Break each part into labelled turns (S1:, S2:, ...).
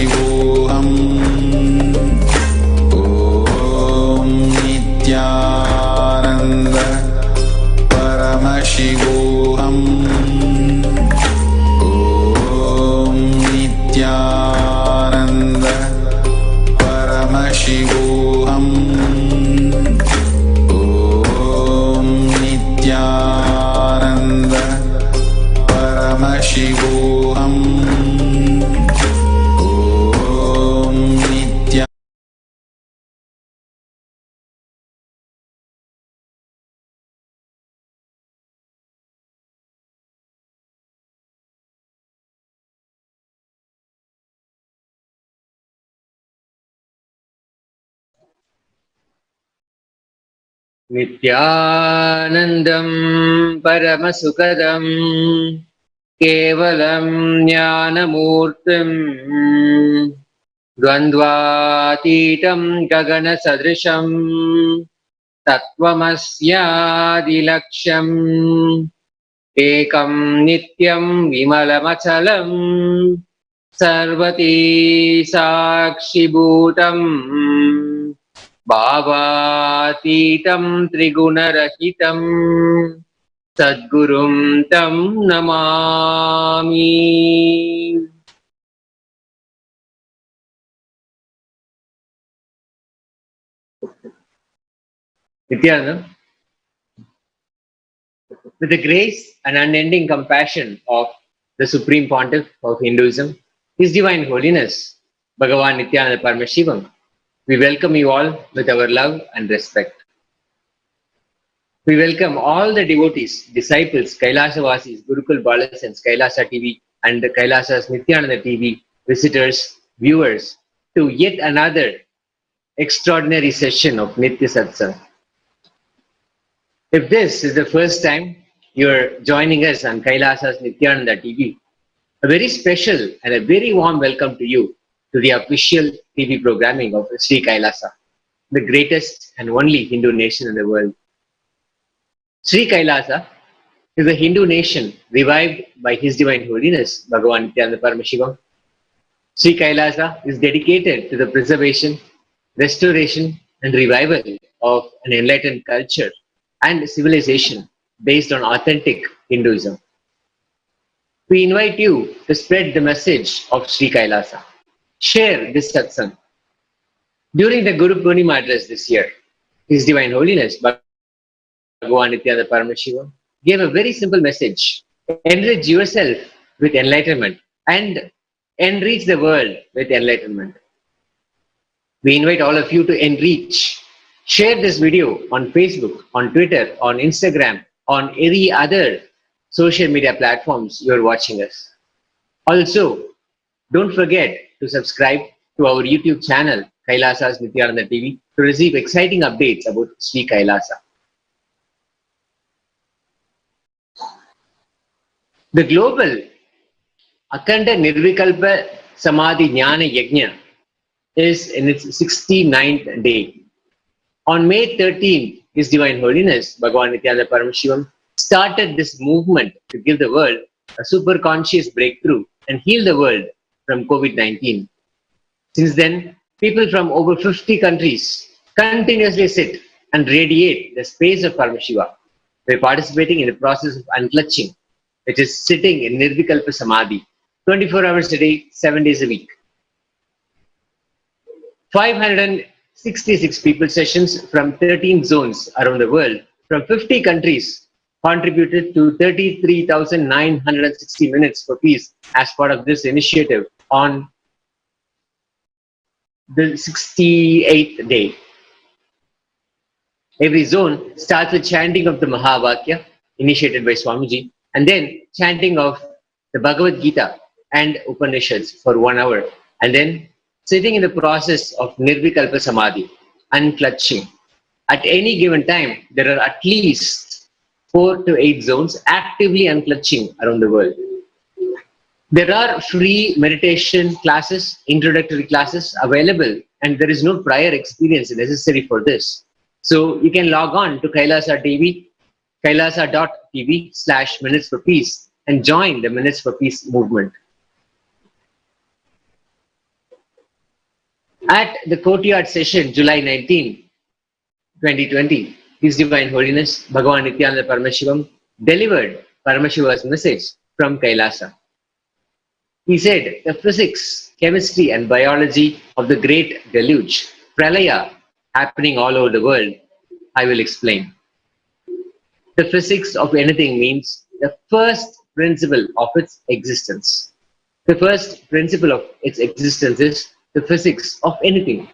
S1: Paramashivoham. Om Nithyananda Paramashivoham. Om Nithyananda Paramashivoham. Om Nithyananda Paramashivoham. Om Nithyananda.
S2: Nithyanandam Paramasukadam Kevalam Jnanamurtim Dvandvatitam Gagana Sadrisham Tattvamasyadilaksham Ekam Nityam Vimalamachalam Sarvati Sakshibhutam Bhavatitam Trigunarahitam Sadgurum Tam Namami. Nithyananda, with the grace and unending compassion of the Supreme Pontiff of Hinduism, His Divine Holiness, Bhagavan Nithyananda Paramashivam, we welcome you all with our love and respect. We welcome all the devotees, disciples, Kailasa-vasis, Gurukul Balasans, Kailasa TV and the Kailasa's Nithyananda TV visitors, viewers to yet another extraordinary session of Nitya Satsang. If this is the first time you're joining us on Kailasa's Nithyananda TV, a very special and a very warm welcome to you to the official TV programming of Sri Kailasa, the greatest and only Hindu nation in the world. Sri Kailasa is a Hindu nation revived by His Divine Holiness, Bhagavan Nithyananda Paramashivam. Sri Kailasa is dedicated to the preservation, restoration and revival of an enlightened culture and civilization based on authentic Hinduism. We invite you to spread the message of Sri Kailasa. Share this satsang. During the Guru Purnima address this year, His Divine Holiness, Bhagavan Nithyananda Paramashivam, gave a very simple message. Enrich yourself with enlightenment and enrich the world with enlightenment. We invite all of you to enrich. Share this video on Facebook, on Twitter, on Instagram, on any other social media platforms you are watching us. Also, don't forget to subscribe to our YouTube channel, Kailasa's Nithyananda TV, to receive exciting updates about Sri Kailasa. The global Akhanda Nirvikalpa Samadhi Jnana Yajna is in its 69th day. On May 13th, His Divine Holiness, Bhagavan Nithyananda Paramashivam, started this movement to give the world a super conscious breakthrough and heal the world from COVID-19. Since then, people from over 50 countries continuously sit and radiate the space of Paramashiva by participating in the process of unclutching, which is sitting in Nirvikalpa Samadhi, 24 hours a day, 7 days a week. 566 people sessions from 13 zones around the world from 50 countries contributed to 33,960 minutes for peace as part of this initiative on the 68th day. Every zone starts with chanting of the Mahavakya initiated by Swamiji and then chanting of the Bhagavad Gita and Upanishads for 1 hour and then sitting in the process of Nirvikalpa Samadhi, unclutching. At any given time, there are at least 4 to 8 zones actively unclutching around the world. There are free meditation classes, introductory classes available, and there is no prior experience necessary for this. So you can log on to Kailasa TV, kailasa.tv/Minutes for Peace and join the Minutes for Peace movement. At the courtyard session, July 19, 2020, His Divine Holiness Bhagavan Nithyananda Paramashivam delivered Paramashiva's message from KAILASA. He said, the physics, chemistry and biology of the great deluge, Pralaya, happening all over the world, I will explain. The physics of anything means the first principle of its existence. The first principle of its existence is the physics of anything.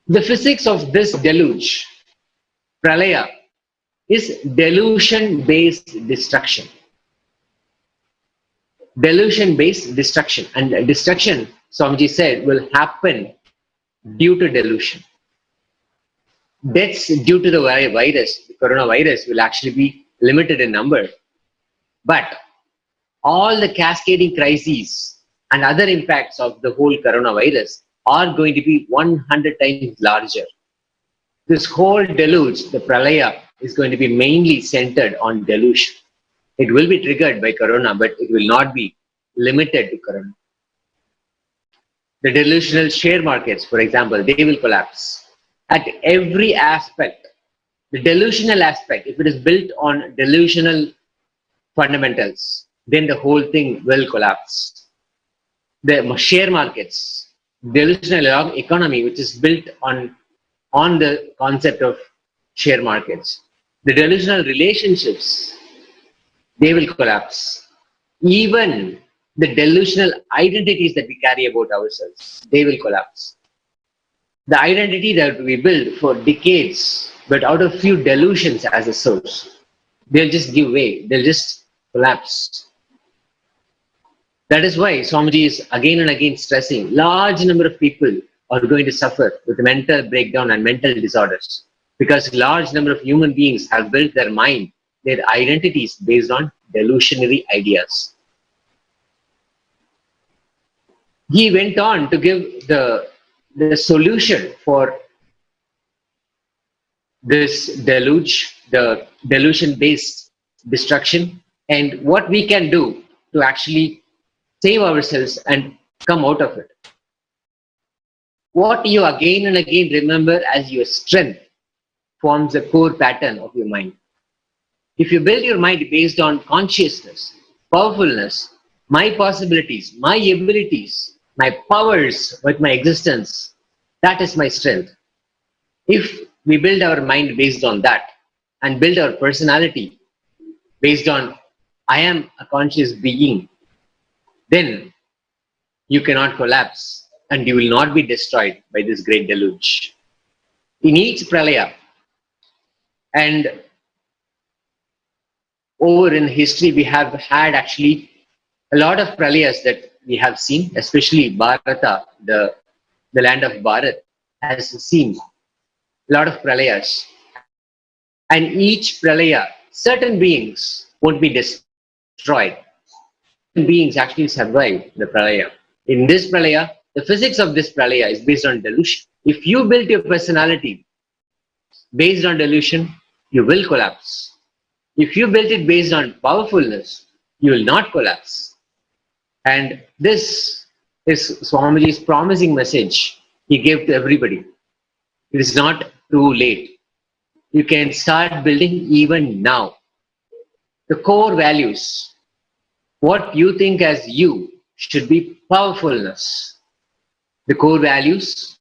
S2: The physics of this deluge, Pralaya, is delusion-based destruction. Delusion-based destruction. And destruction, Swamiji said, will happen due to delusion. Deaths due to the virus, the coronavirus, will actually be limited in number. But all the cascading crises and other impacts of the whole coronavirus are going to be 100 times larger. This whole deluge, the Pralaya, is going to be mainly centered on delusion. It will be triggered by corona, but it will not be limited to corona. The delusional share markets, for example, they will collapse. At every aspect, the delusional aspect, if it is built on delusional fundamentals, then the whole thing will collapse. The share markets, delusional economy, which is built on the concept of share markets. The delusional relationships, they will collapse. Even the delusional identities that we carry about ourselves, they will collapse. The identity that we build for decades, but out of few delusions as a source, they'll just give way, they'll just collapse. That is why Swamiji is again and again stressing, large number of people are going to suffer with mental breakdown and mental disorders, because large number of human beings have built their mind, their identities based on delusionary ideas. He went on to give the solution for this deluge, the delusion-based destruction, and what we can do to actually save ourselves and come out of it. What you again and again remember as your strength forms the core pattern of your mind. If you build your mind based on consciousness, powerfulness, my possibilities, my abilities, my powers with my existence, that is my strength. If we build our mind based on that and build our personality based on I am a conscious being, then you cannot collapse and you will not be destroyed by this great deluge. In each Pralaya, and over in history, we have had actually a lot of Pralayas that we have seen, especially Bharata, the land of Bharat, has seen a lot of Pralayas. And each Pralaya, certain beings won't be destroyed. Beings actually survive the Pralaya. In this Pralaya, the physics of this Pralaya is based on delusion. If you build your personality based on delusion, you will collapse. If you build it based on powerfulness, you will not collapse. And this is Swamiji's promising message he gave to everybody. It is not too late. You can start building even now. The core values, what you think as you, should be powerfulness. The core values,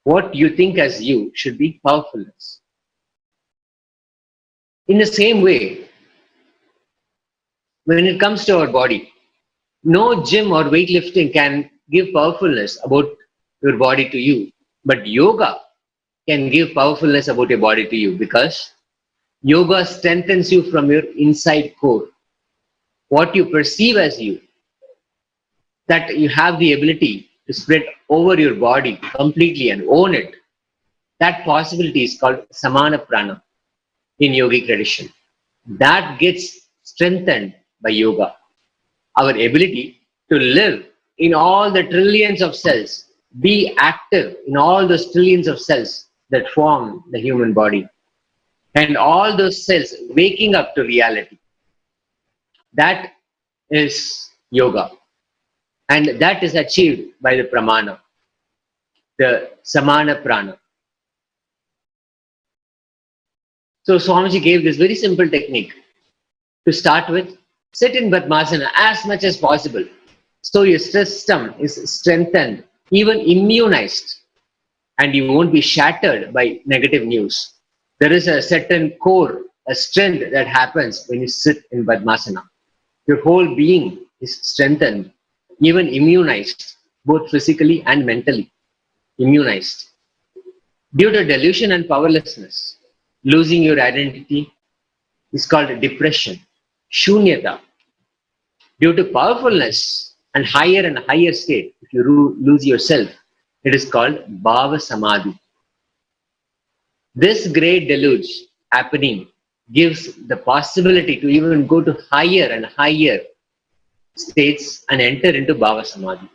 S2: what you think as you, should be powerfulness. In the same way, when it comes to our body, no gym or weightlifting can give powerfulness about your body to you, but yoga can give powerfulness about your body to you, because yoga strengthens you from your inside core. What you perceive as you, that you have the ability to spread over your body completely and own it. That possibility is called samana prana in yogic tradition. That gets strengthened by yoga. Our ability to live in all the trillions of cells, be active in all those trillions of cells that form the human body, and all those cells waking up to reality. That is yoga, and that is achieved by the pramana. the Samana Prana. So Swamiji gave this very simple technique. To start with, sit in Padmasana as much as possible, so your system is strengthened, even immunized, and you won't be shattered by negative news. There is a certain core, a strength that happens when you sit in Padmasana. Your whole being is strengthened, even immunized, both physically and mentally. Immunized. Due to delusion and powerlessness, losing your identity is called depression, shunyata. Due to powerfulness and higher state, if you lose yourself, it is called bhava samadhi. This great deluge happening gives the possibility to even go to higher and higher states and enter into bhava samadhi.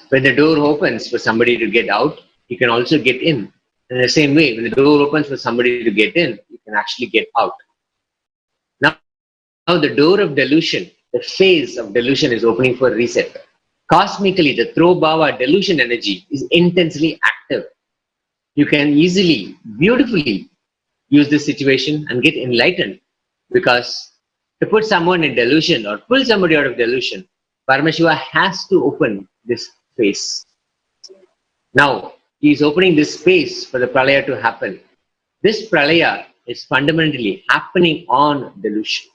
S2: When the door opens for somebody to get out, you can also get in. In the same way, when the door opens for somebody to get in, you can actually get out. Now the door of delusion, the phase of delusion is opening for reset. Cosmically, the Throbhava delusion energy is intensely active. You can easily, beautifully use this situation and get enlightened, because to put someone in delusion or pull somebody out of delusion, Paramashiva has to open this space. Now, he is opening this space for the Pralaya to happen. This Pralaya is fundamentally happening on delusion.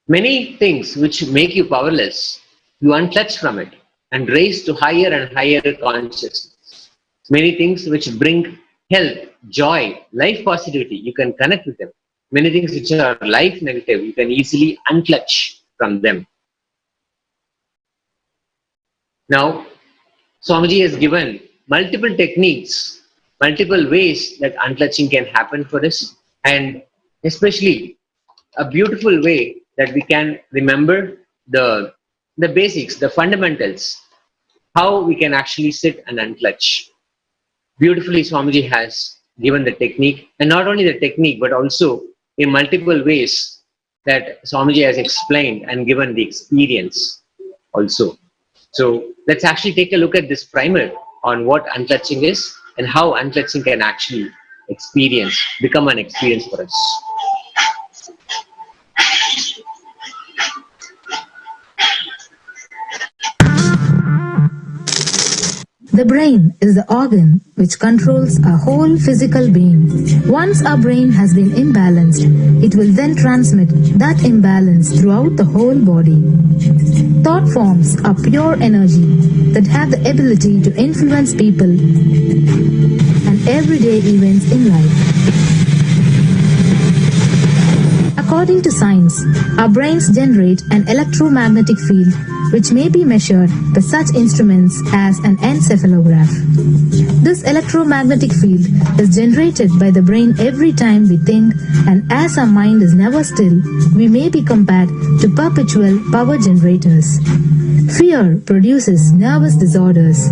S2: Many things which make you powerless, you unclutch from it and raise to higher and higher consciousness. Many things which bring health, joy, life positivity, you can connect with them. Many things which are life negative, you can easily unclutch from them. Now, Swamiji has given multiple techniques, multiple ways that unclutching can happen for us, and especially a beautiful way that we can remember the basics, the fundamentals, how we can actually sit and unclutch. Beautifully, Swamiji has given the technique, and not only the technique, but also in multiple ways that Swamiji has explained and given the experience also. So let's actually take a look at this primer on what unclutching is and how unclutching can actually become an experience for us.
S3: The brain is the organ which controls our whole physical being. Once our brain has been imbalanced, it will then transmit that imbalance throughout the whole body. Thought forms are pure energy that have the ability to influence people and everyday events in life. According to science, our brains generate an electromagnetic field which may be measured by such instruments as an encephalograph. This electromagnetic field is generated by the brain every time we think, and as our mind is never still, we may be compared to perpetual power generators. Fear produces nervous disorders.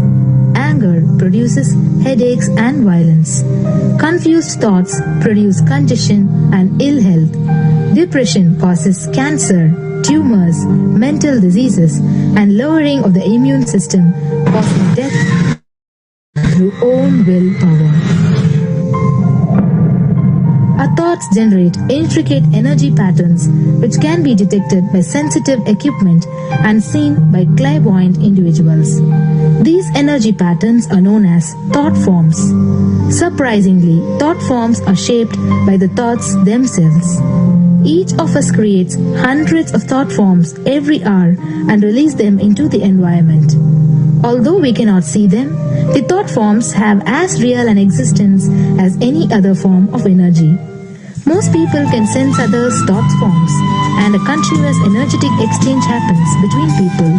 S3: Anger produces headaches and violence. Confused thoughts produce congestion and ill health. Depression causes cancer, tumors, mental diseases, and lowering of the immune system, causing death through own willpower. Our thoughts generate intricate energy patterns which can be detected by sensitive equipment and seen by clairvoyant individuals. These energy patterns are known as thought forms. Surprisingly, thought forms are shaped by the thoughts themselves. Each of us creates hundreds of thought forms every hour and release them into the environment. Although we cannot see them, the thought forms have as real an existence as any other form of energy. Most people can sense others' thought forms, and a continuous energetic exchange happens between people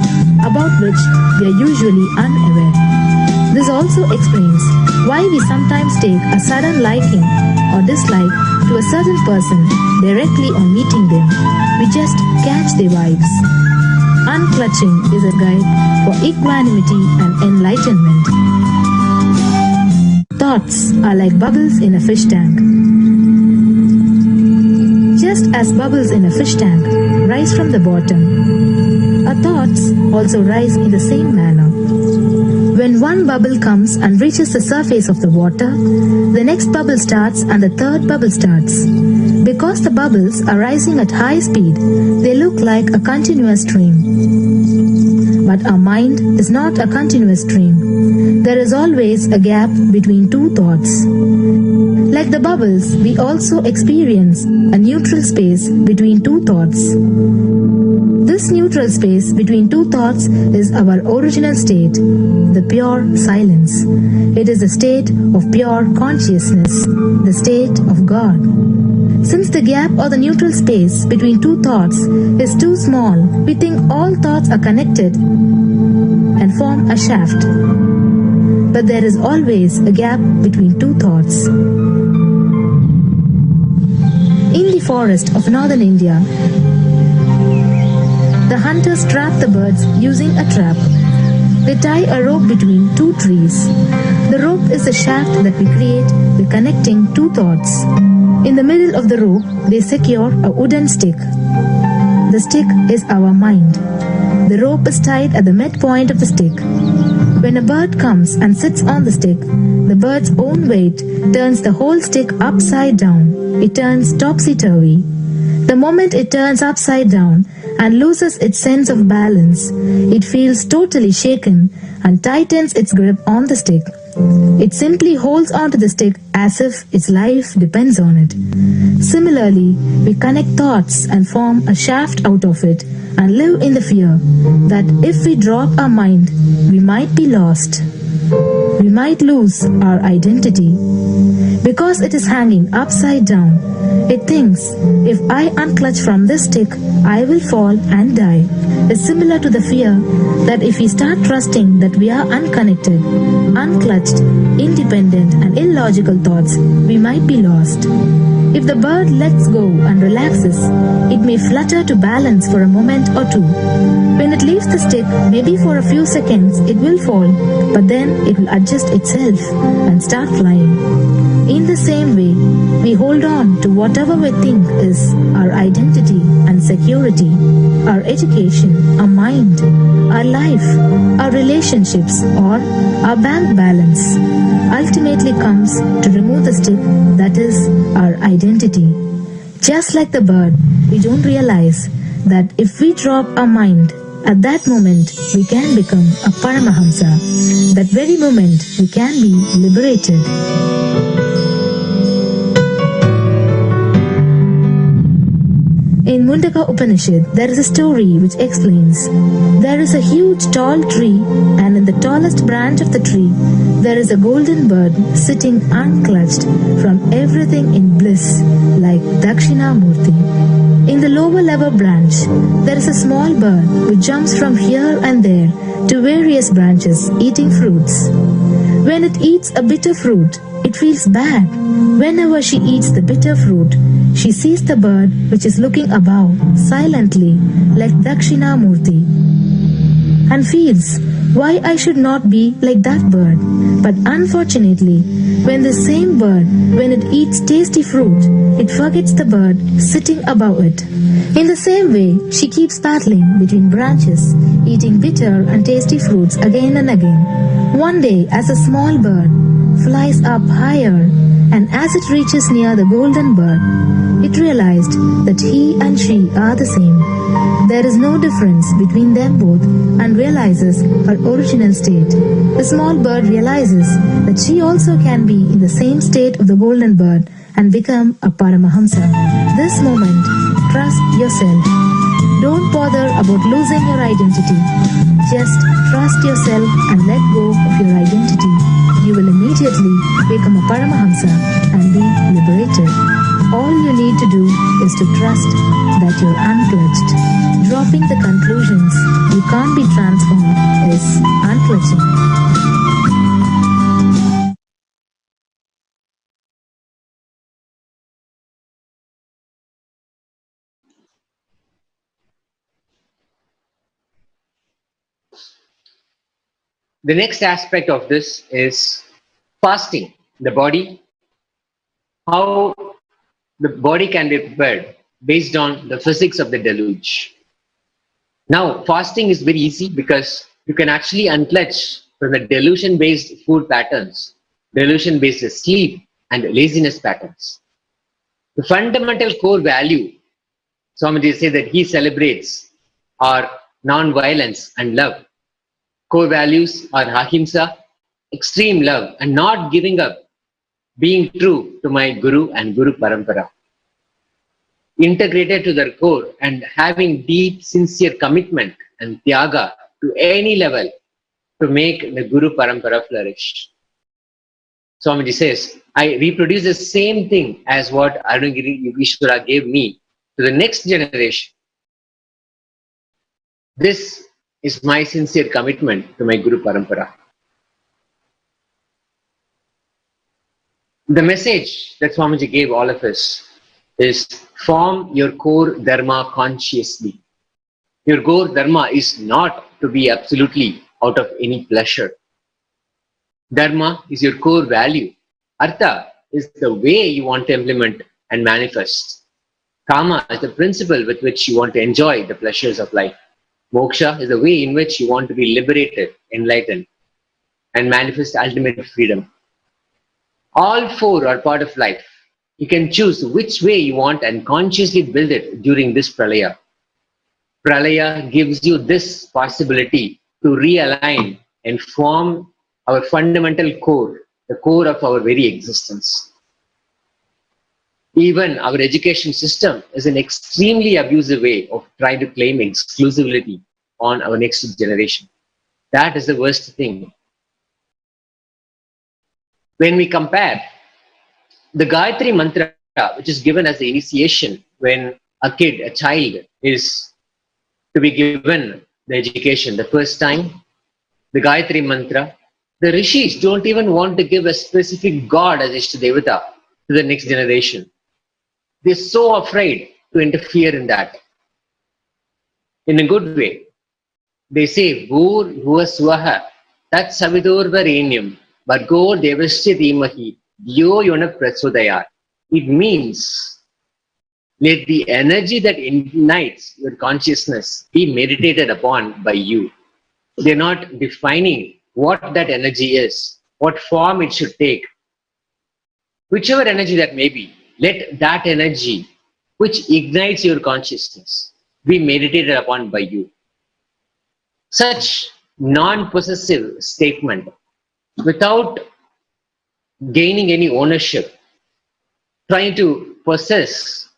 S3: about which we are usually unaware. This also explains why we sometimes take a sudden liking or dislike to a certain person directly on meeting them. We just catch their vibes. Unclutching is a guide for equanimity and enlightenment. Thoughts are like bubbles in a fish tank. Just as bubbles in a fish tank rise from the bottom, Our thoughts also rise in the same manner. When one bubble comes and reaches the surface of the water, the next bubble starts and the third bubble starts. Because the bubbles are rising at high speed, they look like a continuous stream. But our mind is not a continuous stream. There is always a gap between two thoughts. Like the bubbles, we also experience a neutral space between two thoughts. This neutral space between two thoughts is our original state, the pure silence. It is the state of pure consciousness, the state of God. Since the gap or the neutral space between two thoughts is too small, we think all thoughts are connected and form a shaft. But there is always a gap between two thoughts. In the forest of northern India, the hunters trap the birds using a trap. They tie a rope between two trees. The rope is the shaft that we create by connecting two thoughts. In the middle of the rope, they secure a wooden stick. The stick is our mind. The rope is tied at the midpoint of the stick. When a bird comes and sits on the stick, the bird's own weight turns the whole stick upside down. It turns topsy-turvy. The moment it turns upside down and loses its sense of balance, it feels totally shaken and tightens its grip on the stick. It simply holds onto the stick as if its life depends on it. Similarly, we connect thoughts and form a shaft out of it and live in the fear that if we drop our mind, we might be lost. We might lose our identity. Because it is hanging upside down, it thinks, if I unclutch from this stick, I will fall and die. It's similar to the fear that if we start trusting that we are unconnected, unclutched, independent and illogical thoughts, we might be lost. If the bird lets go and relaxes, it may flutter to balance for a moment or two. When it leaves the stick, maybe for a few seconds, it will fall, but then it will adjust itself and start flying. In the same way, we hold on to whatever we think is our identity and security, our education, our mind, our life, our relationships, or our bank balance. Ultimately comes to remove the stick that is our identity. Just like the bird, we don't realize that if we drop our mind, at that moment we can become a Paramahamsa. That very moment we can be liberated. In Mundaka Upanishad, there is a story which explains, there is a huge tall tree and in the tallest branch of the tree, there is a golden bird sitting unclutched from everything in bliss like Dakshinamurti. In the lower level branch, there is a small bird which jumps from here and there to various branches eating fruits. When it eats a bitter fruit, it feels bad. Whenever she eats the bitter fruit, she sees the bird which is looking above silently like Dakshinamurti and feels why I should not be like that bird. But unfortunately, when the same bird, when it eats tasty fruit, it forgets the bird sitting above it. In the same way, she keeps battling between branches, eating bitter and tasty fruits again and again. One day, as a small bird flies up higher, and as it reaches near the golden bird, it realized that he and she are the same. There is no difference between them both and realizes her original state. The small bird realizes that she also can be in the same state of the golden bird and become a Paramahamsa. This moment, trust yourself. Don't bother about losing your identity. Just trust yourself and let go of your identity. You will immediately become a Paramahamsa and be liberated. All you need to do is to trust that you're unclutched. Dropping the conclusions you can't be transformed is unclutching.
S2: The next aspect of this is fasting. The body, how the body can be prepared based on the physics of the deluge. Now, fasting is very easy because you can actually unclutch from the delusion-based food patterns, delusion-based sleep, and laziness patterns. The fundamental core value, Swamiji says that he celebrates, are non-violence and love. Core values are ahimsa, extreme love, and not giving up, being true to my Guru and Guru Parampara. Integrated to their core and having deep, sincere commitment and tyaga to any level to make the Guru Parampara flourish. Swamiji says, I reproduce the same thing as what Arunagiri Yogeshwara gave me to the next generation. This is my sincere commitment to my Guru Parampara. The message that Swamiji gave all of us is form your core dharma consciously. Your core dharma is not to be absolutely out of any pleasure. Dharma is your core value. Artha is the way you want to implement and manifest. Kama is the principle with which you want to enjoy the pleasures of life. Moksha is the way in which you want to be liberated, enlightened, and manifest ultimate freedom. All four are part of life. You can choose which way you want and consciously build it during this Pralaya. Pralaya gives you this possibility to realign and form our fundamental core, the core of our very existence. Even our education system is an extremely abusive way of trying to claim exclusivity on our next generation. That is the worst thing. When we compare the Gayatri Mantra, which is given as the initiation when a kid, a child, is to be given the education the first time, the Gayatri Mantra, the Rishis don't even want to give a specific god as Ishtadevata to the next generation. They're so afraid to interfere in that. In a good way. They say, Bhur Bhuva Swaha Tat Savidur Varenyam Bhargo Devasya Dhimahi Dhyo Yona Prachodayat. It means let the energy that ignites your consciousness be meditated upon by you. They're not defining what that energy is, what form it should take. Whichever energy that may be, let that energy which ignites your consciousness be meditated upon by you. Such non-possessive statement without gaining any ownership, trying to possess.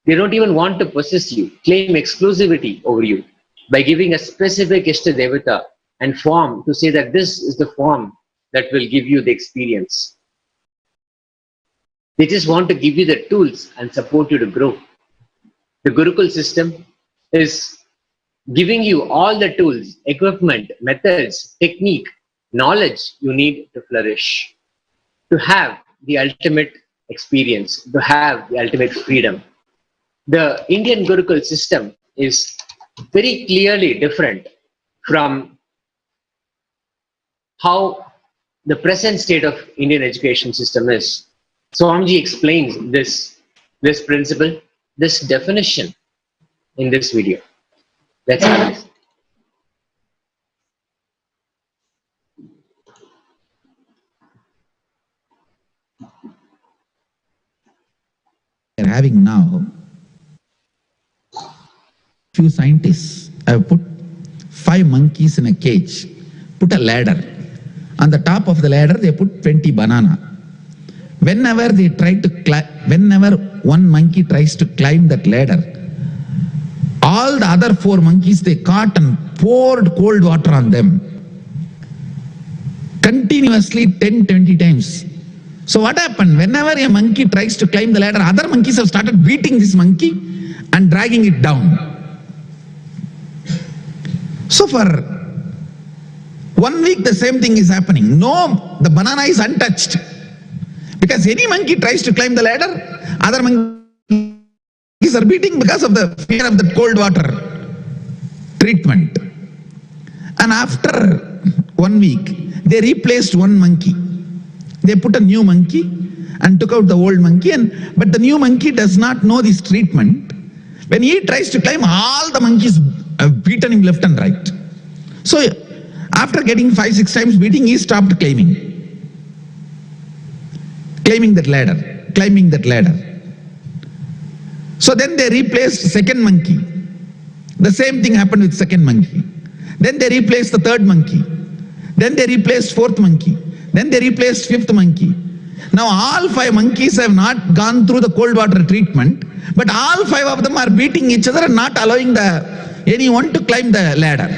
S2: They don't even want to possess you, claim exclusivity over you by giving a specific Ishtadevata and form to say that this is the form that will give you the experience. They just want to give you the tools and support you to grow. The Gurukul system is giving you all the tools, equipment, methods, technique, knowledge you need to flourish, to have the ultimate experience, to have the ultimate freedom. The Indian Gurukul system is very clearly different from how the present state of Indian education system is. Swamiji explains this principle, this definition in this video. Let's have this.
S4: We are having now, few scientists have put 5 monkeys in a cage, put a ladder. On the top of the ladder, they put 20 banana. Whenever they try to whenever one monkey tries to climb that ladder, all the other 4 monkeys they caught and poured cold water on them. Continuously 10-20 times. So what happened? Whenever a monkey tries to climb the ladder, other monkeys have started beating this monkey and dragging it down. So for 1 week the same thing is happening. No, the banana is untouched. Because any monkey tries to climb the ladder, other monkeys are beating because of the fear of the cold water treatment. And after 1 week, they replaced one monkey. They put a new monkey and took out the old monkey, but the new monkey does not know this treatment. When he tries to climb, all the monkeys have beaten him left and right. So after getting 5-6 times beating, he stopped climbing that ladder. So then they replaced second monkey. The same thing happened with second monkey. Then they replaced the third monkey. Then they replaced fourth monkey. Then they replaced fifth monkey. Now all 5 monkeys have not gone through the cold water treatment, but all 5 of them are beating each other and not allowing anyone to climb the ladder.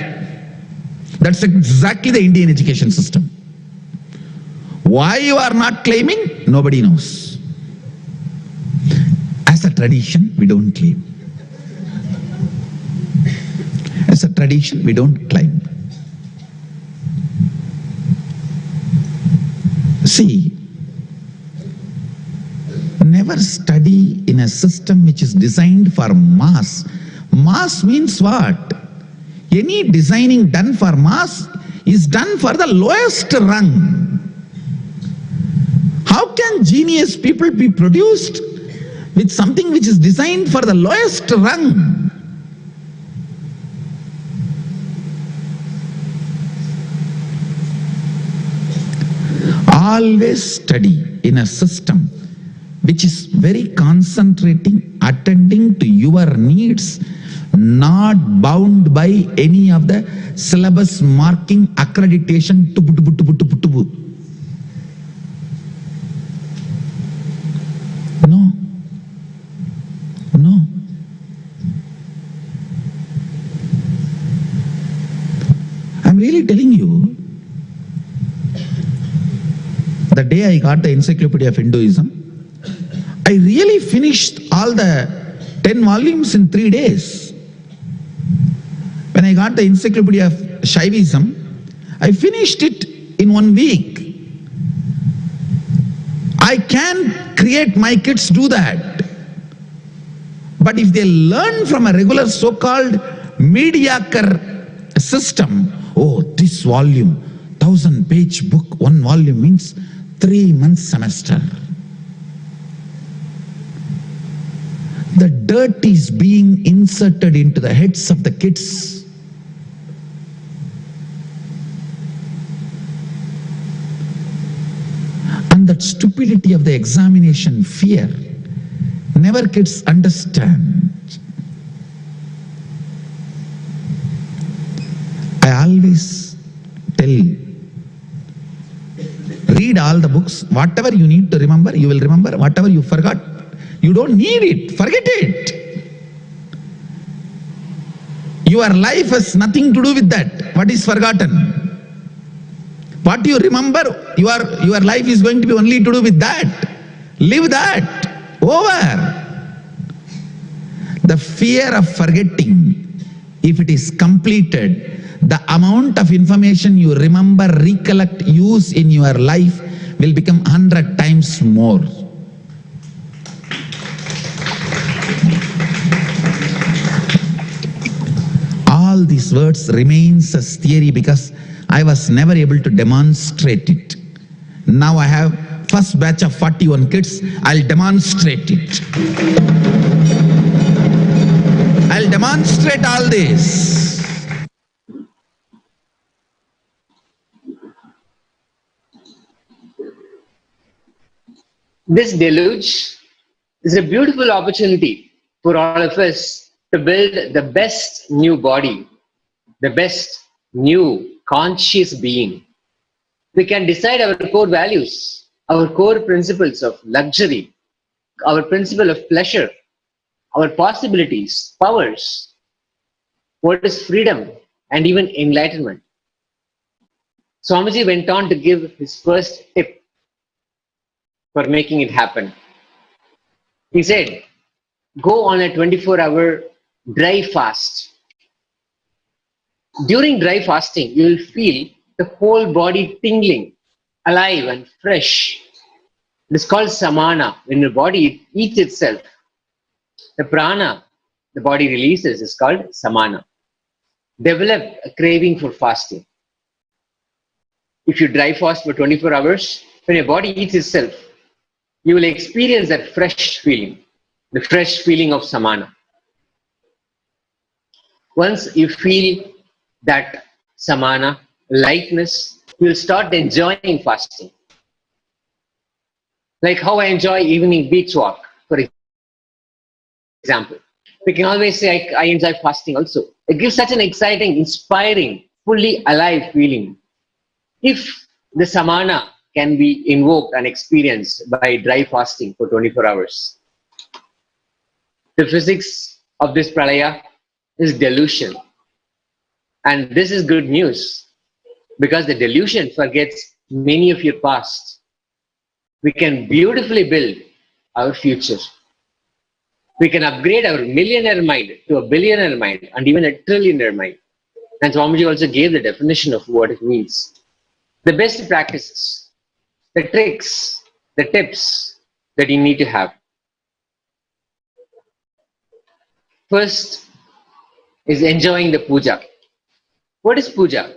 S4: That's exactly the Indian education system. Why you are not climbing? Nobody knows. As a tradition, we don't climb. As a tradition, we don't climb. See, never study in a system which is designed for mass. Mass means what? Any designing done for mass is done for the lowest rung. How can genius people be produced with something which is designed for the lowest rung? Always study in a system which is very concentrating, attending to your needs, not bound by any of the syllabus marking accreditation. No. I'm really telling you, the day I got the Encyclopedia of Hinduism, I really finished all the 10 volumes in 3 days. When I got the Encyclopedia of Shaivism, I finished it in 1 week. I can create my kids do that. But if they learn from a regular so-called mediocre system, oh, this volume, 1000-page book, 1 volume means 3 months semester. The dirt is being inserted into the heads of the kids. And that stupidity of the examination fear, never kids understand. I always tell, read all the books. Whatever you need to remember, you will remember. Whatever you forgot, you don't need it. Forget it. Your life has nothing to do with that. What is forgotten? What you remember, your life is going to be only to do with that. Live that. Over. The fear of forgetting, if it is completed, the amount of information you remember, recollect, use in your life will become 100 times more. All these words remains as theory because I was never able to demonstrate it. Now I have first batch of 41 kids, I'll demonstrate it. I'll demonstrate all this.
S2: This deluge is a beautiful opportunity for all of us to build the best new body, the best new conscious being. We can decide our core values, our core principles of luxury, our principle of pleasure, our possibilities, powers, what is freedom, and even enlightenment. Swamiji went on to give his first tip for making it happen. He said, go on a 24-hour dry fast. During dry fasting, you will feel the whole body tingling, alive and fresh. It is called samana. When your body eats itself, the prana the body releases is called samana. Develop a craving for fasting. If you dry fast for 24 hours, when your body eats itself, you will experience that fresh feeling, the fresh feeling of samana. Once you feel that samana, lightness, you'll start enjoying fasting. Like how I enjoy evening beach walk, for example. We can always say, I enjoy fasting also. It gives such an exciting, inspiring, fully alive feeling. If the samana can be invoked and experienced by dry fasting for 24 hours. The physics of this pralaya is delusion. And this is good news because the delusion forgets many of your past. We can beautifully build our future. We can upgrade our millionaire mind to a billionaire mind and even a trillionaire mind. And Swamiji also gave the definition of what it means. The best practices, the tricks, the tips that you need to have. First is enjoying the puja. What is puja?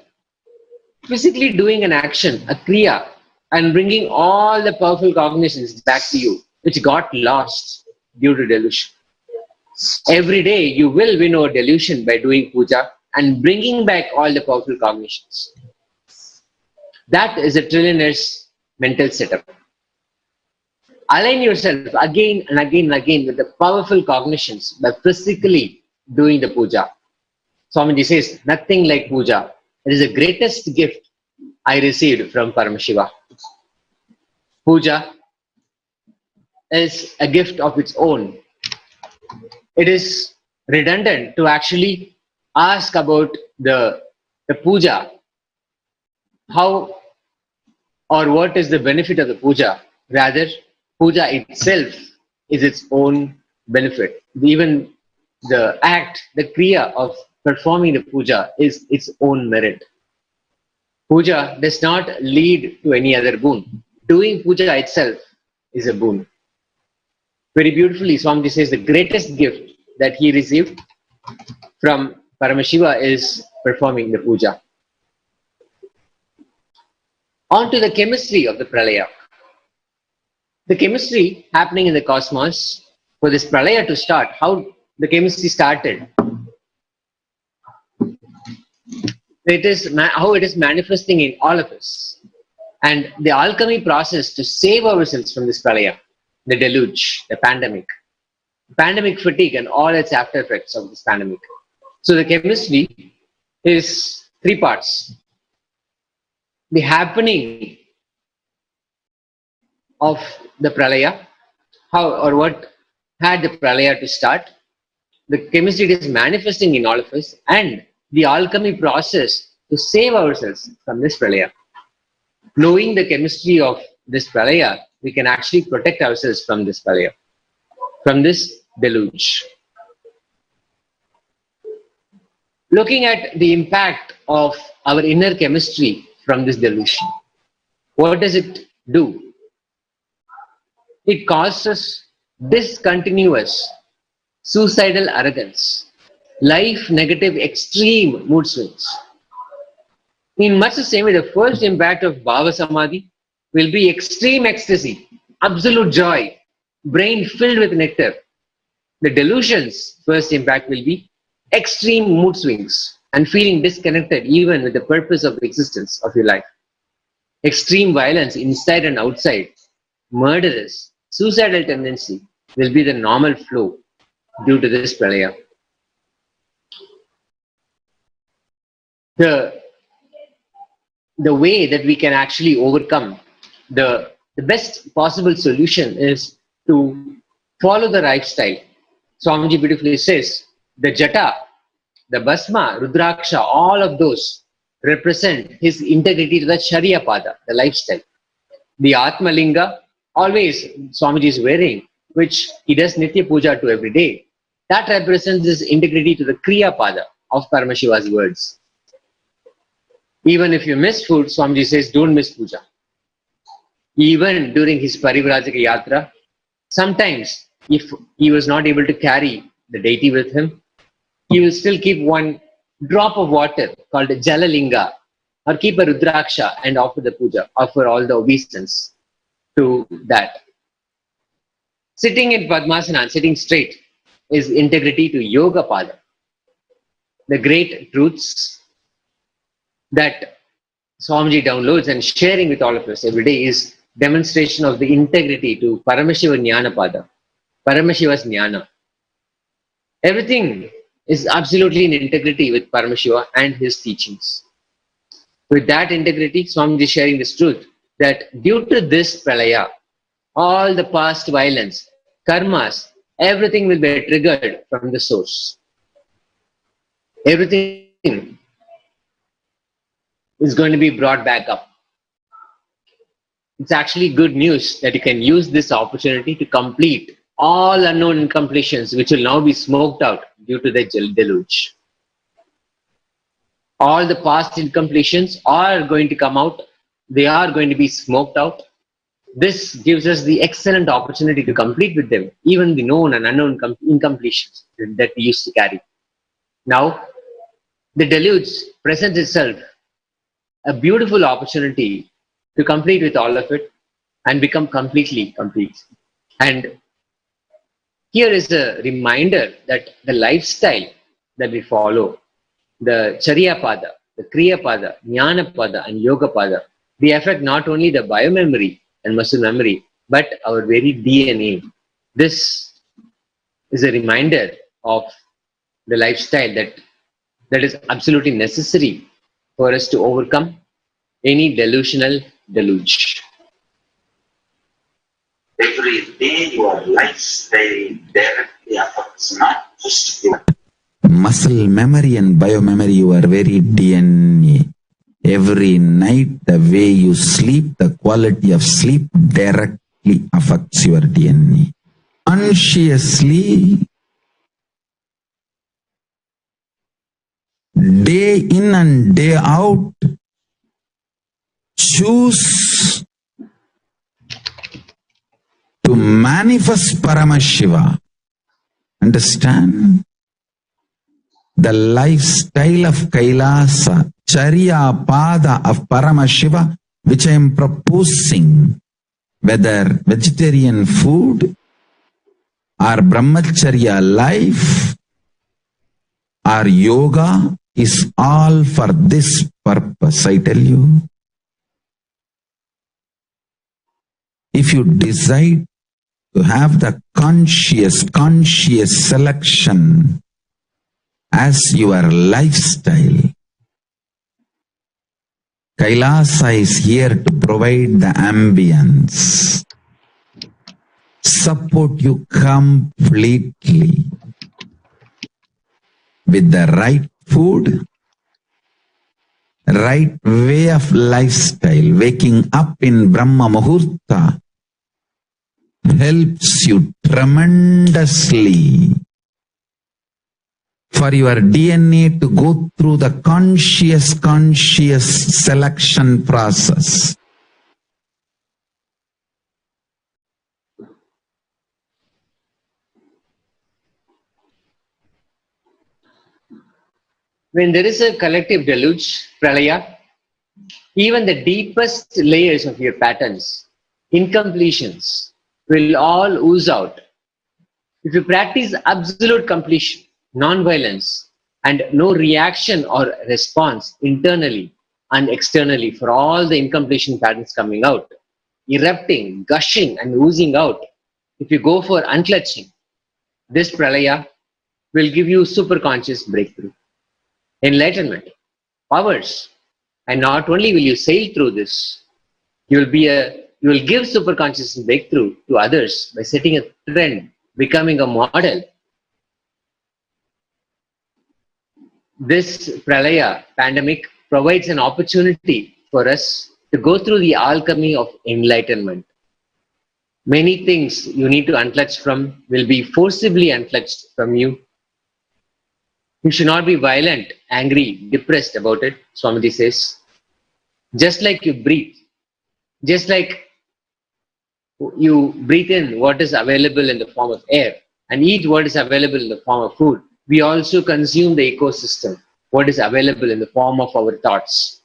S2: Physically doing an action, a kriya, and bringing all the powerful cognitions back to you, which got lost due to delusion. Every day you will win over delusion by doing puja and bringing back all the powerful cognitions. That is a trillionaire's mental setup. Align yourself again and again and again with the powerful cognitions by physically doing the puja. Swamiji says, nothing like puja. It is the greatest gift I received from Paramashiva. Puja is a gift of its own. It is redundant to actually ask about the puja. How or what is the benefit of the puja? Rather, puja itself is its own benefit. Even the act, the kriya of performing the puja is its own merit. Puja does not lead to any other boon. Doing puja itself is a boon. Very beautifully, Swamiji says the greatest gift that he received from Paramashiva is performing the puja. On to the chemistry of the pralaya. The chemistry happening in the cosmos, for this pralaya to start, how the chemistry started, how it is manifesting in all of us, and the alchemy process to save ourselves from this pralaya, the deluge, the pandemic fatigue and all its after effects of this pandemic. So the chemistry is three parts. The happening of the pralaya, how or what had the pralaya to start, the chemistry is manifesting in all of us, and the alchemy process to save ourselves from this pralaya. Knowing the chemistry of this pralaya, we can actually protect ourselves from this pralaya, from this deluge. Looking at the impact of our inner chemistry from this delusion, what does it do? It causes discontinuous suicidal arrogance, life negative extreme mood swings. In much the same way, the first impact of Bhava Samadhi will be extreme ecstasy, absolute joy, brain filled with nectar. The delusion's first impact will be extreme mood swings and feeling disconnected even with the purpose of existence of your life. Extreme violence inside and outside, murderous, suicidal tendency will be the normal flow due to this pralaya. The way that we can actually overcome, the best possible solution is to follow the lifestyle. Swamiji beautifully says, the jata, the bhasma, rudraksha, all of those represent his integrity to the Sharia pada, the lifestyle. The Atmalinga, always Swamiji is wearing, which he does Nitya Puja to every day, that represents his integrity to the Kriya pada of Paramashiva's words. Even if you miss food, Swamiji says, don't miss puja. Even during his Parivrajaka Yatra, sometimes if he was not able to carry the deity with him, he will still keep one drop of water called a Jalalinga, or keep a Rudraksha and offer the puja, offer all the obeisance to that. Sitting in Padmasana, sitting straight, is integrity to Yoga Pada. the great truths that Swamiji downloads and sharing with all of us every day is demonstration of the integrity to Paramashiva Jnana Pada, Paramashiva's Jnana. Everything is absolutely in integrity with Paramashiva and his teachings. With that integrity, Swamiji is sharing this truth that due to this Pralaya, all the past violence, karmas, everything will be triggered from the source. Everything is going to be brought back up. It's actually good news that you can use this opportunity to complete all unknown incompletions which will now be smoked out due to the deluge. All the past incompletions are going to come out. They are going to be smoked out. This gives us the excellent opportunity to complete with them, even the known and unknown incompletions that we used to carry. Now, the deluge presents itself a beautiful opportunity to complete with all of it and become completely complete. And here is a reminder that the lifestyle that we follow, the Charya Pada, the Kriya Pada, Jnana Pada and Yoga Pada, they affect not only the biomemory and muscle memory, but our very DNA. This is a reminder of the lifestyle that is absolutely necessary for us to overcome any delusional deluge.
S5: Every day your lifestyle directly affects not just your
S4: muscle memory and biomemory, your very DNA. Every night, the way you sleep, the quality of sleep directly affects your DNA. Consciously, day in and day out, choose to manifest Paramashiva. Understand? The lifestyle of Kailasa, Charya Pada of Paramashiva, which I am proposing, whether vegetarian food or Brahmacharya life or yoga, is all for this purpose, I tell you. If you decide to have the conscious selection as your lifestyle, Kailasa is here to provide the ambience, support you completely with the right food, right way of lifestyle. Waking up in Brahma Muhurta helps you tremendously for your DNA to go through the conscious selection process.
S2: When there is a collective deluge, Pralaya, even the deepest layers of your patterns, incompletions, will all ooze out. If you practice absolute completion, non-violence, and no reaction or response internally and externally for all the incompletion patterns coming out, erupting, gushing, and oozing out, if you go for unclutching, this Pralaya will give you superconscious breakthrough, enlightenment, powers. And not only will you sail through this, you will give superconscious breakthrough to others by setting a trend, becoming a model. This Pralaya pandemic provides an opportunity for us to go through the alchemy of enlightenment. Many things you need to unclutch from will be forcibly unclutched from you. You should not be violent, angry, depressed about it, Swamiji says. Just like you breathe, just like you breathe in what is available in the form of air and eat what is available in the form of food, we also consume the ecosystem, what is available in the form of our thoughts.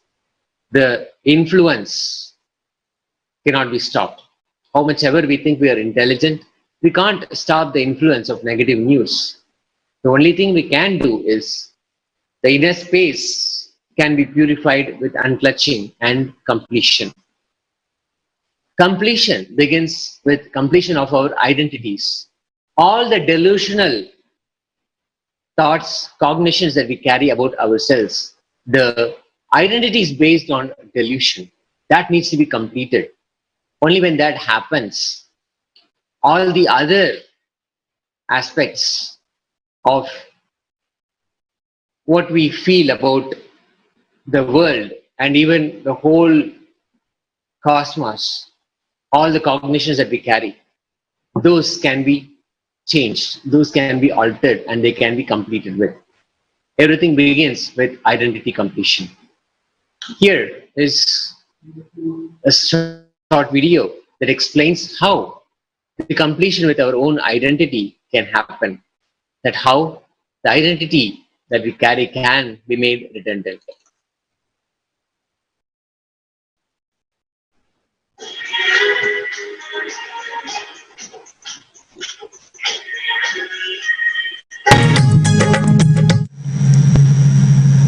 S2: The influence cannot be stopped. How much ever we think we are intelligent, we can't stop the influence of negative news. The only thing we can do is The inner space can be purified with unclutching and completion. Completion begins with completion of our identities. All the delusional thoughts, cognitions that we carry about ourselves, the identity is based on delusion. That needs to be completed. Only when that happens, all the other aspects of what we feel about the world and even the whole cosmos, all the cognitions that we carry, those can be changed, those can be altered, and they can be completed with. Everything begins with identity completion. Here is a short video that explains how the completion with our own identity can happen, that how the identity that we carry can be made redundant.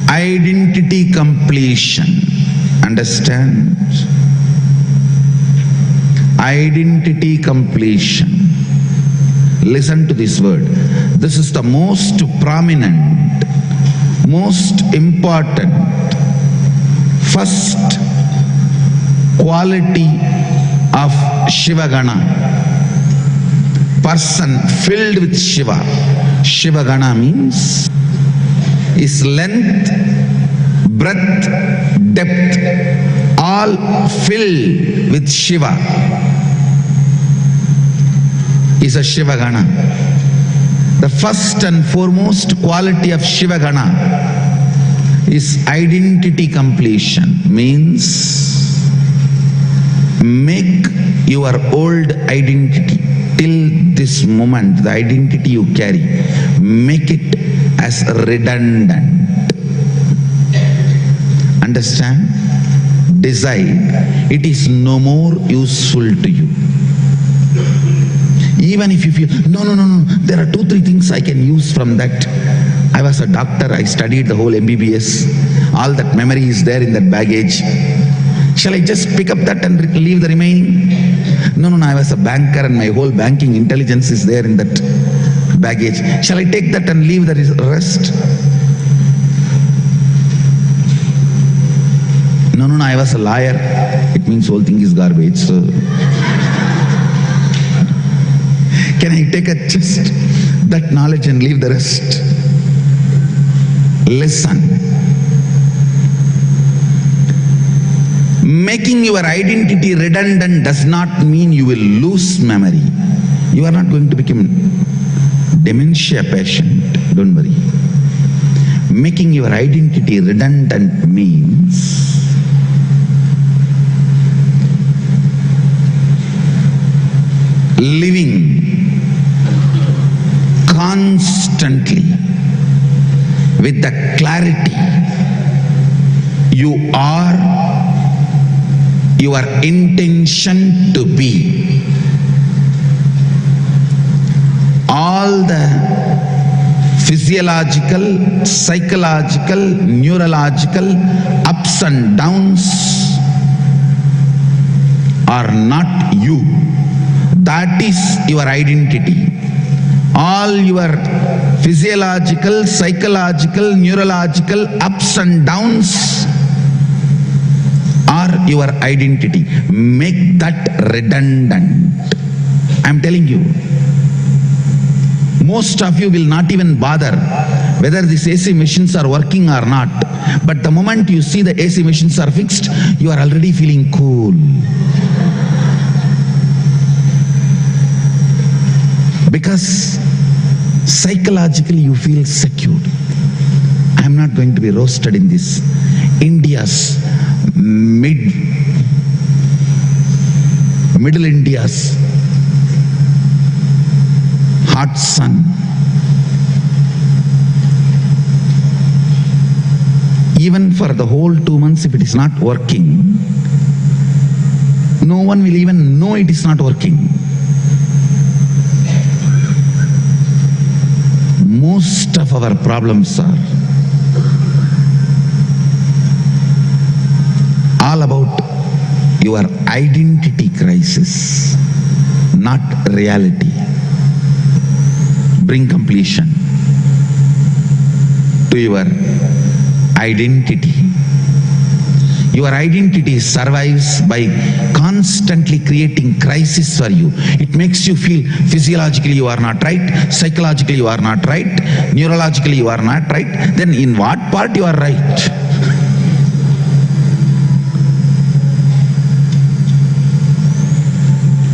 S4: Identity completion. Understand? Identity completion. Listen to this word. This is the most prominent, most important, first quality of Shivagana. Person filled with Shiva. Shivagana means is length, breadth, depth, all filled with Shiva, is a Shivagana. The first and foremost quality of Shivagana is identity completion. Means make your old identity till this moment, the identity you carry, make it as redundant. Understand? Decide it is no more useful to you. Even if you feel, no, there are 2-3 things I can use from that. I was a doctor, I studied the whole MBBS. All that memory is there in that baggage. Shall I just pick up that and leave the remaining? No, I was a banker and my whole banking intelligence is there in that baggage. Shall I take that and leave the rest? No, I was a liar. It means whole thing is garbage. So can I take just that knowledge and leave the rest? Listen. Making your identity redundant does not mean you will lose memory. You are not going to become dementia patient. Don't worry. Making your identity redundant means living constantly with the clarity you are your intention to be. All the physiological, psychological, neurological ups and downs are not you. That is your identity. All your physiological, psychological, neurological ups and downs are your identity. Make that redundant. I'm telling you. Most of you will not even bother whether these AC machines are working or not. But the moment you see the AC machines are fixed, you are already feeling cool. Because psychologically you feel secure. I am not going to be roasted in this. India's Middle India's hot sun. Even for the whole 2 months, if it is not working, no one will even know it is not working. Most of our problems are your identity crisis, not reality. Bring completion to your identity. Your identity survives by constantly creating crisis for you. It makes you feel physiologically you are not right, psychologically you are not right, neurologically you are not right. Then in what part you are right?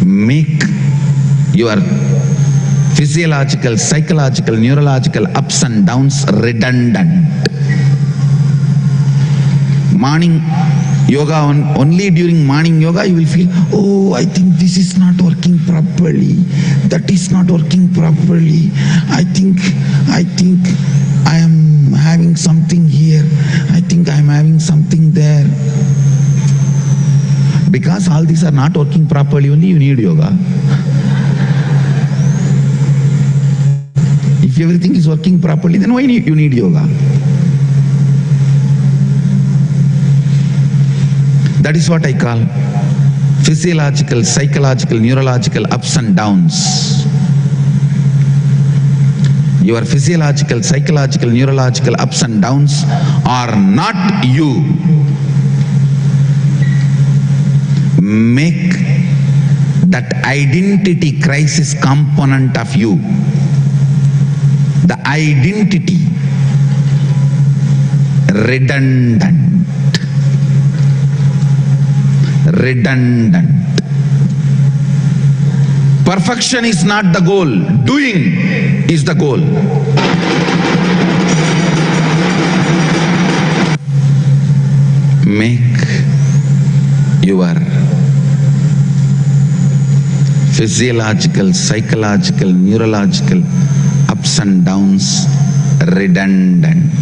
S4: Make your physiological, psychological, neurological ups and downs redundant. Morning yoga, only during morning yoga you will feel, oh, I think this is not working properly, that is not working properly, I think I am having something here, I think I am having something there. Because all these are not working properly, only you need yoga. If everything is working properly, then why you need yoga? That is what I call physiological, psychological, neurological ups and downs. Your physiological, psychological, neurological ups and downs are not you. Make that identity crisis component of you. The identity redundant. Redundant. Perfection is not the goal. Doing is the goal. Make your physiological, psychological, neurological ups and downs redundant.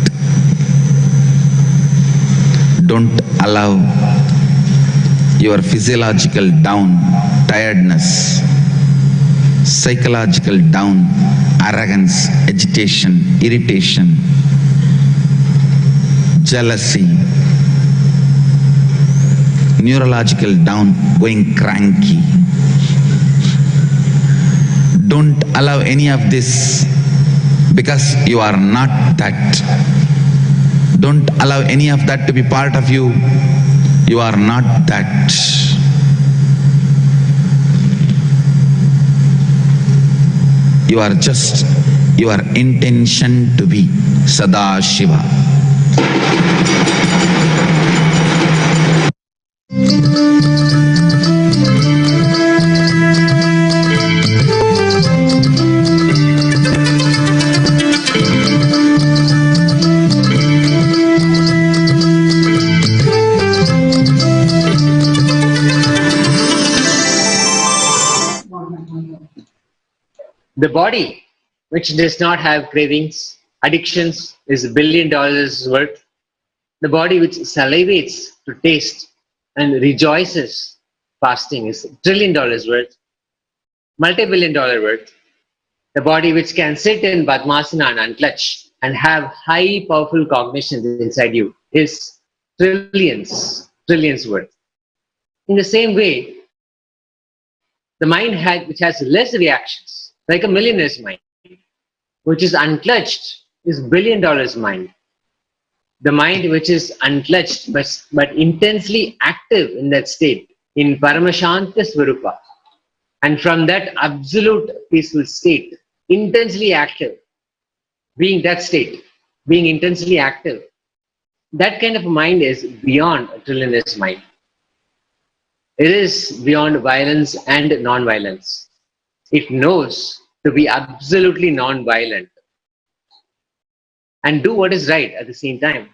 S4: Don't allow your physiological down, tiredness, psychological down, arrogance, agitation, irritation, jealousy, neurological down, going cranky. Don't allow any of this, because you are not that. Don't allow any of that to be part of you. You are not that. You are just your intention to be Sadashiva.
S2: The body, which does not have cravings, addictions, is $1 billion worth. The body which salivates to taste and rejoices fasting is $1 trillion worth, multi-billion-dollar worth. The body which can sit in Padmasana and unclutch and have high powerful cognitions inside you is trillions worth. In the same way, the mind which has less reactions, like a millionaire's mind, which is unclutched, is $1 billion mind. The mind which is unclutched but intensely active in that state, in Paramashanta Swarupa, and from that absolute peaceful state, intensely active, being that state, being intensely active, that kind of mind is beyond a trillionaire's mind. It is beyond violence and non-violence. It knows to be absolutely non-violent and do what is right at the same time.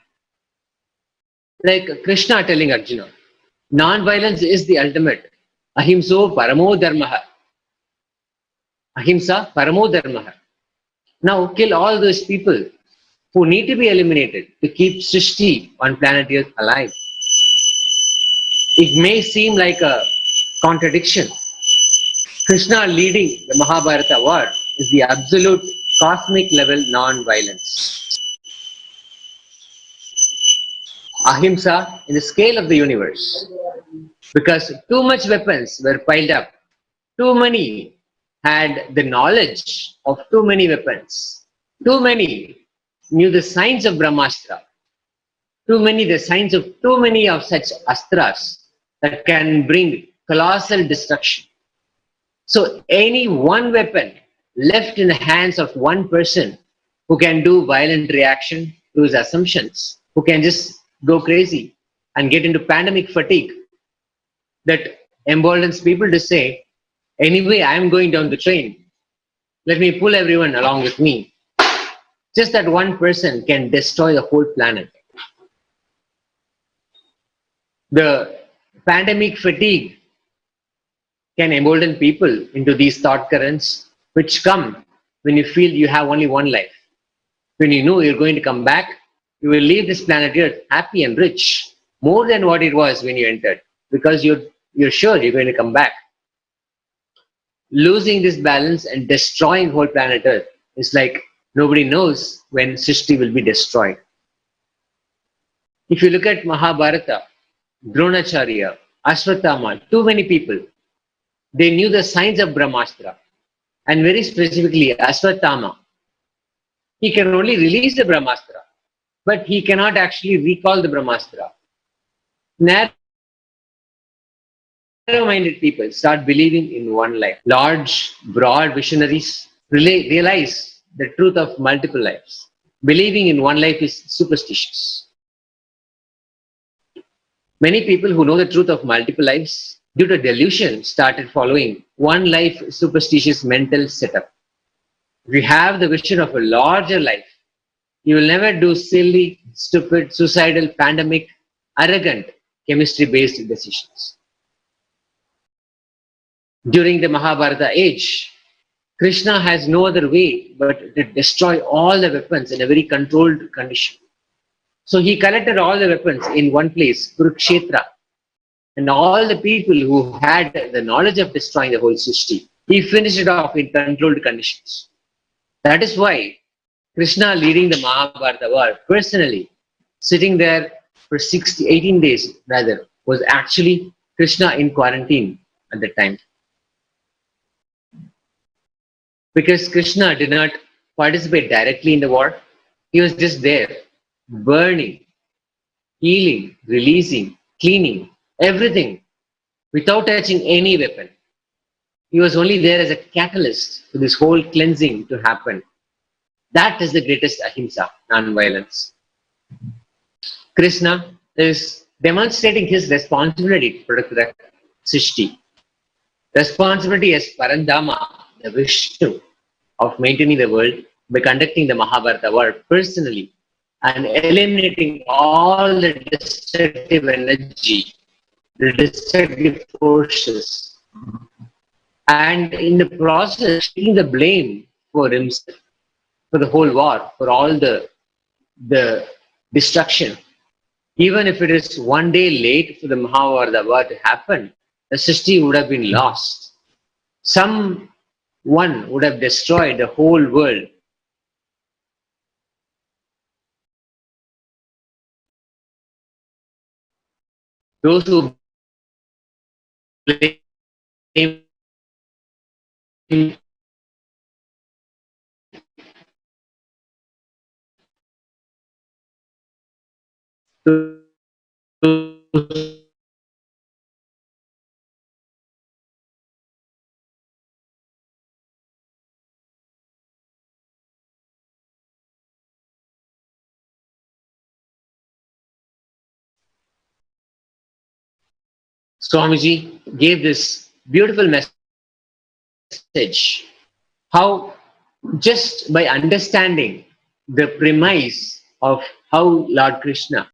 S2: Like Krishna telling Arjuna, non-violence is the ultimate. Ahimso paramo dharmaha. Ahimsa paramo dharmaha. Now kill all those people who need to be eliminated to keep Srishti on planet Earth alive. It may seem like a contradiction. Krishna leading the Mahabharata war is the absolute cosmic level non-violence. Ahimsa in the scale of the universe because too much weapons were piled up. Too many had the knowledge of too many weapons. Too many knew the signs of Brahmastra. Too many the signs of too many of such astras that can bring colossal destruction. So any one weapon left in the hands of one person who can do violent reaction to his assumptions, who can just go crazy and get into pandemic fatigue, that emboldens people to say, anyway, I am going down the train. Let me pull everyone along with me. Just that one person can destroy the whole planet. The pandemic fatigue can embolden people into these thought currents which come when you feel you have only one life. When you know you're going to come back, you will leave this planet Earth happy and rich, more than what it was when you entered, because you're sure you're going to come back. Losing this balance and destroying whole planet Earth is like nobody knows when Srishti will be destroyed. If you look at Mahabharata, Dronacharya, Ashwatthama, too many people, they knew the signs of Brahmastra. And very specifically, Ashwatthama, he can only release the Brahmastra, but he cannot actually recall the Brahmastra. Narrow-minded people start believing in one life. Large, broad visionaries realize the truth of multiple lives. Believing in one life is superstitious. Many people who know the truth of multiple lives, due to delusion, started following one life superstitious mental setup. If you have the vision of a larger life, you will never do silly, stupid, suicidal, pandemic, arrogant, chemistry-based decisions. During the Mahabharata age, Krishna has no other way but to destroy all the weapons in a very controlled condition. So he collected all the weapons in one place, Kurukshetra, and all the people who had the knowledge of destroying the whole Srishti, he finished it off in controlled conditions. That is why Krishna leading the Mahabharata war personally, sitting there for 18 days rather, was actually Krishna in quarantine at the time. Because Krishna did not participate directly in the war, he was just there, burning, healing, releasing, cleaning, everything without touching any weapon. He was only there as a catalyst for this whole cleansing to happen. That is the greatest ahimsa, non-violence. Krishna is demonstrating his responsibility to protect the Srishti. Responsibility as Parandama, the Vishnu, of maintaining the world by conducting the Mahabharata war personally and eliminating all the destructive energy, the destructive forces, and in the process taking the blame for himself, for the whole war, for all the destruction. Even if it is one day late for the Mahabharata war to happen, the Srishti would have been lost. Someone would have destroyed the whole world. Those who blame Swamiji gave this beautiful message, how just by understanding the premise of how Lord Krishna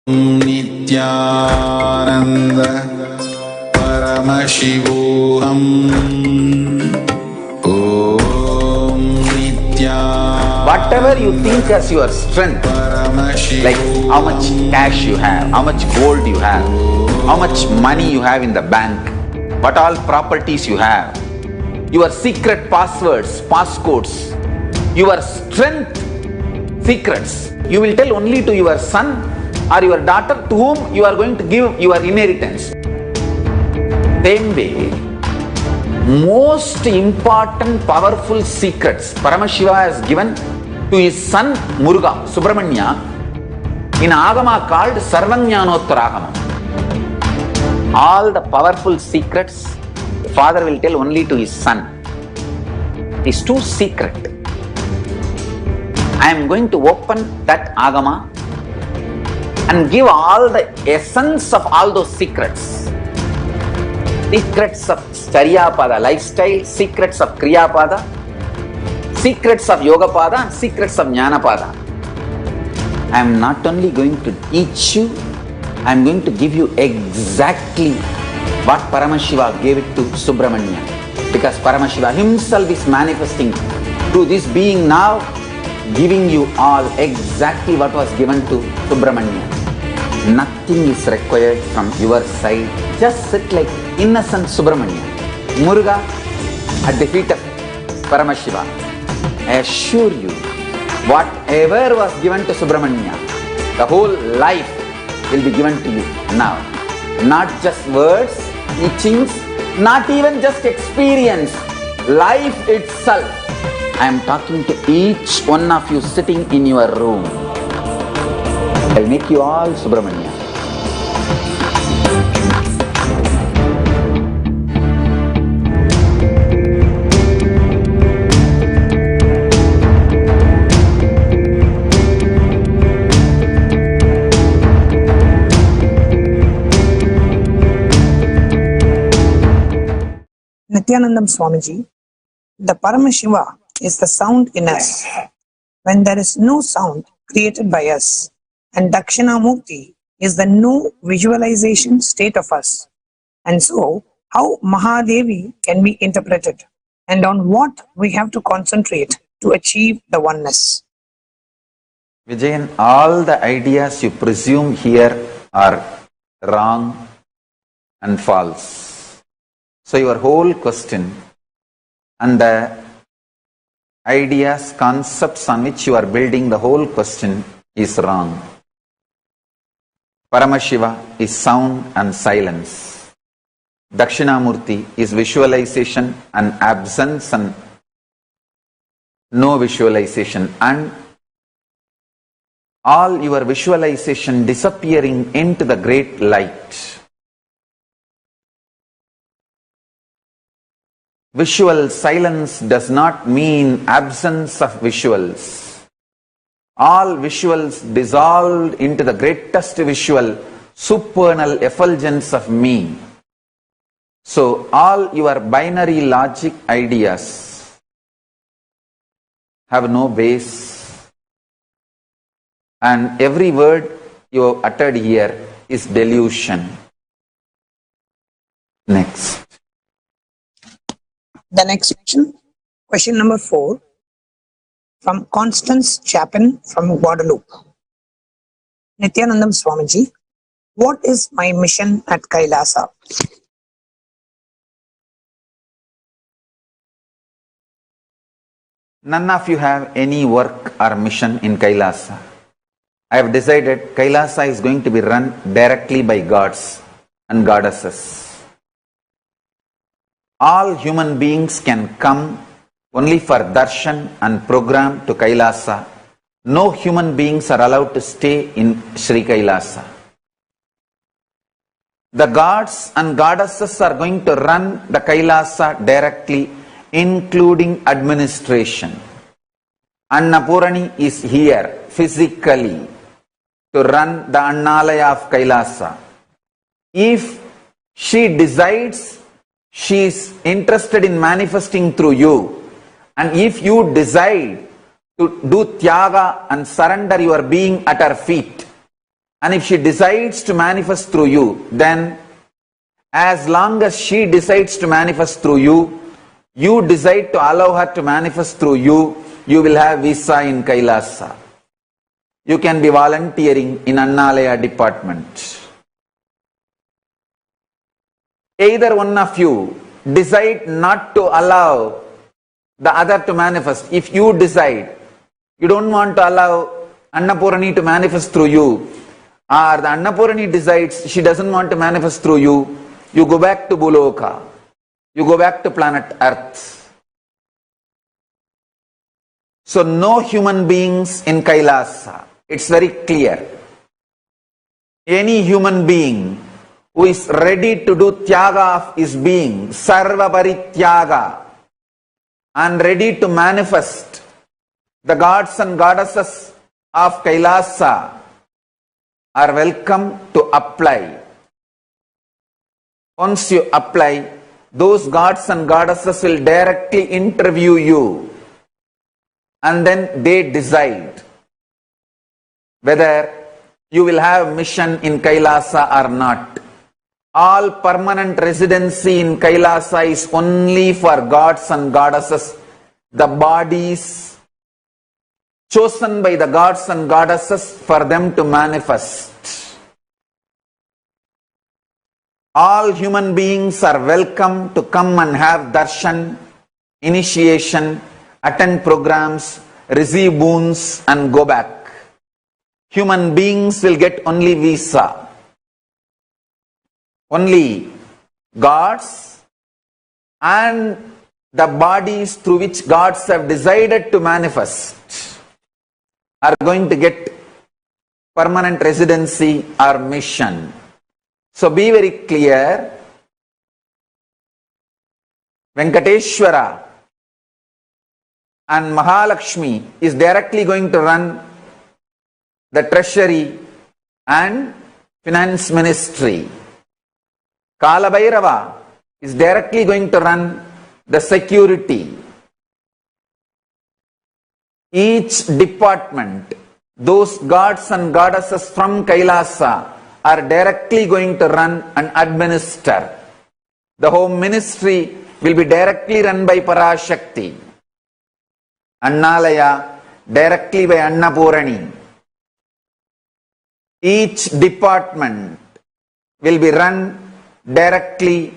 S1: Nithyananda Paramashivoham. Om Nithyananda
S6: Whatever you think as your strength, like how much cash you have, how much gold you have, how much money you have in the bank, what all properties you have, your secret passwords, passcodes, your strength secrets, you will tell only to your son or your daughter to whom you are going to give your inheritance. Same way, most important powerful secrets Paramashiva has given to his son Muruga, Subramanya, in Agama called Sarvajnanottaragama. All the powerful secrets father will tell only to his son. It's too secret. I am going to open that Agama and give all the essence of all those secrets. Secrets of Charyapada lifestyle, secrets of Kriyapada, secrets of Yogapada, and secrets of Jnanapada. I am not only going to teach you, I am going to give you exactly what Paramashiva gave it to Subramanya. Because Paramashiva himself is manifesting through this being now, giving you all exactly what was given to Subramanya. Nothing is required from your side. Just sit like innocent Subramanya, Muruga at the feet of Paramashiva. I assure you, whatever was given to Subramanya, the whole life will be given to you now. Not just words, teachings, not even just experience, life itself. I am talking to each one of you sitting in your room. I will make you all Subramanya.
S7: Nithyanandam Swamiji, the Paramashiva is the sound in us when there is no sound created by us, and Dakshinamurti is the no visualization state of us. And so, how Mahadevi can be interpreted, and on what we have to concentrate to achieve the oneness.
S6: Vijayan, all the ideas you presume here are wrong and false. So your whole question and the ideas, concepts on which you are building the whole question is wrong. Paramashiva is sound and silence. Dakshinamurti is visualization and absence and no visualization, and all your visualization disappearing into the great light. Visual silence does not mean absence of visuals. All visuals dissolved into the greatest visual, supernal effulgence of me. So all your binary logic ideas have no base, and every word you uttered here is delusion. Next.
S7: The next question number 4, from Constance Chapin from Guadeloupe. Nithyanandam Swamiji, what is my mission at Kailasa?
S6: None of you have any work or mission in Kailasa. I have decided Kailasa is going to be run directly by gods and goddesses. All human beings can come only for darshan and program to Kailasa. No human beings are allowed to stay in Sri Kailasa. The gods and goddesses are going to run the Kailasa directly, including administration. Annapurani is here physically to run the Annalaya of Kailasa. If she decides she is interested in manifesting through you, and if you decide to do tyaga and surrender your being at her feet, And if she decides to manifest through you, then as long as she decides to manifest through you, you decide to allow her to manifest through you, you will have visa in Kailasa. You can be volunteering in Annalaya department. Either one of you decide not to allow the other to manifest. If you decide you don't want to allow Annapurani to manifest through you, or the Annapurani decides she doesn't want to manifest through you, you go back to Buloka. You go back to planet Earth. So no human beings in Kailasa. It's very clear. Any human being who is ready to do tyaga of his being, sarva parityaga, and ready to manifest the gods and goddesses of Kailasa, are welcome to apply. Once you apply, those gods and goddesses will directly interview you, and then they decide whether you will have mission in Kailasa or not. All permanent residency in Kailasa is only for gods and goddesses, the bodies chosen by the gods and goddesses for them to manifest. All human beings are welcome to come and have darshan, initiation, attend programs, receive boons and go back. Human beings will get only visa. Only gods and the bodies through which gods have decided to manifest are going to get permanent residency or mission. So be very clear. Venkateshwara and Mahalakshmi is directly going to run the treasury and finance ministry. Kalabhairava is directly going to run the security. Each department, those gods and goddesses from Kailasa are directly going to run and administer. The home ministry will be directly run by Parashakti. Annalaya directly by Annapurani. Each department will be run directly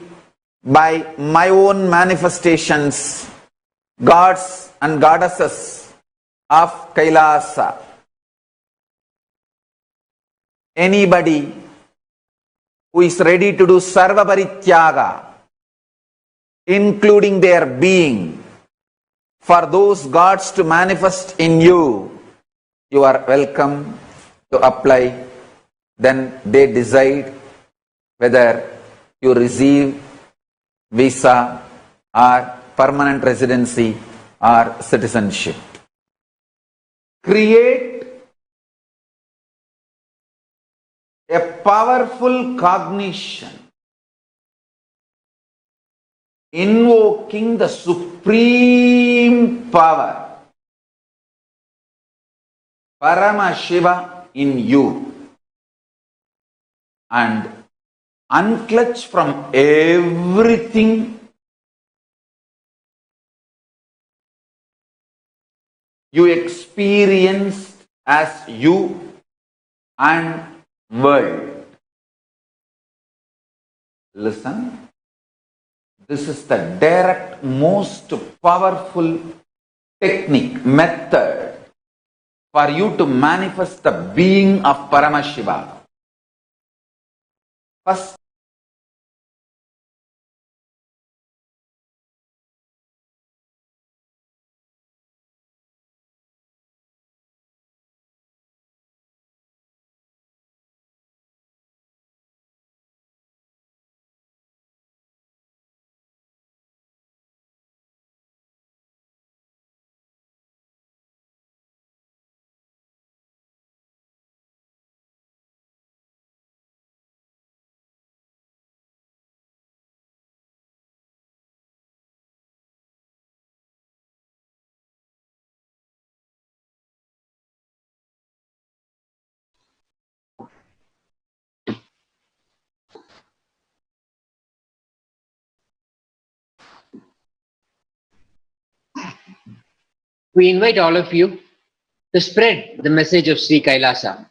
S6: by my own manifestations, gods and goddesses of Kailasa. Anybody who is ready to do sarva parityaga, including their being, for those gods to manifest in you, you are welcome to apply. Then they decide whether you receive visa or permanent residency or citizenship. Create a powerful cognition, invoking the supreme power, Paramashiva, in you, and unclutch from everything you experienced as you and world. Listen, this is the direct, most powerful technique, method for you to manifest the being of Paramashiva. First,
S2: We invite all of you to spread the message of Sri Kailasa.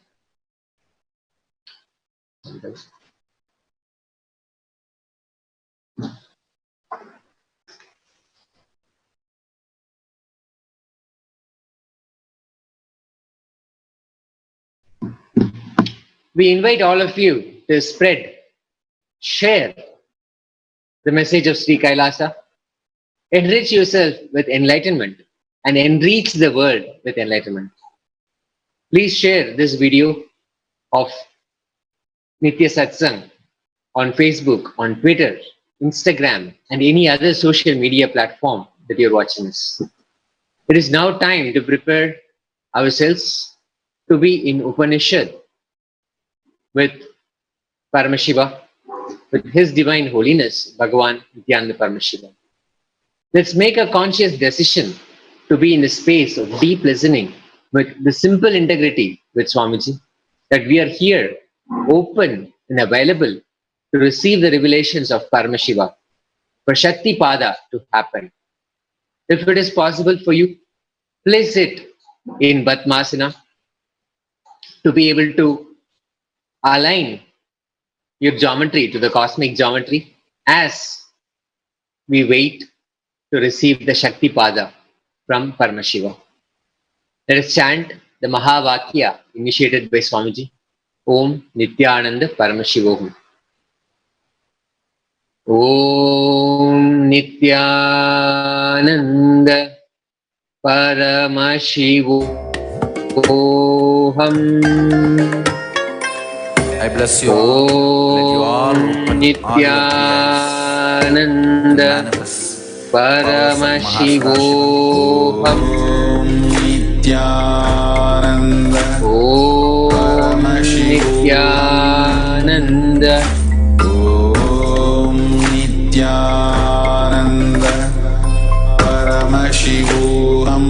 S2: We invite all of you to spread, share the message of Sri Kailasa, enrich yourself with enlightenment and enrich the world with enlightenment. Please share this video of Nitya Satsang on Facebook, on Twitter, Instagram, and any other social media platform that you're watching us. It is now time to prepare ourselves to be in Upanishad with Paramashiva, with His Divine Holiness, Bhagavan Nithyananda Paramashivam. Let's make a conscious decision to be in a space of deep listening with the simple integrity with Swamiji, that we are here, open and available to receive the revelations of Paramashiva, for Shakti Pada to happen. If it is possible for you, place it in Padmasana to be able to align your geometry to the cosmic geometry as we wait to receive the Shakti Pada from Paramashiva. Let us chant the Mahavakya initiated by Swamiji. Om Nithyananda Paramashivoham. Om Nithyananda Paramashivoham.
S8: I bless you all. Let you all open
S2: Nithyananda Paramashivoham.
S1: Nithyananda
S2: Om Nithyananda
S1: Om Nithyananda Paramashivoham.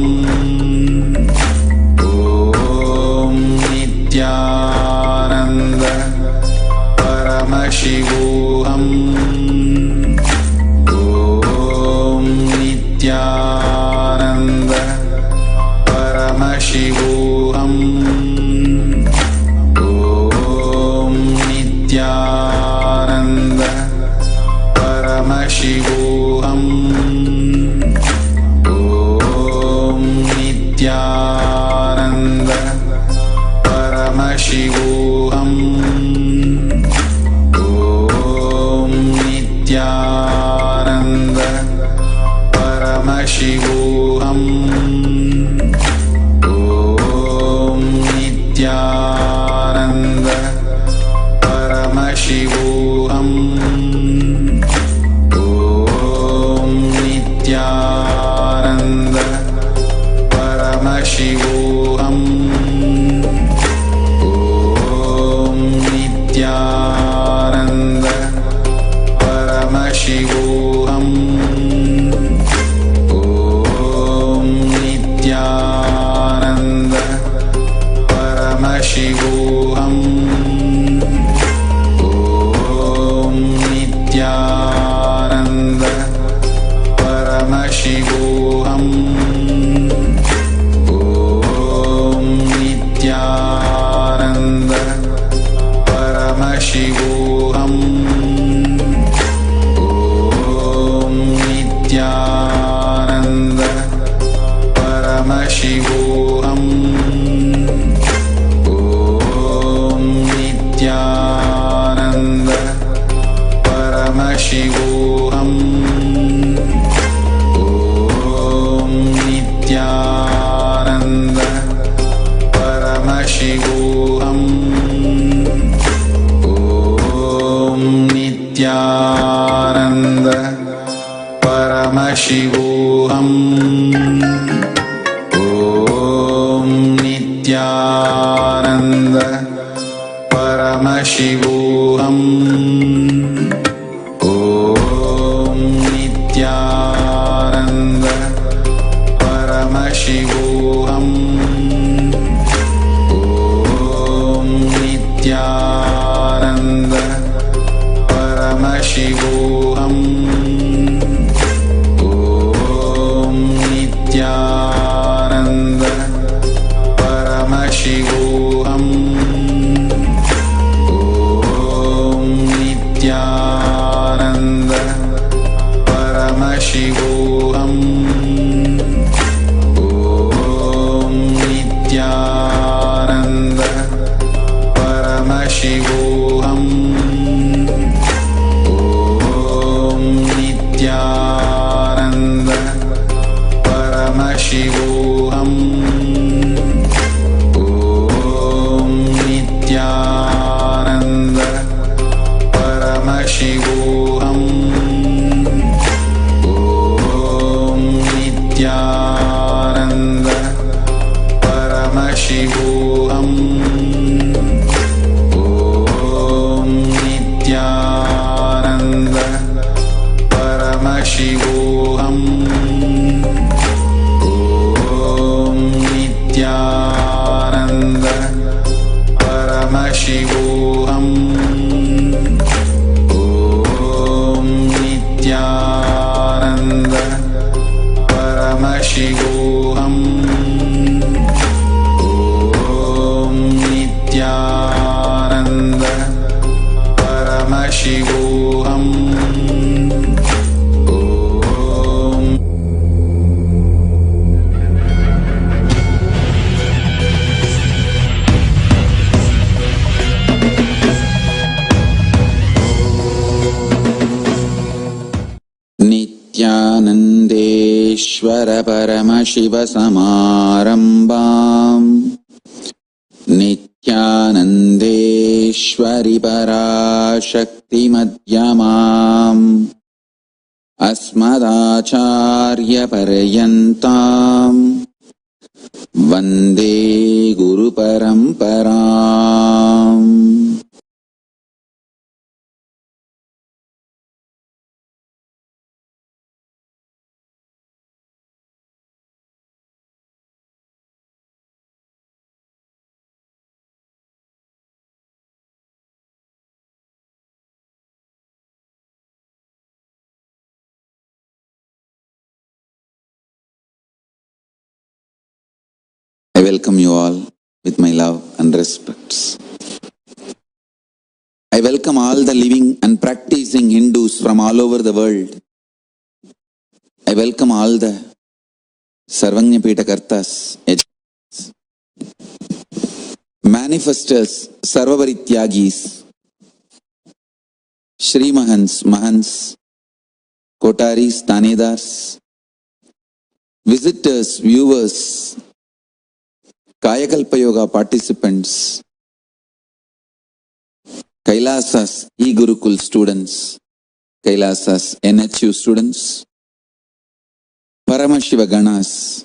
S1: Om Nithyananda Paramashivoham. Om Nithyananda Paramashivoham. Om Nithyananda Paramashivoham. Om Nithyananda Paramashivoham. Om Nithyananda Paramashivoham. Om Nithyananda Paramashivoham. Om Nithyananda Paramashivoham. Om Nithyananda Paramashivoham. Om Nithyananda Paramashivoham. Om Nithyananda Paramashivoham. Om Nithyananda Paramashivoham. Om Nithyananda Paramashivoham. Om Nithyananda Paramashivoham. Om Nithyananda Paramashivoham. Om Nithyananda Paramashivoham. Om Nithyananda Paramashivoham. Om Nithyananda Paramashivoham. Om Nithyananda Paramashivoham. Om Nithyananda Paramashivoham. Om Nithyananda Paramashivoham. Om Nithyananda Paramashivoham. Om Nithyananda Paramashivoham. Om Nithyananda Paramashivoham. Om Nithyananda Paramashivoham. Om Nithyananda Paramashivoham. Om Nithyananda Paramashivoham. Om Nithyananda Paramashivoham. Om Nithyananda Paramashivoham. Om Nithyanandeshwara Paramashivasamarambam. Nithyanandeshwari Parashakti Madhyamam. Asmadacharya Paryantam. Vande Guru Paramparam. I welcome you all with my love and respects. I welcome all the living and practicing Hindus from all over the world. I welcome all the Sarvanyapita Kartas, manifestors, Sarvavarityagis, Shri Mahans, Mahans, Kotaris, Tanedars, visitors, viewers, Kayakalpa Yoga participants, Kailasas e-Gurukul students, Kailasas NHU students, Paramashiva Ganas,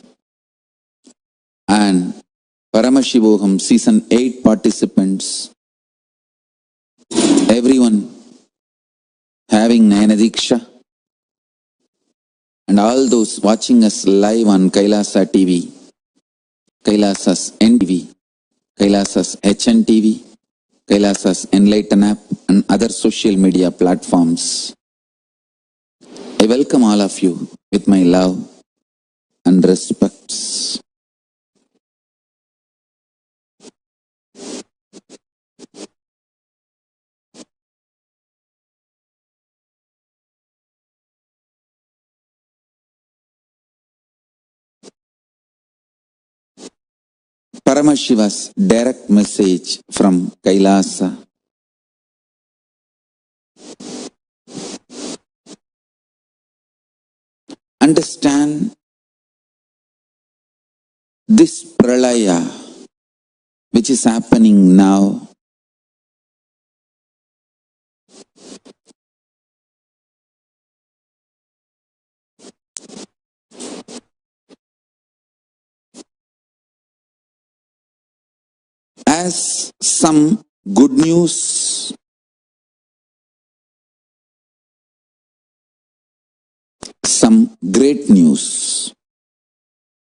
S1: and Paramashivoham Season 8 participants, everyone having Nayanadiksha, and all those watching us live on Kailasa TV, Kailasas NTV, Kailasas HNTV, Kailasas Enlighten app, and other social media platforms. I welcome all of you with my love and respects. Paramashiva's direct message from Kailasa. Understand this Pralaya which is happening now as some good news, some great news.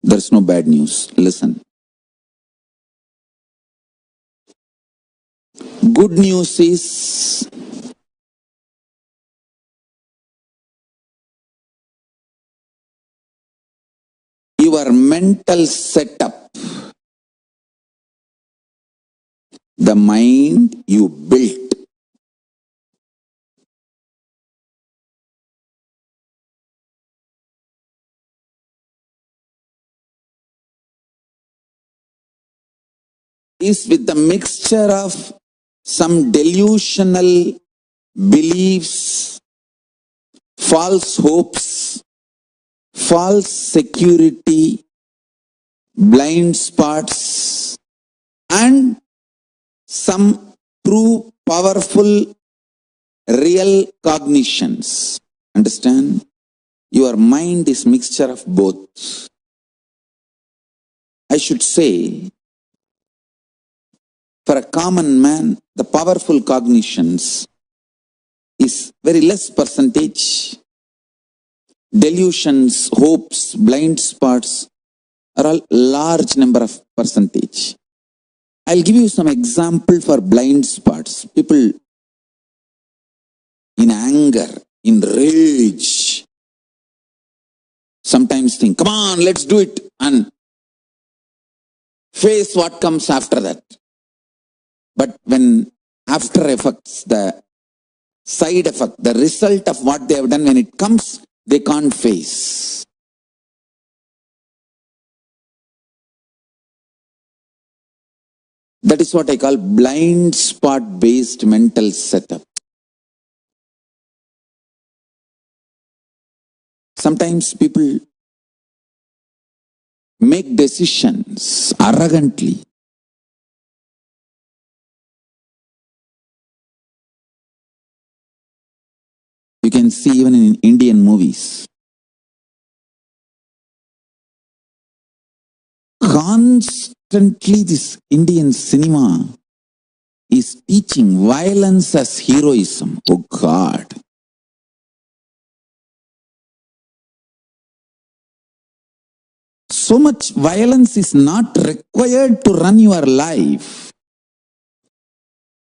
S1: There's no bad news. Listen. Good news is your mental setup the mind you built. Is with the mixture of some delusional beliefs, false hopes, false security, blind spots, and some true, powerful, real cognitions. Understand? Your mind is mixture of both. I should say, for a common man, the powerful cognitions is very less percentage. Delusions, hopes, blind spots are all large number of percentage. I'll give you some example for blind spots. People in anger, in rage, sometimes think, come on, let's do it, and face what comes after that. But when after effects, the side effect, the result of what they have done, when it comes, they can't face. That is what I call blind spot based mental setup. Sometimes people make decisions arrogantly. You can see even in Indian movies. Constantly this Indian cinema is teaching violence as heroism. Oh God. So much violence is not required to run your life.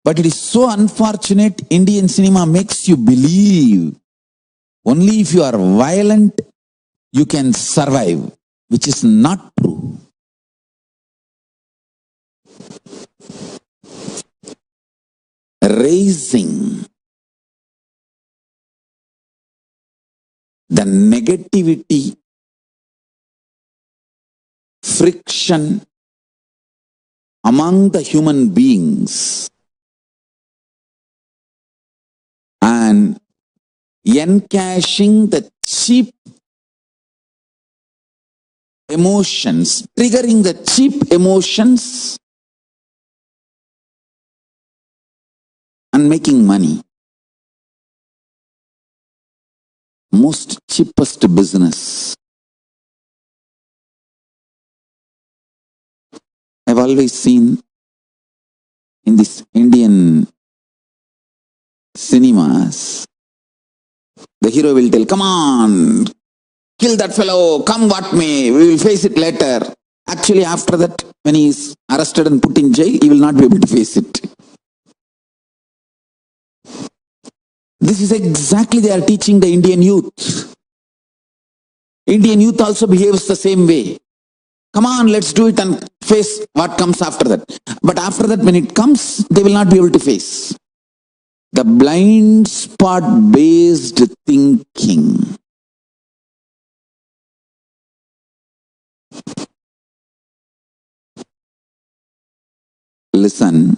S1: But it is so unfortunate, Indian cinema makes you believe only if you are violent, you can survive, which is not true. Raising the negativity, friction among the human beings and encashing the cheap emotions, triggering the cheap emotions and making money. Most cheapest business. I've always seen in this Indian cinemas, the hero will tell, come on, kill that fellow, come what may, we will face it later. Actually, after that, when he is arrested and put in jail, he will not be able to face it. This is exactly they are teaching the Indian youth. Indian youth also behaves the same way. Come on, let's do it and face what comes after that. But after that, when it comes, they will not be able to face. The blind spot based thinking. Listen.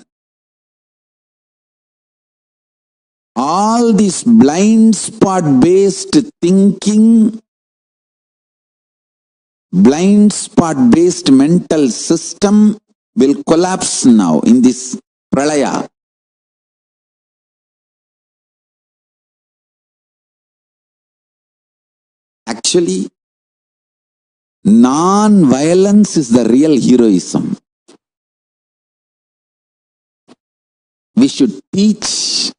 S1: All this blind spot based thinking, blind spot based mental system will collapse now in this Pralaya. Actually, non-violence is the real heroism. We should teach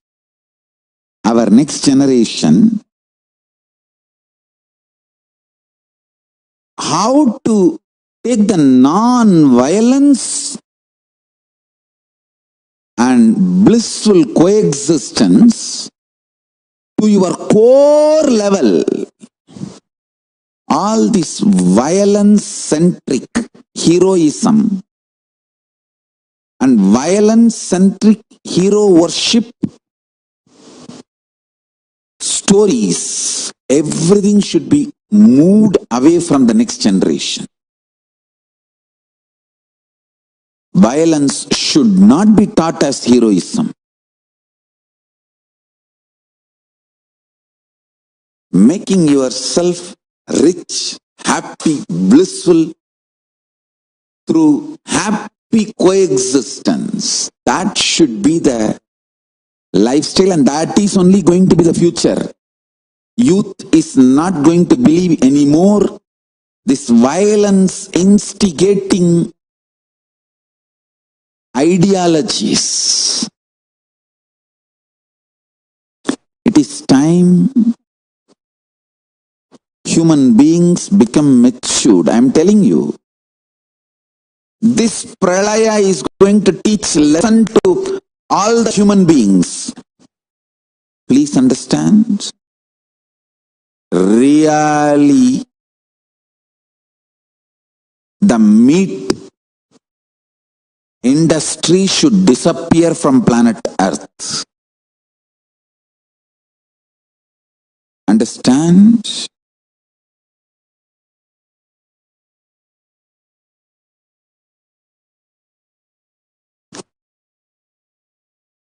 S1: our next generation how to take the non-violence and blissful coexistence to your core level. All this violence-centric heroism and violence-centric hero worship stories, everything should be moved away from the next generation. Violence should not be taught as heroism. Making yourself rich, happy, blissful through happy coexistence, that should be the lifestyle, and that is only going to be the future. Youth is not going to believe anymore this violence instigating ideologies. It is time human beings become matured. I am telling you, this Pralaya is going to teach lesson to all the human beings. Please understand, really the meat industry should disappear from planet Earth. Understand?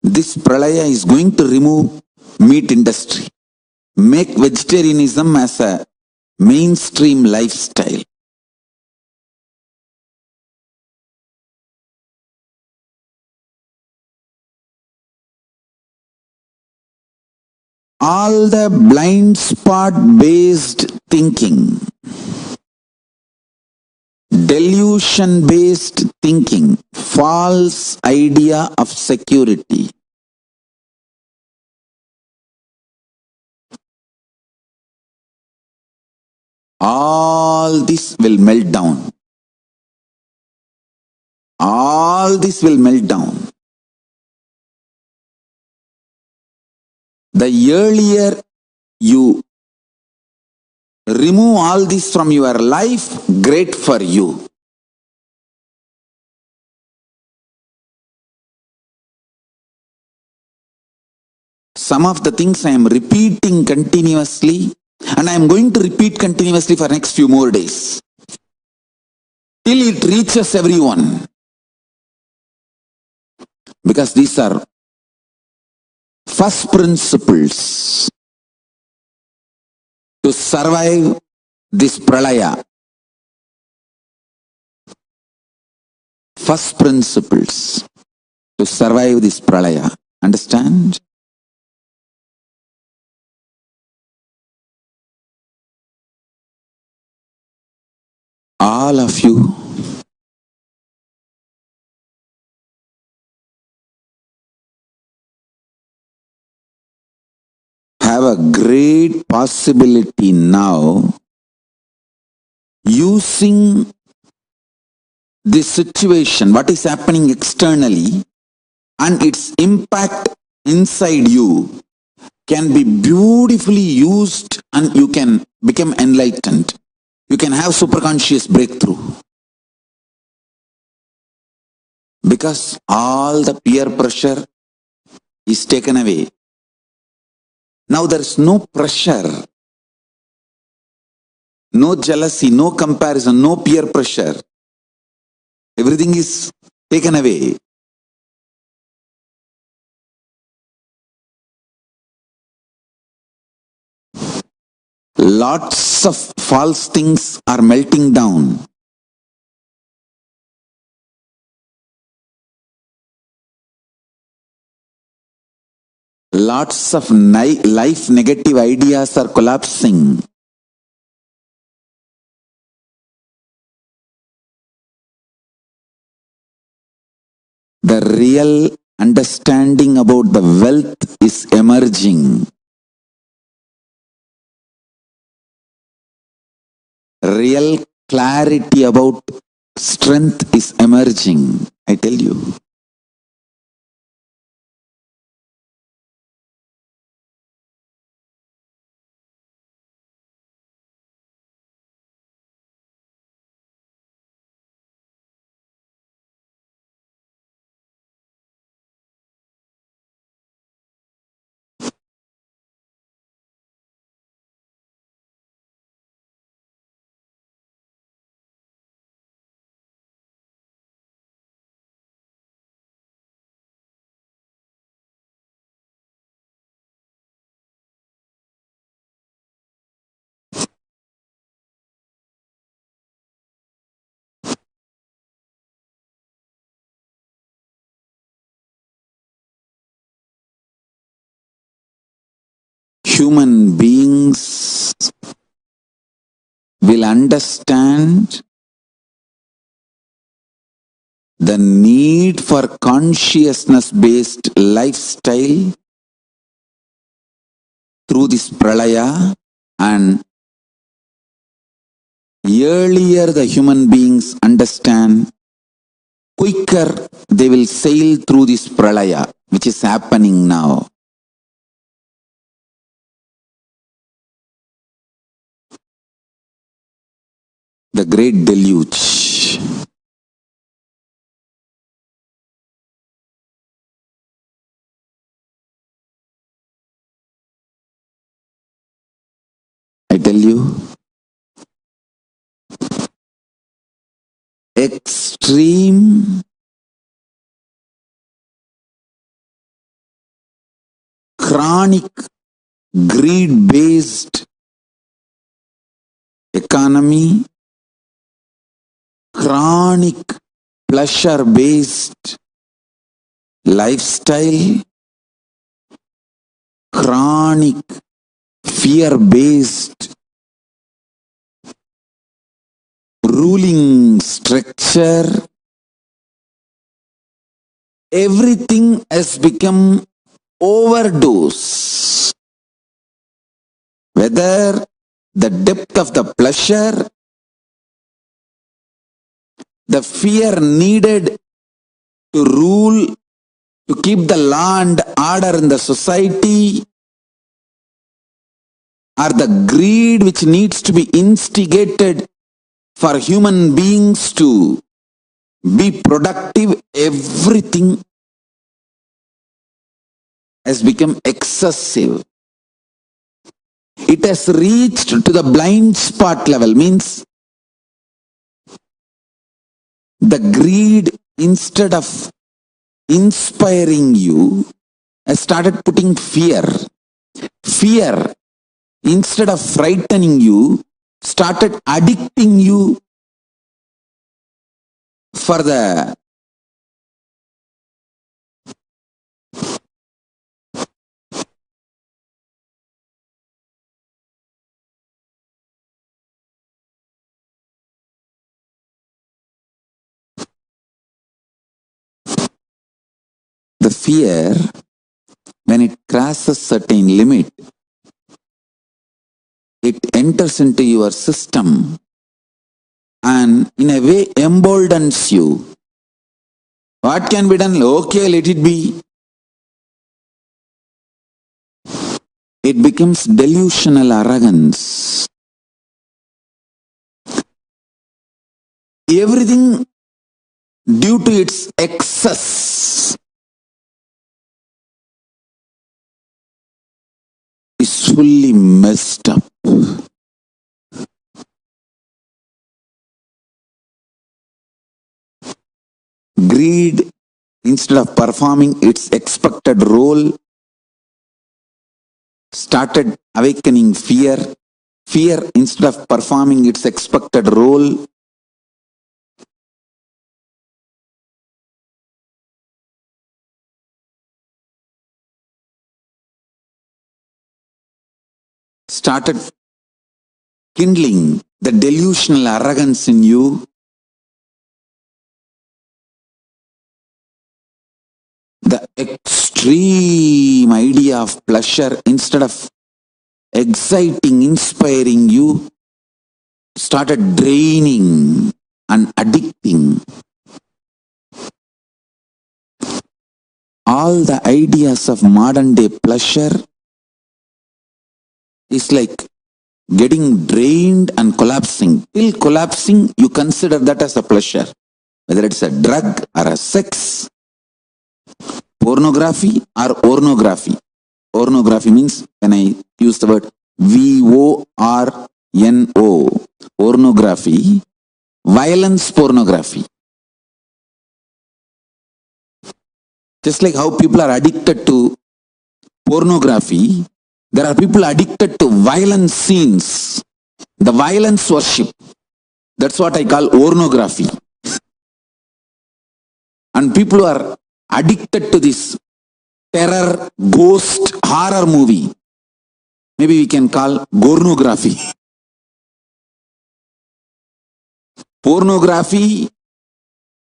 S1: This Pralaya is going to remove meat industry, make vegetarianism as a mainstream lifestyle. All the blind spot based thinking, delusion based thinking, false idea of security, all this will melt down. All this will melt down. The earlier you remove all this from your life, great for you. Some of the things I am repeating continuously, and I am going to repeat continuously for next few more days, till it reaches everyone. Because these are first principles to survive this Pralaya. First principles to survive this Pralaya. Understand? All of you have a great possibility now using this situation, what is happening externally, and its impact inside you can be beautifully used, and you can become enlightened. You can have superconscious breakthrough. Because all the peer pressure is taken away. Now there is no pressure, no jealousy, no comparison, no peer pressure. Everything is taken away. Lots of false things are melting down. Lots of life negative ideas are collapsing. The real understanding about the wealth is emerging. Real clarity about strength is emerging, I tell you. human beings will understand the need for consciousness-based lifestyle through this Pralaya, and earlier the human beings understand, quicker they will sail through this Pralaya, which is happening now. The great deluge. I tell you, extreme chronic greed-based economy, chronic pleasure-based lifestyle, chronic fear-based ruling structure, everything has become overdose. Whether the depth of the pleasure, the fear needed to rule, to keep the law and order in the society, or the greed which needs to be instigated for human beings to be productive, everything has become excessive. It has reached to the blind spot level, means the greed, instead of inspiring you, has started putting fear. Fear, instead of frightening you, started addicting you for the fear. When it crosses certain limit, it enters into your system and in a way emboldens you. What can be done? Okay, let it be. It becomes delusional arrogance. Everything due to its excess is fully messed up. Greed, instead of performing its expected role, started awakening fear. Fear, instead of performing its expected role, started kindling the delusional arrogance in you. The extreme idea of pleasure, instead of exciting, inspiring you, started draining and addicting. All the ideas of modern day pleasure is like getting drained and collapsing. Till collapsing, you consider that as a pleasure. Whether it's a drug or a sex, pornography or ornography. Ornography means, when I use the word VORNO, ornography, violence pornography. Just like how people are addicted to pornography, there are people addicted to violent scenes, the violence worship. That's what I call ornography. And people who are addicted to this terror, ghost, horror movie, maybe we can call pornography. Pornography,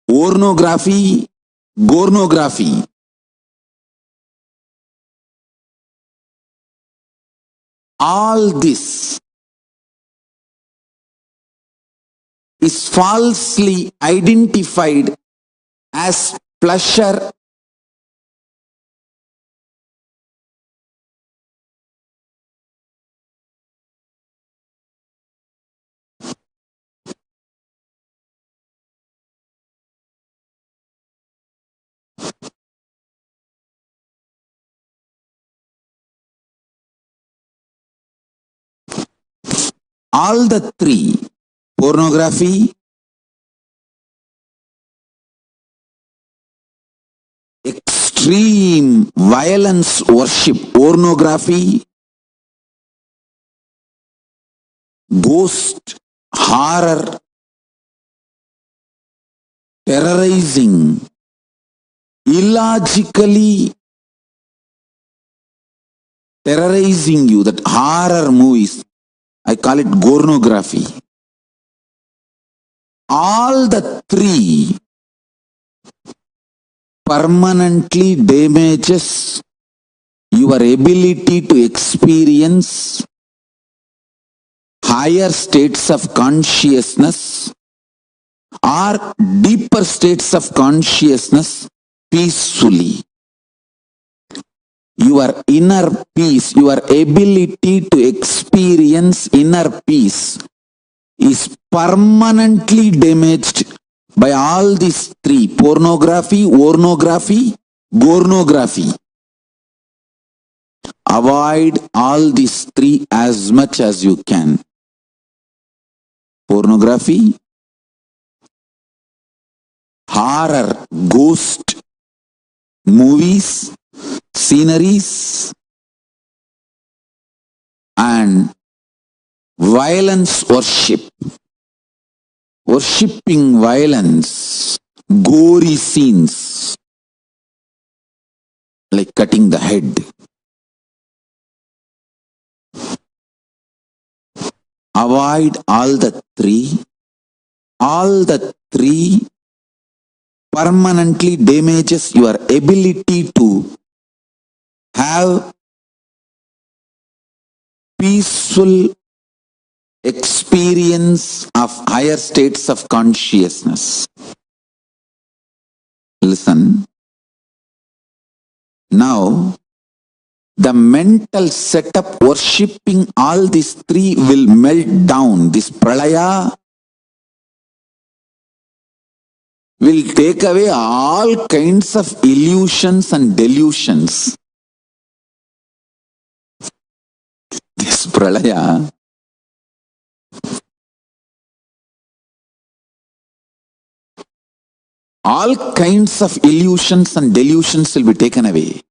S1: ornography, pornography. All this is falsely identified as pleasure all the three, pornography, extreme violence worship, pornography, ghost, horror, terrorizing, illogically terrorizing you, that horror movies, I call it pornography. All the three permanently damages your ability to experience higher states of consciousness or deeper states of consciousness peacefully. Your inner peace, your ability to experience inner peace is permanently damaged by all these three: pornography, ornography, pornography. Avoid all these three as much as you can. Pornography, horror, ghost, movies, sceneries, and violence worship. Worshipping violence, gory scenes, like cutting the head. Avoid all the three. All the three permanently damages your ability to have peaceful experience of higher states of consciousness. Listen. Now, the mental setup worshipping all these three will melt down. This Pralaya will take away all kinds of illusions and delusions. This Pralaya all kinds of illusions and delusions will be taken away.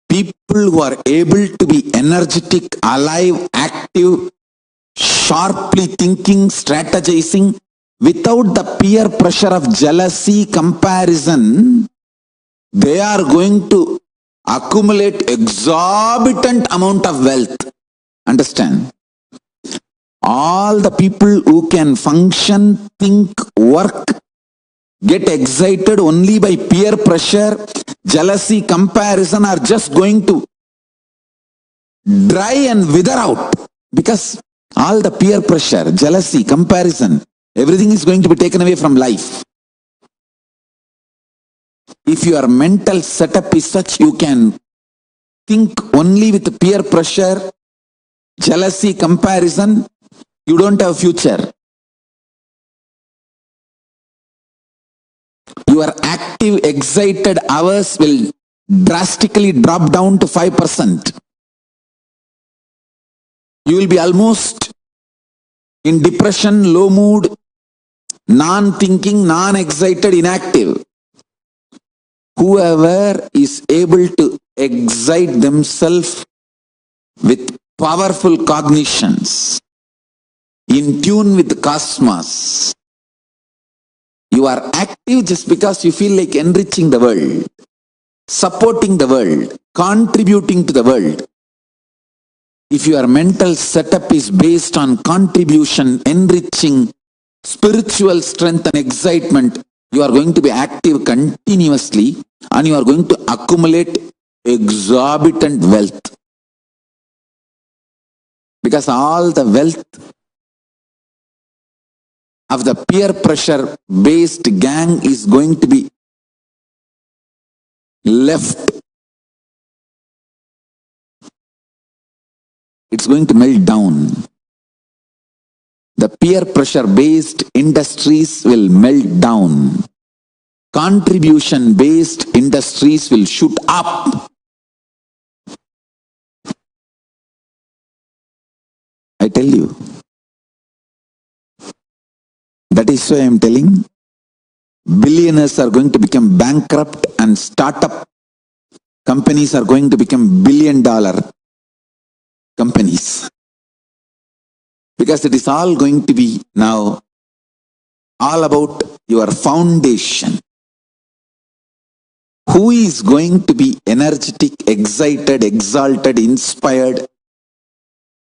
S1: People who are able to be energetic, alive, active, sharply thinking, strategizing, without the peer pressure of jealousy, comparison, they are going to accumulate exorbitant amount of wealth. Understand? All the people who can function, think, work, get excited only by peer pressure, jealousy, comparison are just going to dry and wither out, because all the peer pressure, jealousy, comparison, everything is going to be taken away from life. If your mental setup is such, you can think only with peer pressure, jealousy, comparison, you don't have future. Your active, excited hours will drastically drop down to 5%. You will be almost in depression, low mood, non-thinking, non-excited, inactive. Whoever is able to excite themselves with powerful cognitions, in tune with the cosmos, you are active just because you feel like enriching the world, supporting the world, contributing to the world. If your mental setup is based on contribution, enriching, spiritual strength and excitement, you are going to be active continuously and you are going to accumulate exorbitant wealth. Because all the wealth of the peer pressure based gang is going to be left. It's going to melt down. The peer pressure based industries will melt down. Contribution based industries will shoot up. I tell you. That is why I am telling, billionaires are going to become bankrupt and startup companies are going to become billion-dollar companies. Because it is all going to be now all about your foundation. Who is going to be energetic, excited, exalted, inspired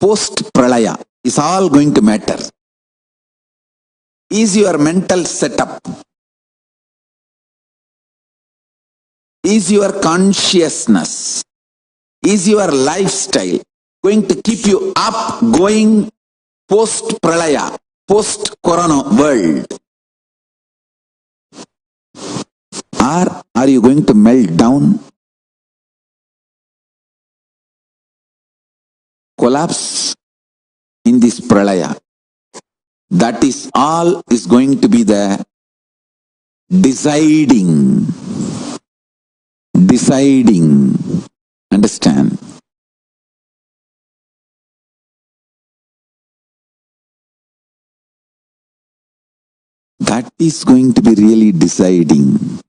S1: post-Pralaya is all going to matter. Is your mental setup, is your consciousness, is your lifestyle going to keep you up, going post-Pralaya, post-Corona world? Or are you going to melt down, collapse in this Pralaya? That is all is going to be the deciding. Understand? That is going to be really deciding.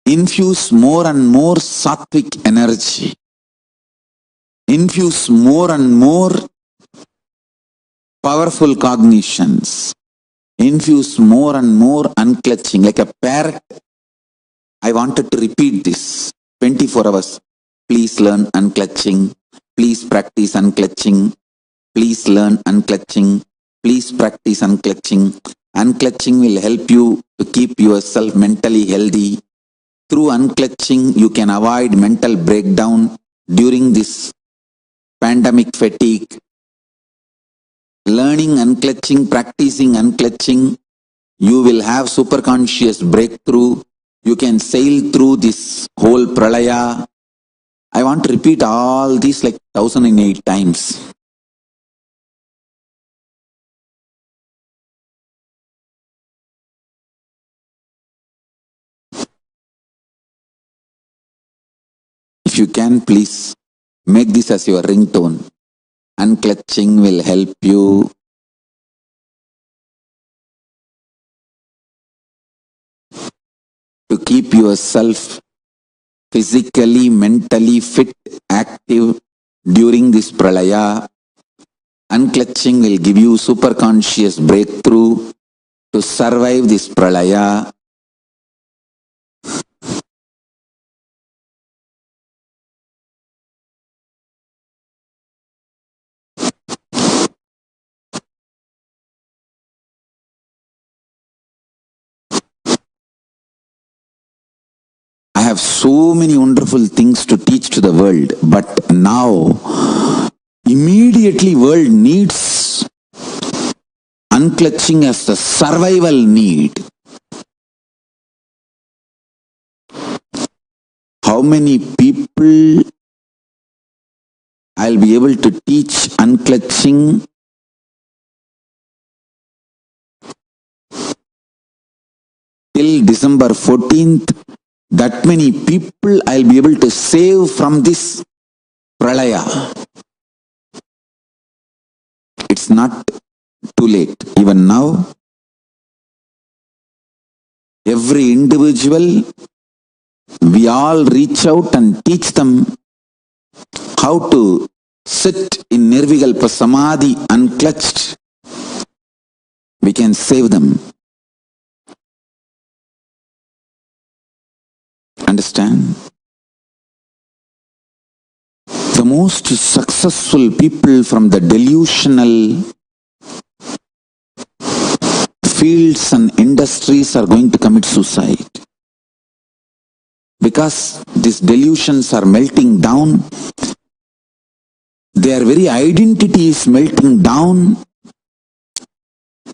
S1: Infuse more and more sattvic energy. Infuse more and more powerful cognitions. Infuse more and more unclutching. Like a parrot, I wanted to repeat this 24 hours. Please learn unclutching. Please practice unclutching. Please learn unclutching. Please practice unclutching. Unclutching will help you to keep yourself mentally healthy. Through unclutching, you can avoid mental breakdown during this pandemic fatigue. Learning unclutching, practicing unclutching, you will have superconscious breakthrough. You can sail through this whole Pralaya. I want to repeat all these like 1008 times. If you can, please make this as your ringtone. Unclutching will help you to keep yourself physically, mentally fit, active during this Pralaya. Unclutching will give you superconscious breakthrough to survive this Pralaya. I have so many wonderful things to teach to the world, but now immediately world needs unclutching as the survival need. How many people I'll be able to teach unclutching? Till till December 14th, that many people I'll be able to save from this Pralaya. It's not too late. Even now, every individual, we all reach out and teach them how to sit in Nirvikalpa Samadhi unclutched. We can save them. Understand? The most successful people from the delusional fields and industries are going to commit suicide. Because these delusions are melting down, their very identity is melting down.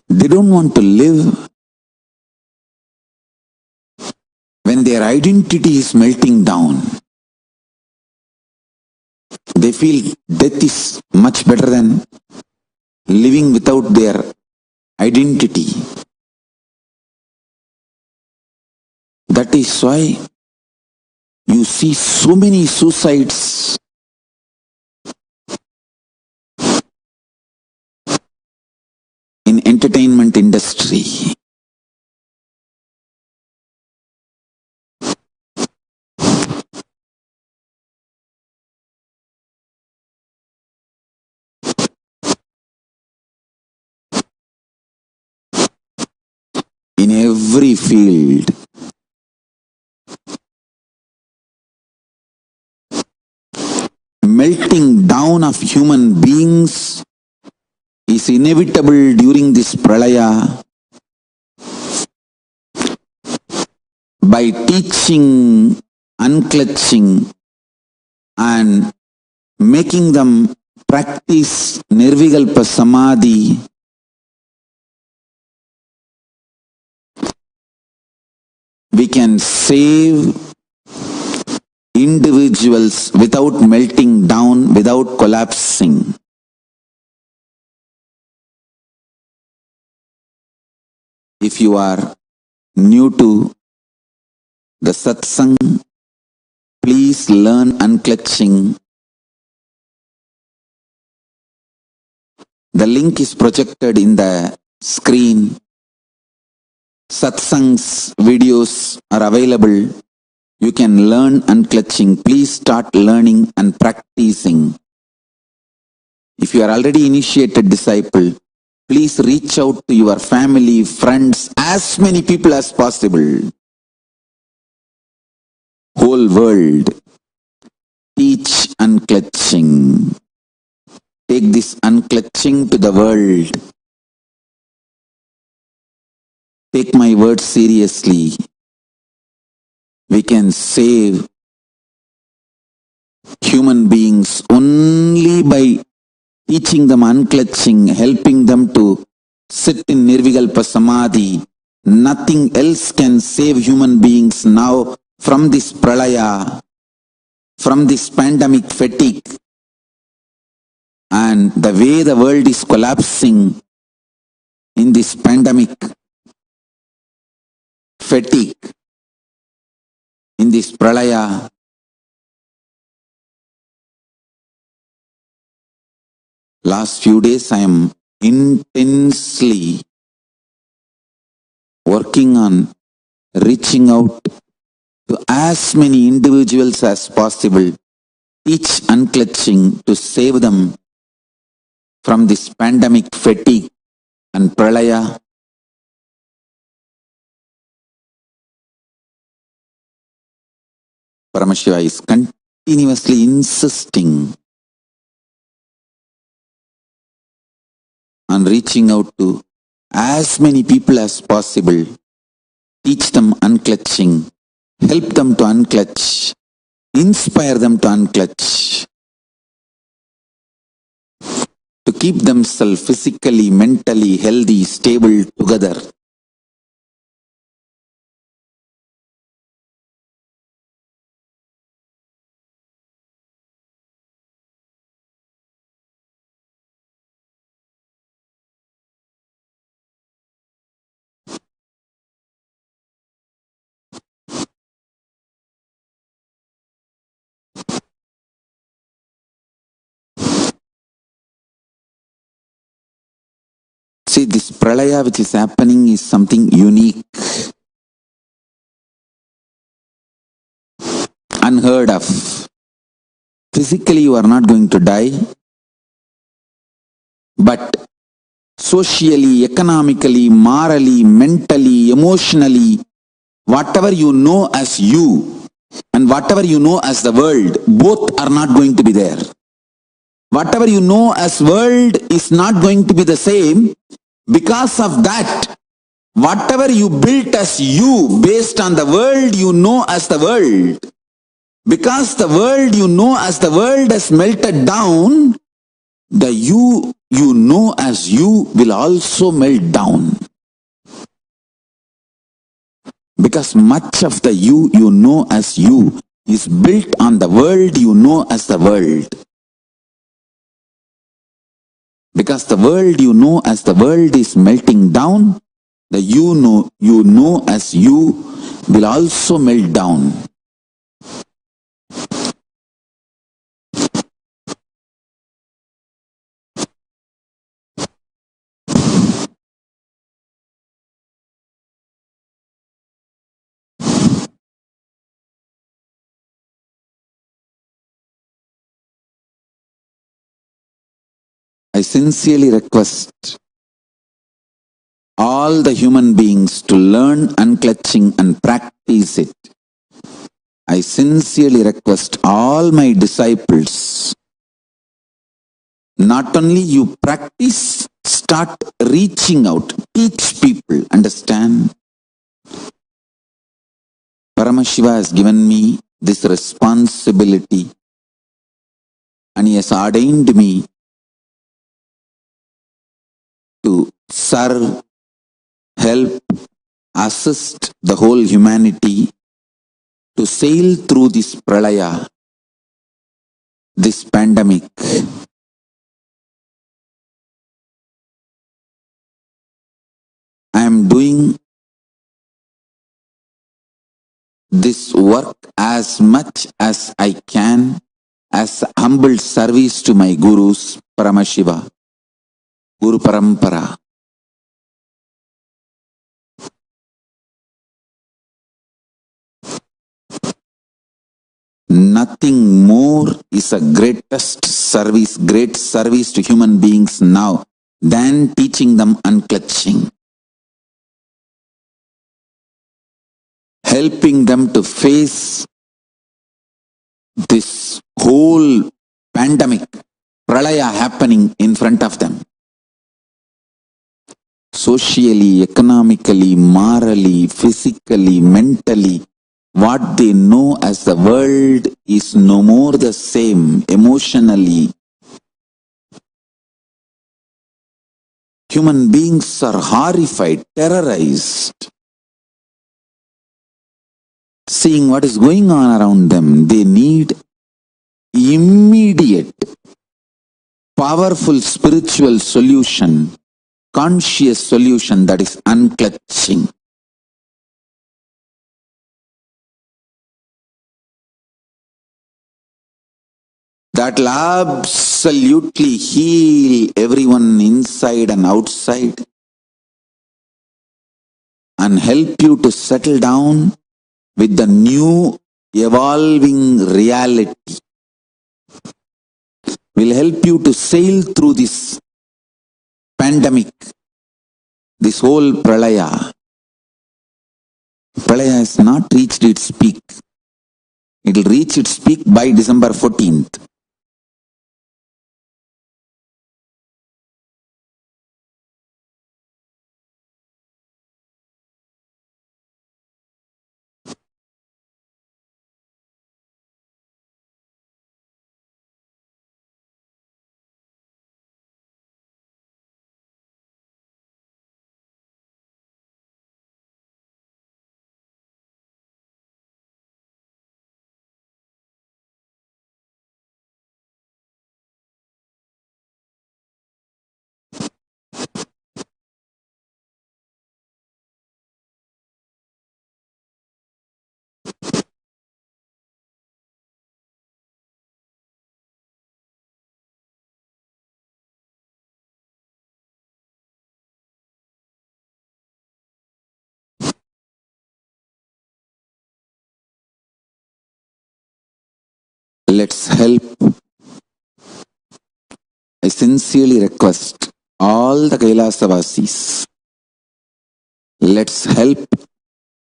S1: They don't want to live. When their identity is melting down, they feel death is much better than living without their identity. That is why you see so many suicides in entertainment industry. In every field. Melting down of human beings is inevitable during this Pralaya. By teaching, unclutching and making them practice Nirvikalpa Samadhi, we can save individuals without melting down, without collapsing. If you are new to the satsang, please learn unclutching. The link is projected in the screen. Satsangs videos are available. You can learn unclutching. Please start learning and practicing. If you are already initiated disciple, please reach out to your family, friends, as many people as possible. Whole world. Teach unclutching. Take this unclutching to the world. Take my word seriously. We can save human beings only by teaching them unclutching, helping them to sit in Nirvikalpa Samadhi. Nothing else can save human beings now from this Pralaya, from this pandemic fatigue. And the way the world is collapsing in this pandemic fatigue, in this Pralaya, last few days I am intensely working on reaching out to as many individuals as possible, teach unclutching to save them from this pandemic fatigue and Pralaya. Paramashiva is continuously insisting on reaching out to as many people as possible, teach them unclutching, help them to unclutch, inspire them to unclutch, to keep themselves physically, mentally healthy, stable together. See, this pralaya which is happening is something unique, unheard of. Physically, you are not going to die, but socially, economically, morally, mentally, emotionally, whatever you know as you and whatever you know as the world, both are not going to be there. Whatever you know as world is not going to be the same. Because of that, whatever you built as you based on the world you know as the world, because the world you know as the world has melted down, the you know as you will also melt down. Because much of the you know as you is built on the world you know as the world. Because the world you know as the world is melting down, the you know as you will also melt down. I sincerely request all the human beings to learn unclutching and practice it. I sincerely request all my disciples, not only you practice, start reaching out, teach people, understand? Paramashiva has given me this responsibility and he has ordained me to serve, help, assist the whole humanity to sail through this pralaya, this pandemic. I am doing this work as much as I can as humble service to my gurus, Paramashiva, Guru Parampara. Nothing more is a great service to human beings now than teaching them unclutching. Helping them to face this whole pandemic, pralaya happening in front of them. Socially, economically, morally, physically, mentally, what they know as the world is no more the same. Emotionally, human beings are horrified, terrorized, seeing what is going on around them. They need immediate, powerful spiritual solution, conscious solution, that is unclutching. That will absolutely heal everyone inside and outside and help you to settle down with the new evolving reality. Will help you to sail through this pandemic, this whole pralaya. Pralaya has not reached its peak. It will reach its peak by December 14th. Let's help. I sincerely request all the Kailasavasis, let's help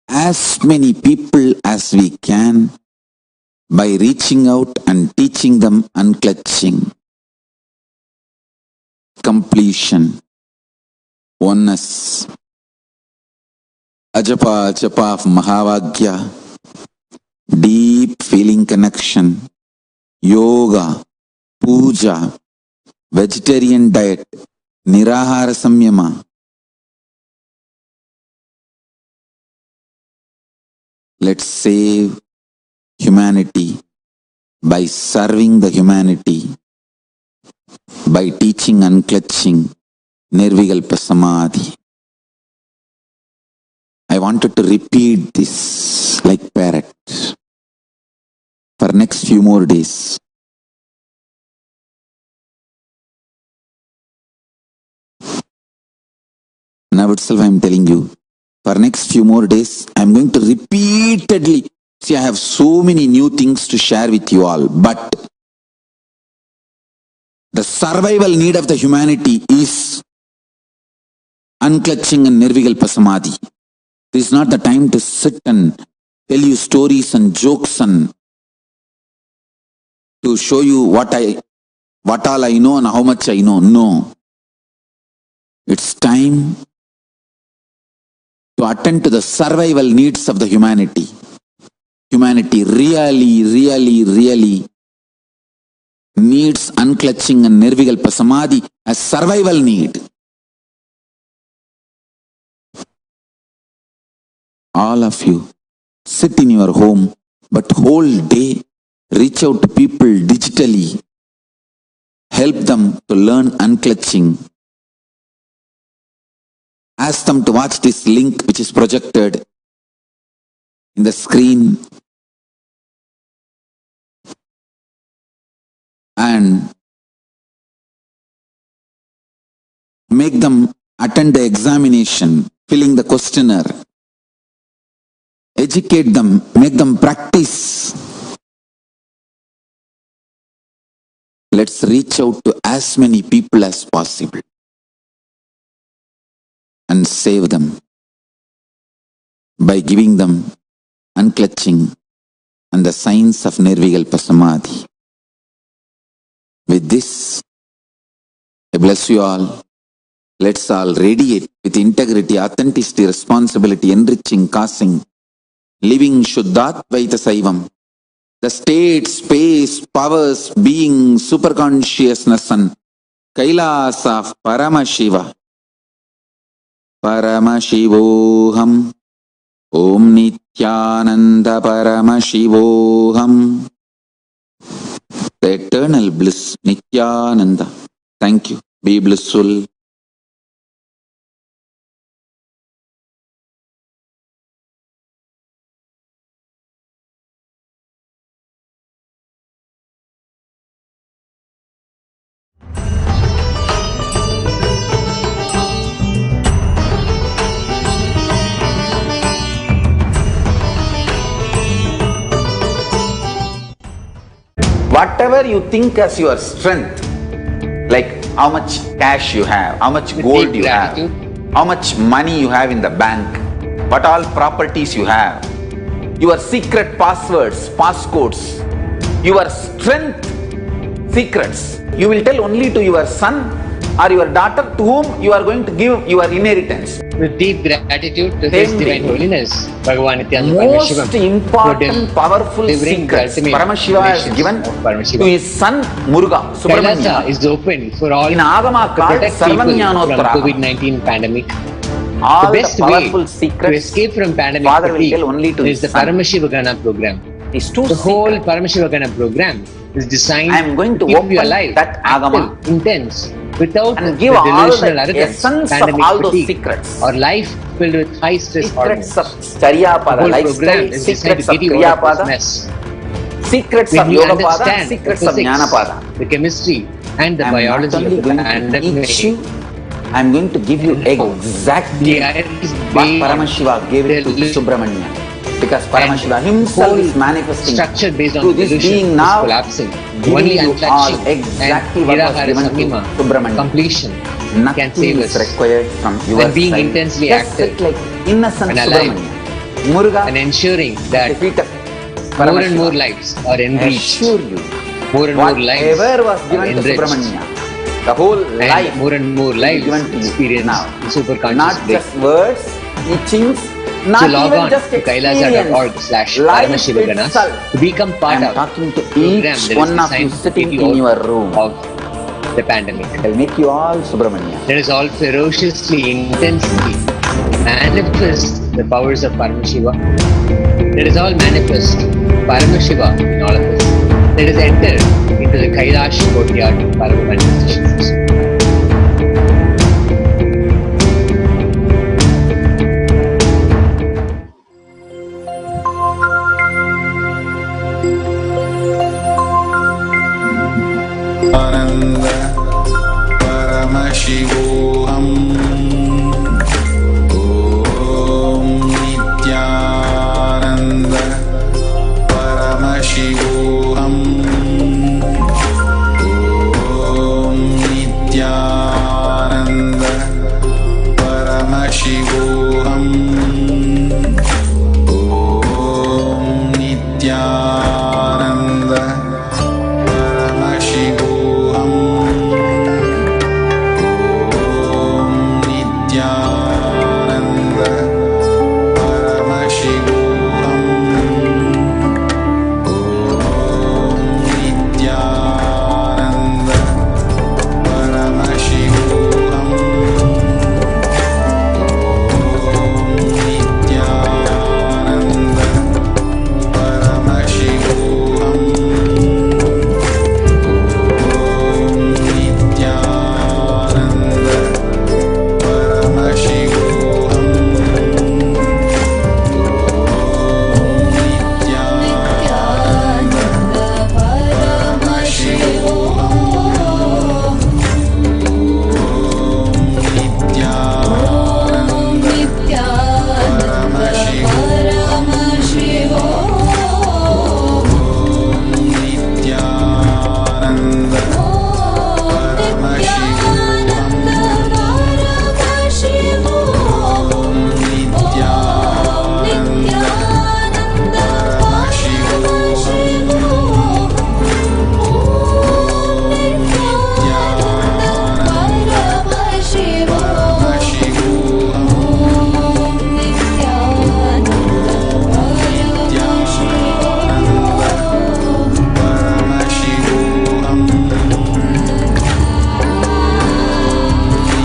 S1: as many people as we can by reaching out and teaching them unclutching, completion, oneness, ajapa japa of Mahavagya, deep feeling connection, yoga, puja, vegetarian diet, nirahara samyama. Let's save humanity by serving the humanity, by teaching unclutching, Nirvikalpa Samadhi. I wanted to repeat this like parrot for next few more days. Now itself I am telling you, for next few more days, I am going to repeatedly, see, I have so many new things to share with you all, but the survival need of the humanity is unclutching and Nirvikalpa Samadhi. This is not the time to sit and tell you stories and jokes and to show you what all I know and how much I know. No. It's time to attend to the survival needs of the humanity. Humanity really needs unclutching and Nirvikalpa Samadhi as survival need. All of you, sit in your home, but whole day reach out to people digitally. Help them to learn unclutching. Ask them to watch this link which is projected in the screen and make them attend the examination, filling the questionnaire. Educate them, make them practice. Let's reach out to as many people as possible and save them by giving them unclutching and the signs of Nirvikalpa Samadhi. With this, I bless you all. Let's all radiate with integrity, authenticity, responsibility, enriching, causing, living Shuddhatvaita Saivam. The state, space, powers, being, superconsciousness and Kailasa of Paramashiva. Paramashivoham. Om Nithyananda Paramashivoham. The eternal bliss, Nithyananda. Thank you. Be blissful.
S6: Whatever you think as your strength, like how much cash you have, how much gold you have, how much money you have in the bank, what all properties you have, your secret passwords, passcodes, your strength secrets, you will tell only to your son or your daughter to whom you are going to give your inheritance.
S2: With deep gratitude to His Divine Holiness, Bhagavan Nithyananda
S6: Most
S2: Paramashivam,
S6: important, powerful secrets Paramashiva has given to his son Muruga,
S2: Kailasa
S6: Subramanya.
S2: is open for all
S6: In Agama
S2: to
S6: called
S2: protect people from
S6: Sarvanyanottara.
S2: COVID-19 pandemic.
S6: All
S2: The best
S6: the
S2: way
S6: powerful
S2: to
S6: secrets
S2: escape from pandemic
S6: Father will
S2: fatigue
S6: tell only to
S2: is the
S6: his son.
S2: Paramashivoham program.
S6: These two
S2: The whole
S6: secrets.
S2: Paramashivoham program is designed
S6: I am going to
S2: keep
S6: open
S2: you alive,
S6: that Agama
S2: active, intense, without
S6: and
S2: the
S6: give all
S2: delusional
S6: the
S2: arrogance,
S6: essence of
S2: pandemic
S6: all those
S2: fatigue,
S6: secrets.
S2: or life filled with high stress
S6: Secrets
S2: hormones.
S6: of Charyapada,
S2: The whole
S6: lifestyle,
S2: program is designed
S6: secrets
S2: to
S6: of
S2: get you out of this
S6: Kriyapada,
S2: mess.
S6: secrets
S2: When
S6: of
S2: you
S6: Yogapada,
S2: understand the
S6: secrets of
S2: physics,
S6: Jnanapada.
S2: the chemistry, and the
S6: I am not
S2: biology
S6: only
S2: of the
S6: going to
S2: pandemic,
S6: teach you, I am going to give you exactly
S2: the iron is
S6: what
S2: beyond
S6: Paramashiva gave it to
S2: deluge.
S6: Subramanya. Because Paramashiva himself is manifesting
S2: structure based on
S6: through this
S2: delusion
S6: being
S2: is
S6: now,
S2: collapsing.
S6: giving
S2: Only
S6: you all
S2: untouching
S6: exactly
S2: and
S6: what was
S2: Nirahara
S6: given to
S2: Samima,
S6: Subramanya.
S2: completion, can
S6: Nothing
S2: save
S6: is
S2: us.
S6: required from your
S2: And being
S6: side.
S2: intensely
S6: Just
S2: active
S6: sit like innocent
S2: and alive,
S6: Subramanya, Muruga,
S2: and ensuring
S6: at
S2: that
S6: the feet of
S2: more and more
S6: Paramashiva.
S2: lives are
S6: I
S2: enriched.
S6: assure you,
S2: More and more lives
S6: whatever was
S2: are
S6: given to
S2: enriched.
S6: Subramanya, the whole life
S2: And more
S6: will be
S2: lives
S6: given to you
S2: experience
S6: now.
S2: the superconscious
S6: Not
S2: break.
S6: just words, teachings, not
S2: So log
S6: even
S2: on
S6: just
S2: to
S6: experience. Life
S2: kailasa.org/Paramashivoham
S6: itself.
S2: to become
S6: I
S2: part
S6: am
S2: of
S6: talking to
S2: program
S6: each
S2: that is
S6: one of you
S2: designed to
S6: sitting
S2: take you
S6: in your
S2: out
S6: room.
S2: of the pandemic.
S6: I will make you all Subramanya.
S2: Let us all ferociously, intensely manifest the powers of Paramashiva. Let us all manifest Paramashiva in all of us. Let us enter into the Kailash courtyard Parama manifestation house.
S4: Nithyananda Paramashivoham. Om Nithyananda Paramashivoham. Om Nithyananda Paramashivoham. Om Nithyananda Paramashivoham. Om Nithyananda Paramashivoham. Om Nithyananda Paramashivoham. Om Nithyananda Paramashivoham. Om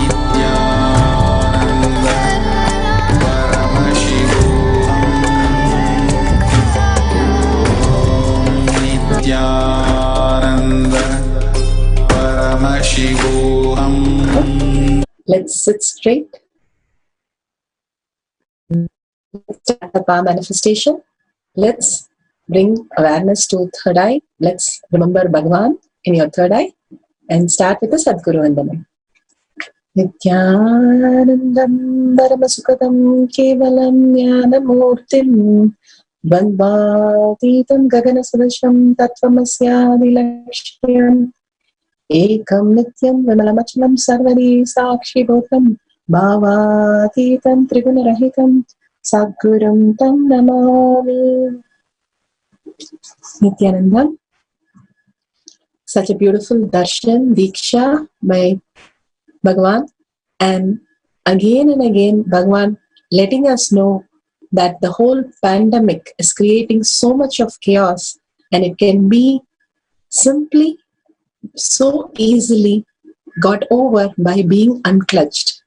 S4: Nithyananda Paramashivoham. Nithyananda Paramashivoham.
S9: Let's sit straight. Let's start the power manifestation. Let's bring awareness to third eye. Let's remember Bhagavan in your third eye and start with the Sadguru Vandanam. Nithyanandam Paramasukadam Kevalam Jnanamurtim Bandhatitam Gaganasadasham Tattvamasyaadilakshyam Ekam Nityam Vimalamachanam Sarvari Sakshibhutam Bhavatitam Trigunarahitam Sadgurum Tam Namami. Nithyananda, such a beautiful darshan, diksha by Bhagavan, and again Bhagavan letting us know that the whole pandemic is creating so much of chaos, and it can be simply so easily got over by being unclutched.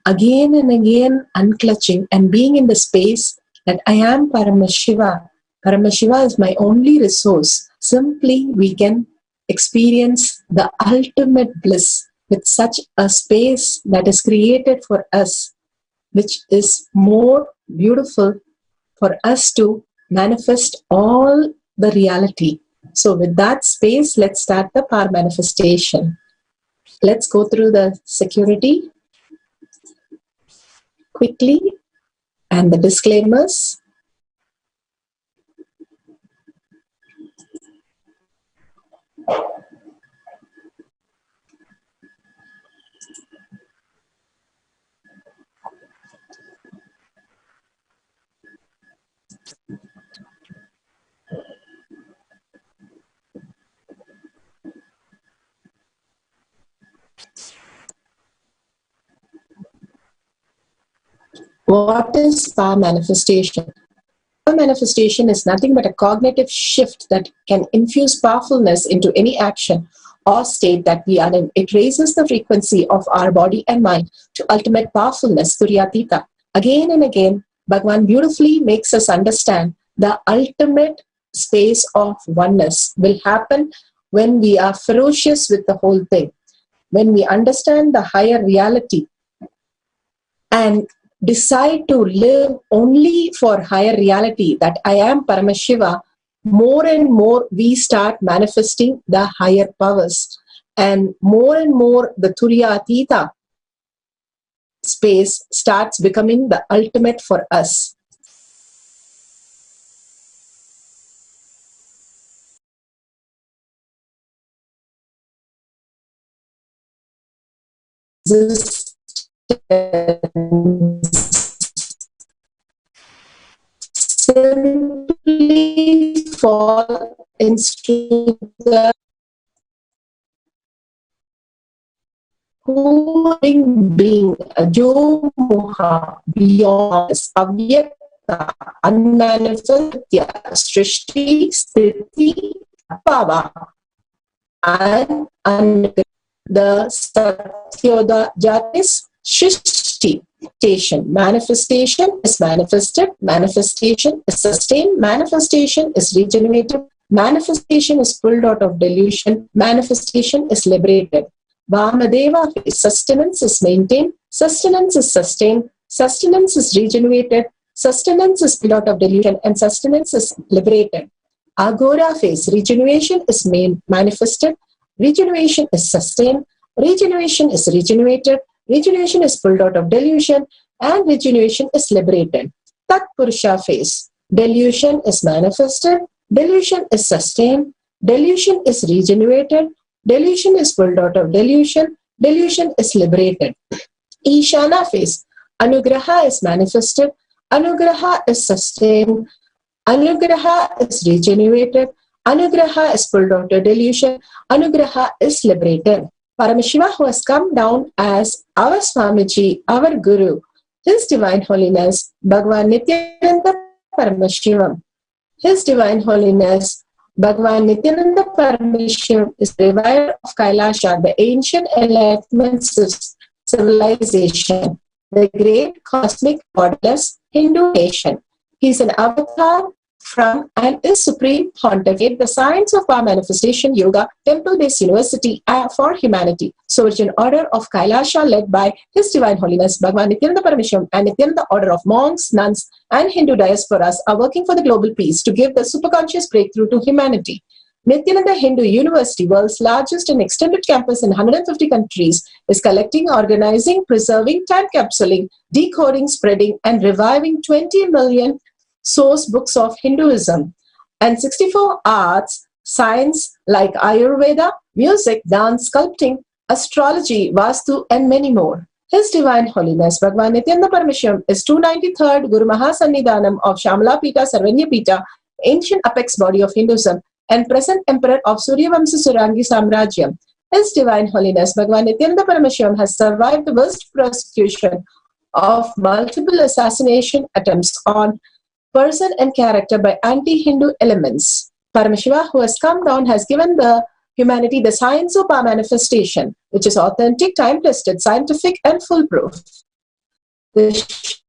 S9: Again and again unclutching and being in the space that I am Paramashiva. Paramashiva is my only resource. Simply we can experience the ultimate bliss with such a space that is created for us, which is more beautiful for us to manifest all the reality. So with that space, let's start the power manifestation. Let's go through the security quickly and the disclaimers. What is power manifestation? Power manifestation is nothing but a cognitive shift that can infuse powerfulness into any action or state that we are in. It raises the frequency of our body and mind to ultimate powerfulness, Turyatita. Again and again, Bhagavan beautifully makes us understand the ultimate space of oneness will happen when we are ferocious with the whole thing, when we understand the higher reality and decide to live only for higher reality, that I am Paramashiva. More and more we start manifesting the higher powers, and more the Turiya Atita space starts becoming the ultimate for us. Simply fall into the whole being, Jo Moha, beyond Avyakta, unmanifested, Srishti, Sthiti, Bhava, and the Satyoda Jatis, Shrishti. Manifestation is manifested, manifestation is sustained, manifestation is regenerated, manifestation is pulled out of delusion, manifestation is liberated. Vamadeva, sustenance is maintained, sustenance is sustained, sustenance is regenerated, sustenance is pulled out of delusion, and sustenance is liberated. Agora phase, regeneration is manifested, regeneration is sustained, regeneration is regenerated, regeneration is pulled out of delusion, and regeneration is liberated. Tat Purusha phase. Delusion is manifested, delusion is sustained, delusion is regenerated, delusion is pulled out of delusion, delusion is liberated. Ishana phase. Anugraha is manifested, anugraha is sustained, anugraha is regenerated, anugraha is pulled out of delusion, anugraha is liberated. Paramashiva, who has come down as our Swamiji, our Guru, His Divine Holiness, Bhagavan Nithyananda Paramashivam. His Divine Holiness, Bhagavan Nithyananda Paramashivam is the reviver of Kailasa, the ancient enlightenment civilization, the great cosmic borderless Hindu nation. He is an avatar from and is Supreme Pontificate, the Science of Power Manifestation Yoga Temple-based University for Humanity, Sovereign Order of Kailasa, led by His Divine Holiness Bhagavan Nithyananda Paramashivam, and Nithyananda Order of monks, nuns, and Hindu diasporas are working for the global peace to give the superconscious breakthrough to humanity. Nithyananda Hindu University, world's largest and extended campus in 150 countries, is collecting, organizing, preserving, time capsuling, decoding, spreading, and reviving 20 million source books of Hinduism and 64 arts, science like Ayurveda, music, dance, sculpting, astrology, Vastu, and many more. His Divine Holiness Bhagavan Nithyananda Paramashivam is 293rd Guru Mahasannidhanam of Shamala Pita Sarvanya Pita, ancient apex body of Hinduism, and present emperor of Suryavamsa Surangi Samrajyam. His Divine Holiness Bhagavan Nithyananda Paramashivam has survived the worst persecution of multiple assassination attempts on person and character by anti-Hindu elements. Paramashiva, who has come down, has given the humanity the science of power manifestation, which is authentic, time-tested, scientific, and foolproof. The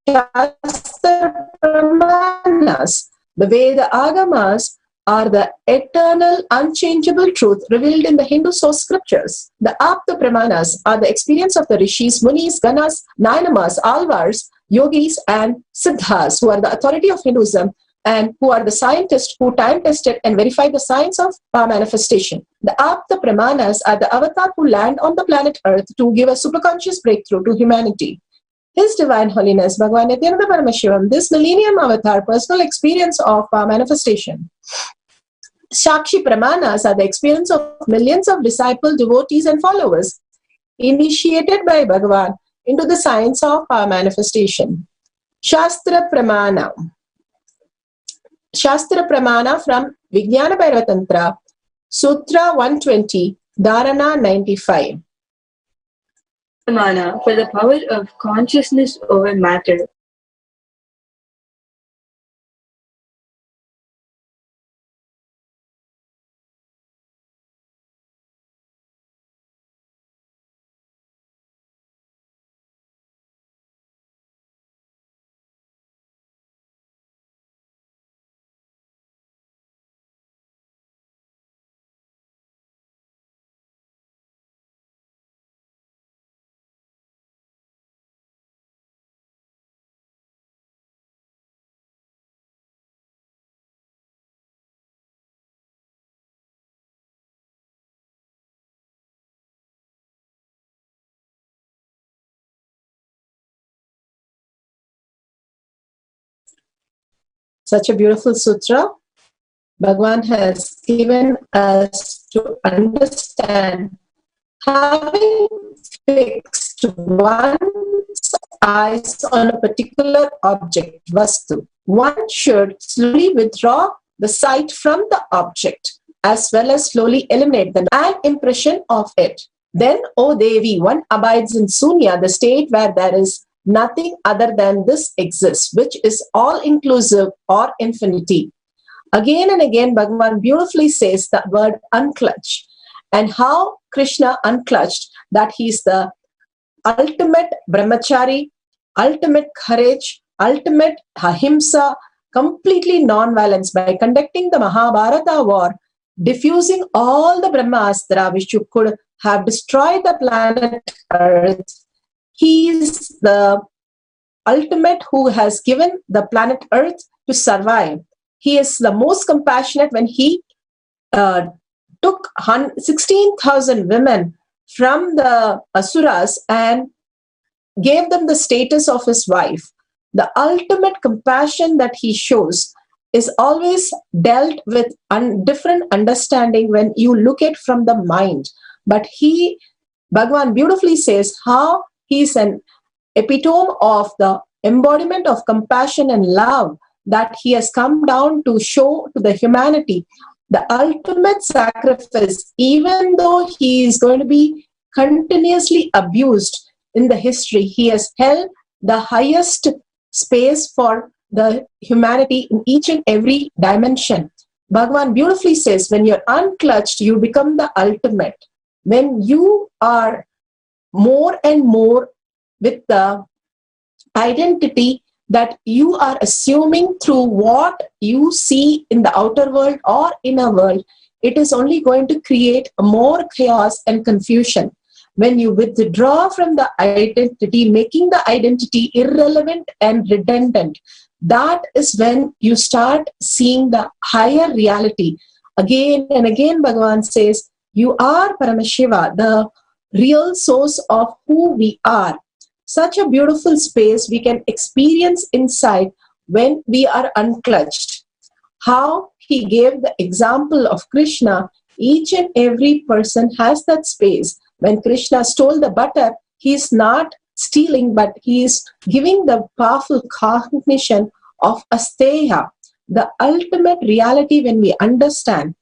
S9: Shastra Pramanas, the Veda Agamas, are the eternal, unchangeable truth revealed in the Hindu source scriptures. The Apta Pramanas are the experience of the Rishis, Munis, Ganas, Nainamas, Alvars, Yogis, and Siddhas, who are the authority of Hinduism and who are the scientists who time-tested and verified the science of power manifestation. The Apta Pramanas are the avatar who land on the planet Earth to give a superconscious breakthrough to humanity. His Divine Holiness Bhagavan Nithyananda Paramashivam, this millennium avatar, personal experience of power manifestation. Shakshi Pramanas are the experience of millions of disciples, devotees and followers initiated by Bhagavan into the science of our manifestation. Shastra Pramana. Shastra Pramana from Vijnana Bhairava Tantra, Sutra 120, Dharana 95.
S10: Pramana for the power of consciousness over matter.
S9: Such a beautiful sutra Bhagavan has given us to understand. Having fixed one's eyes on a particular object, vastu, one should slowly withdraw the sight from the object as well as slowly eliminate the impression of it. Then, O Devi, one abides in Sunya, the state where there is nothing other than this exists, which is all-inclusive or infinity. Again and again, Bhagavan beautifully says the word unclutch, and how Krishna unclutched, that he is the ultimate brahmachari, ultimate courage, ultimate ahimsa, completely non-violence. By conducting the Mahabharata war, diffusing all the Brahmastra which could have destroyed the planet Earth, he is the ultimate who has given the planet Earth to survive. He is the most compassionate when he took 16,000 women from the Asuras and gave them the status of his wife. The ultimate compassion that he shows is always dealt with different understanding when you look at from the mind. But Bhagavan beautifully says how he is an epitome of the embodiment of compassion and love that he has come down to show to the humanity. The ultimate sacrifice, even though he is going to be continuously abused in the history, he has held the highest space for the humanity in each and every dimension. Bhagavan beautifully says, when you're unclutched, you become the ultimate. When you are more and more with the identity that you are assuming through what you see in the outer world or inner world, it is only going to create more chaos and confusion. When you withdraw from the identity, making the identity irrelevant and redundant, that is when you start seeing the higher reality. Again and again, Bhagavan says, you are Paramashiva, the real source of who we are. Such a beautiful space we can experience inside when we are unclutched. How he gave the example of Krishna, each and every person has that space. When Krishna stole the butter, he is not stealing, but he is giving the powerful cognition of asteya, the ultimate reality. When we understand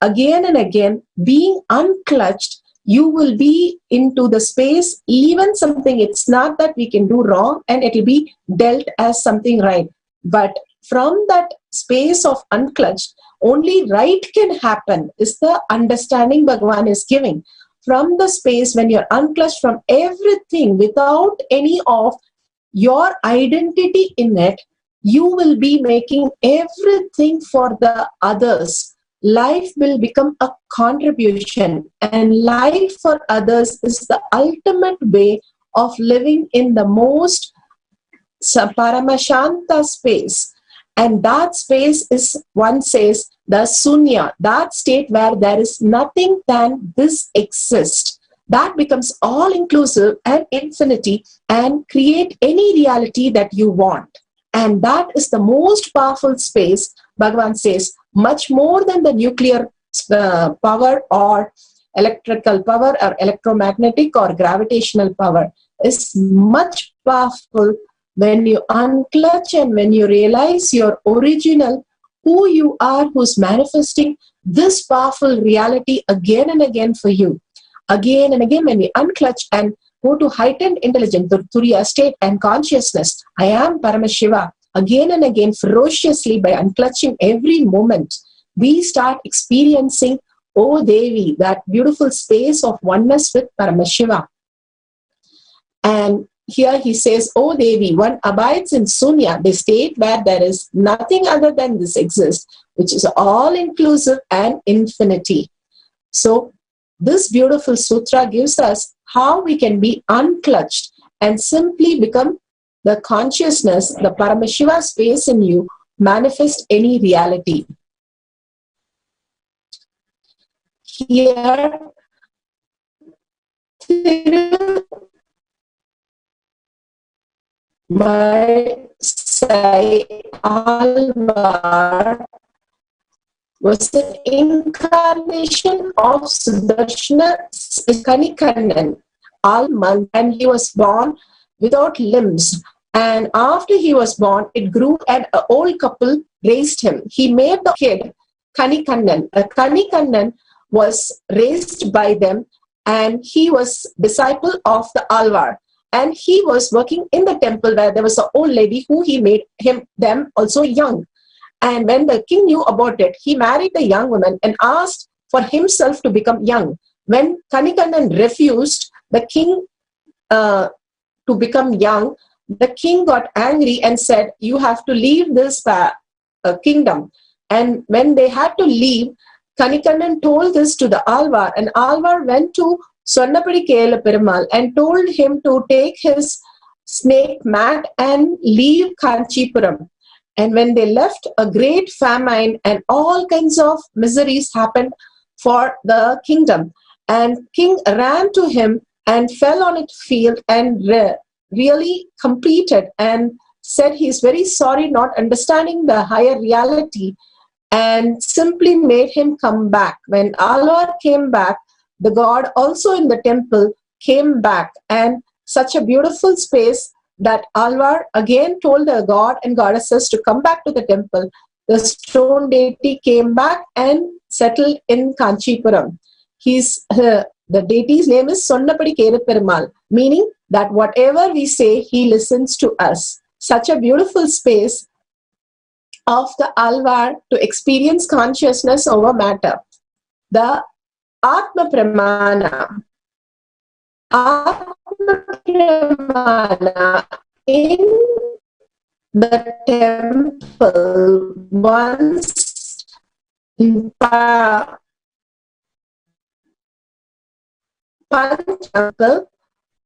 S9: again and again, being unclutched, you will be into the space, even something, it's not that we can do wrong and it will be dealt as something right. But from that space of unclutched, only right can happen is the understanding Bhagavan is giving. From the space when you're unclutched from everything without any of your identity in it, you will be making everything for the others. Life will become a contribution, and life for others is the ultimate way of living in the most Paramashanta space. And that space is, one says, the Sunya, that state where there is nothing than this exists. That becomes all-inclusive and infinity and create any reality that you want. And that is the most powerful space, Bhagavan says, much more than the nuclear power or electrical power or electromagnetic or gravitational power, is much powerful when you unclutch and when you realize your original, who you are, who's manifesting this powerful reality again and again for you. Again and again, when we unclutch and go to heightened intelligence, the Turiya state and consciousness, I am Paramashiva, again and again, ferociously by unclutching every moment, we start experiencing, O Devi, that beautiful space of oneness with Paramashiva. And here he says, O Devi, one abides in Sunya, the state where there is nothing other than this exists, which is all-inclusive and infinity. So this beautiful sutra gives us how we can be unclutched and simply become the consciousness, the Paramashiva space in you, manifest any reality. Here, my Sai Alvar was an incarnation of Sudarshana Kanikannan, Alman, and he was born without limbs. And after he was born, it grew and an old couple raised him. He made the kid Kanikannan. Kanikannan was raised by them, and he was disciple of the Alvar. And he was working in the temple where there was an old lady who he made them also young. And when the king knew about it, he married the young woman and asked for himself to become young. When Kanikannan refused the king to become young, the king got angry and said, you have to leave this kingdom. And when they had to leave, Kanikannan told this to the Alvar, and Alvar went to Sonnapadi Kela Perumal and told him to take his snake mat and leave Kanchipuram. And when they left, a great famine and all kinds of miseries happened for the kingdom. And king ran to him and fell on its field and really completed and said he's very sorry, not understanding the higher reality, and simply made him come back. When Alvar came back, the god also in the temple came back, and such a beautiful space that Alvar again told the god and goddesses to come back to the temple. The stone deity came back and settled in Kanchipuram. The deity's name is Sonnapadi Kera Perumal, meaning that whatever we say, he listens to us. Such a beautiful space of the Alvar to experience consciousness over matter. The Atma Pramana. Atma Pramana in the temple once temple,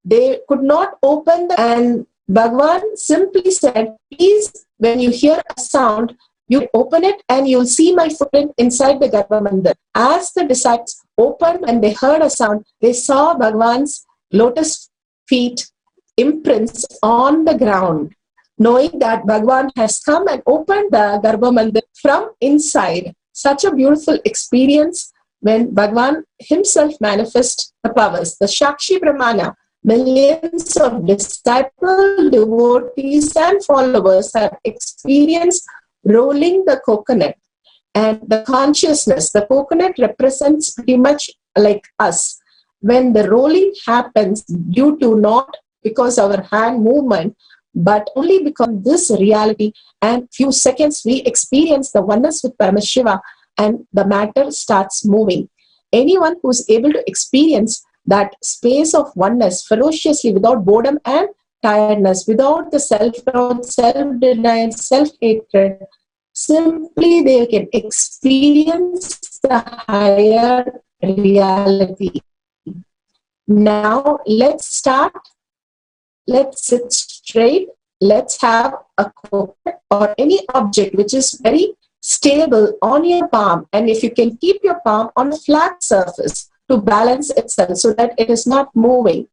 S9: they could not open and Bhagavan simply said, please, when you hear a sound, you open it and you'll see my footprint inside the Garbha Mandir. As the disciples opened and they heard a sound, they saw Bhagavan's lotus feet imprints on the ground, knowing that Bhagavan has come and opened the Garbha Mandir from inside. Such a beautiful experience when Bhagavan himself manifests the powers. The Shakshi Brahmana, millions of disciples, devotees and followers have experienced rolling the coconut. And the consciousness, the coconut represents pretty much like us. When the rolling happens due to not because our hand movement, but only because this reality, and few seconds we experience the oneness with Paramashiva and the matter starts moving. Anyone who's able to experience that space of oneness ferociously without boredom and tiredness, without the self-doubt, self-denial, self-hatred, simply they can experience the higher reality. Now let's start. Let's sit straight. Let's have a coconut or any object which is very stable on your palm. And if you can keep your palm on a flat surface to balance itself so that it is not moving.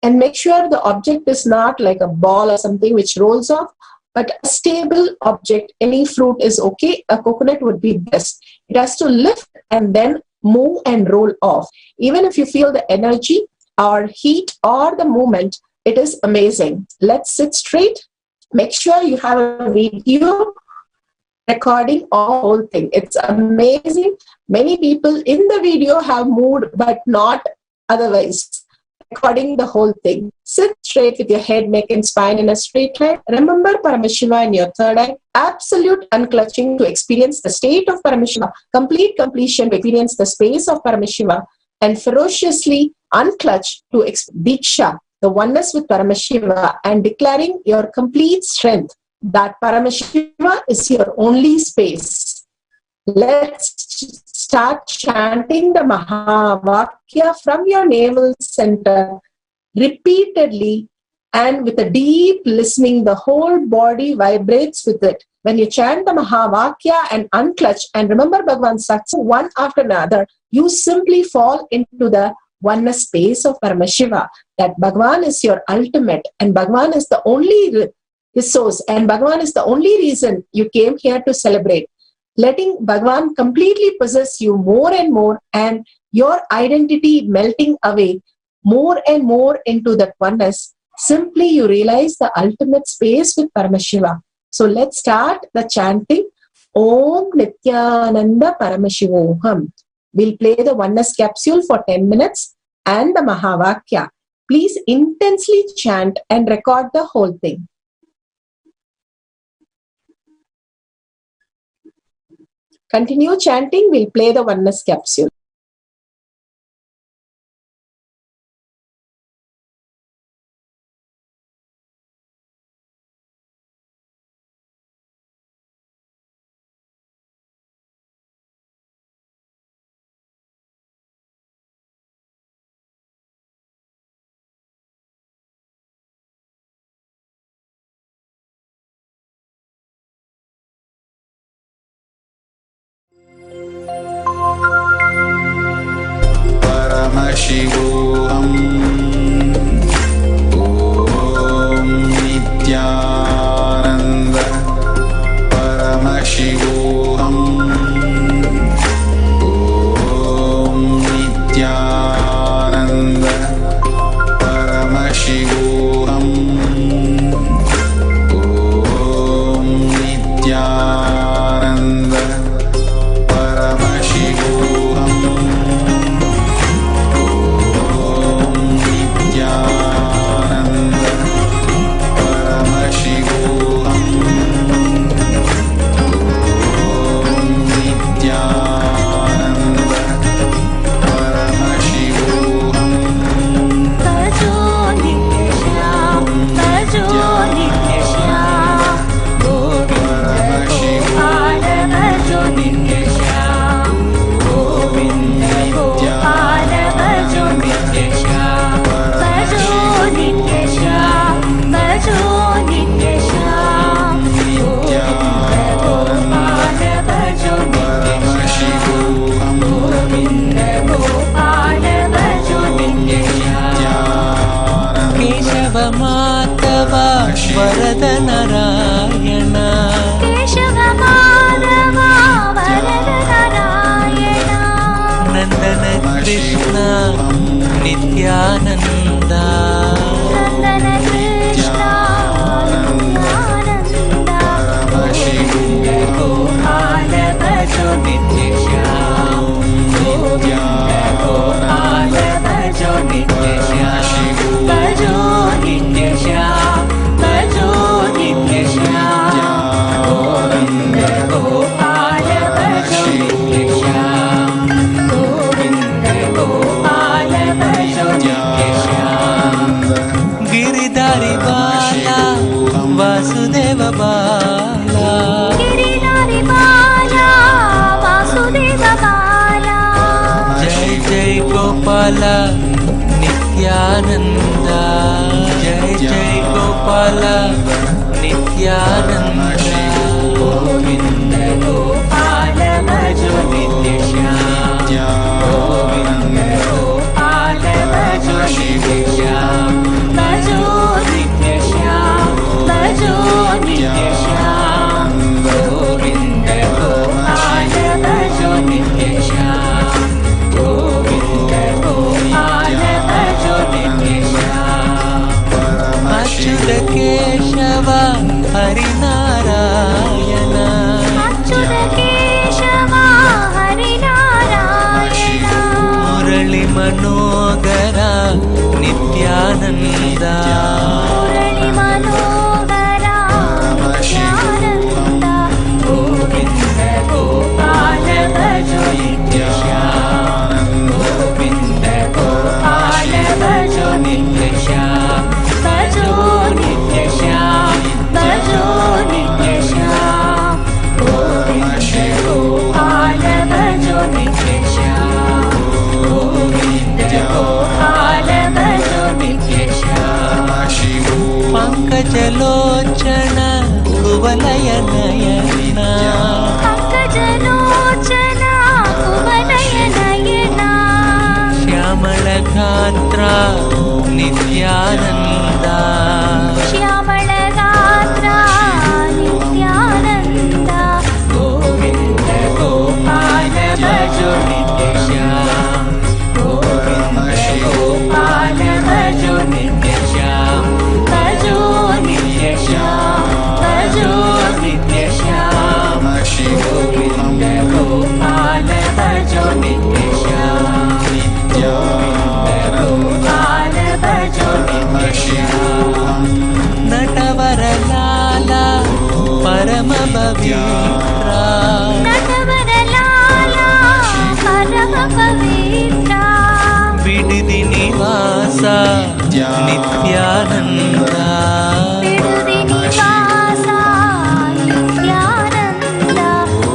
S9: And make sure the object is not like a ball or something which rolls off, but a stable object, any fruit is okay. A coconut would be best. It has to lift and then move and roll off. Even if you feel the energy or heat or the movement, it is amazing. Let's sit straight. Make sure you have a video recording all whole thing. It's amazing. Many people in the video have moved, but not otherwise. Recording the whole thing. Sit straight with your head, neck, and spine in a straight line. Remember Paramashiva in your third eye. Absolute unclutching to experience the state of Paramashiva. Complete completion to experience the space of Paramashiva. And ferociously unclutch to Diksha, the oneness with Paramashiva, and declaring your complete strength that Paramashiva is your only space. Let's start chanting the Mahavakya from your navel center repeatedly, and with a deep listening, the whole body vibrates with it. When you chant the Mahavakya and unclutch and remember Bhagavan's Satsa one after another, you simply fall into the oneness space of Paramashiva, that Bhagavan is your ultimate and Bhagavan is the only resource and Bhagavan is the only reason you came here to celebrate. Letting Bhagavan completely possess you more and more, and your identity melting away more and more into that oneness, simply you realize the ultimate space with Paramashiva. So let's start the chanting Om Nithyananda Paramashivoham. We'll play the oneness capsule for 10 minutes and the Mahavakya. Please intensely chant and record the whole thing. Continue chanting, we'll play the oneness capsule.
S4: Paramashivoham. Om Nithyananda Paramashivoham. Om Nithyananda Paramashivoham. Om Nithyananda Paramashivoham.
S11: ವರದ ನಾರಾಯಣ
S12: ಕೇಶವ ಮಾಧವ ವರದ ನಾರಾಯಣ
S11: ನಂದನ ಕೃಷ್ಣ ನಿತ್ಯಾನಂದ
S12: ನಂದನ ಕೃಷ್ಣ ನಿತ್ಯಾನಂದ
S11: ಗೋಪಾಲ ಭಜೋ ನಿತ್ಯ ಶ್ಯಾಮ ಗೋಪಾಲ ಭಜೋ ನಿತ್ಯ ಶ್ಯಾಮ ಭಜೋ ನಿತ್ಯ ಶ್ಯಾಮ गिरिधारी बाला वासुदेव बाला
S12: गिरिधारी बाला वासुदेव बाला
S11: जय जय गोपाल नित्यानंद जय जय गोपाल नित्यानंद गोविंद गोपाल भजो नित्य श्याम गोविंद गोपाल भजो नित्य श्याम भजो नित्य श्याम भजो नित्य केशव हरिनारायण
S12: अच्युत केशव हरिनारायण
S11: मुरळि मनोहर नित्यानन्द
S12: मुरळि मनोहर नित्यानन्द
S11: गोविन्द गोपाल भजो नित्यश्याम गोविन्द गोपाल भजो नित्यश्याम भजो नित्यश्याम भजो नित्यश्याम गोविन्द गोपाल भजो नित्यश्याम गोविन्द गोपाल भजो नित्यश्याम पङ्कजलोचन कुवलय नयना
S12: पङ्कजलोचन कुवलय नयना
S11: श्यामलगात्र नित्यानन्द
S12: श्यामलगात्र नित्यानन्द
S11: गोविन्द गोपाल भजो नित्यश्याम गोविन्द गोपाल भजो नित्यश्याम भजो नित्यश्याम भजो नित्यश्याम गोविन्द गोपाल भजो नित्यश्याम गोविन्द गोपाल भजो नित्यश्याम नटवरलाला परम पवित्रा
S12: नटवरलाला परम पवित्रा
S11: विडिदि निवास नित्यानन्द
S12: विडुदि निवास नित्यानन्द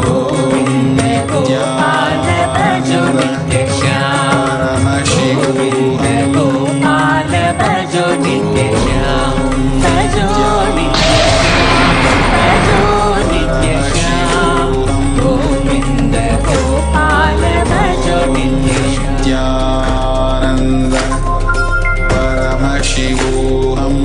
S11: गोविन्द गोपाल भजो नित्यश्याम गोविन्द गोपाल भजो नित्यश्याम भजो नित्यश्याम गोविन्द गोपाल भजो नित्यश्याम
S4: Nithyananda Paramashivoham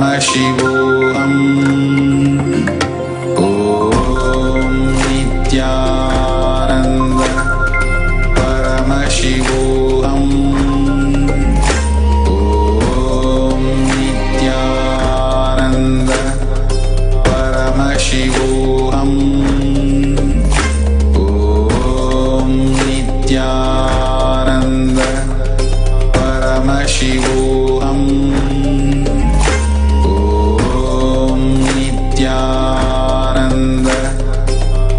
S11: Paramashivoham. Om Nithyananda Paramashivoham. Om Nithyananda Paramashivoham. Om Nithyananda Paramashivoham. Om Nithyananda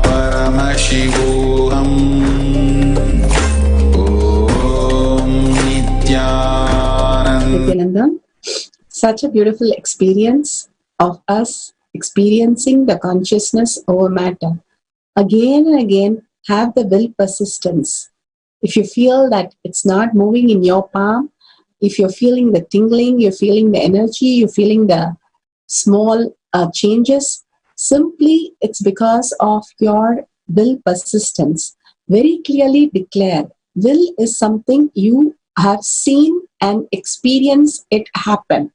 S11: Paramashivoham. Om Nithyananda.
S9: Nithyananda, such a beautiful experience of us experiencing the consciousness over matter. Again and again, have the will persistence. If you feel that it's not moving in your palm, if you're feeling the tingling, you're feeling the energy, you're feeling the small changes, simply it's because of your will persistence. Very clearly declare, will is something you have seen and experienced it happen.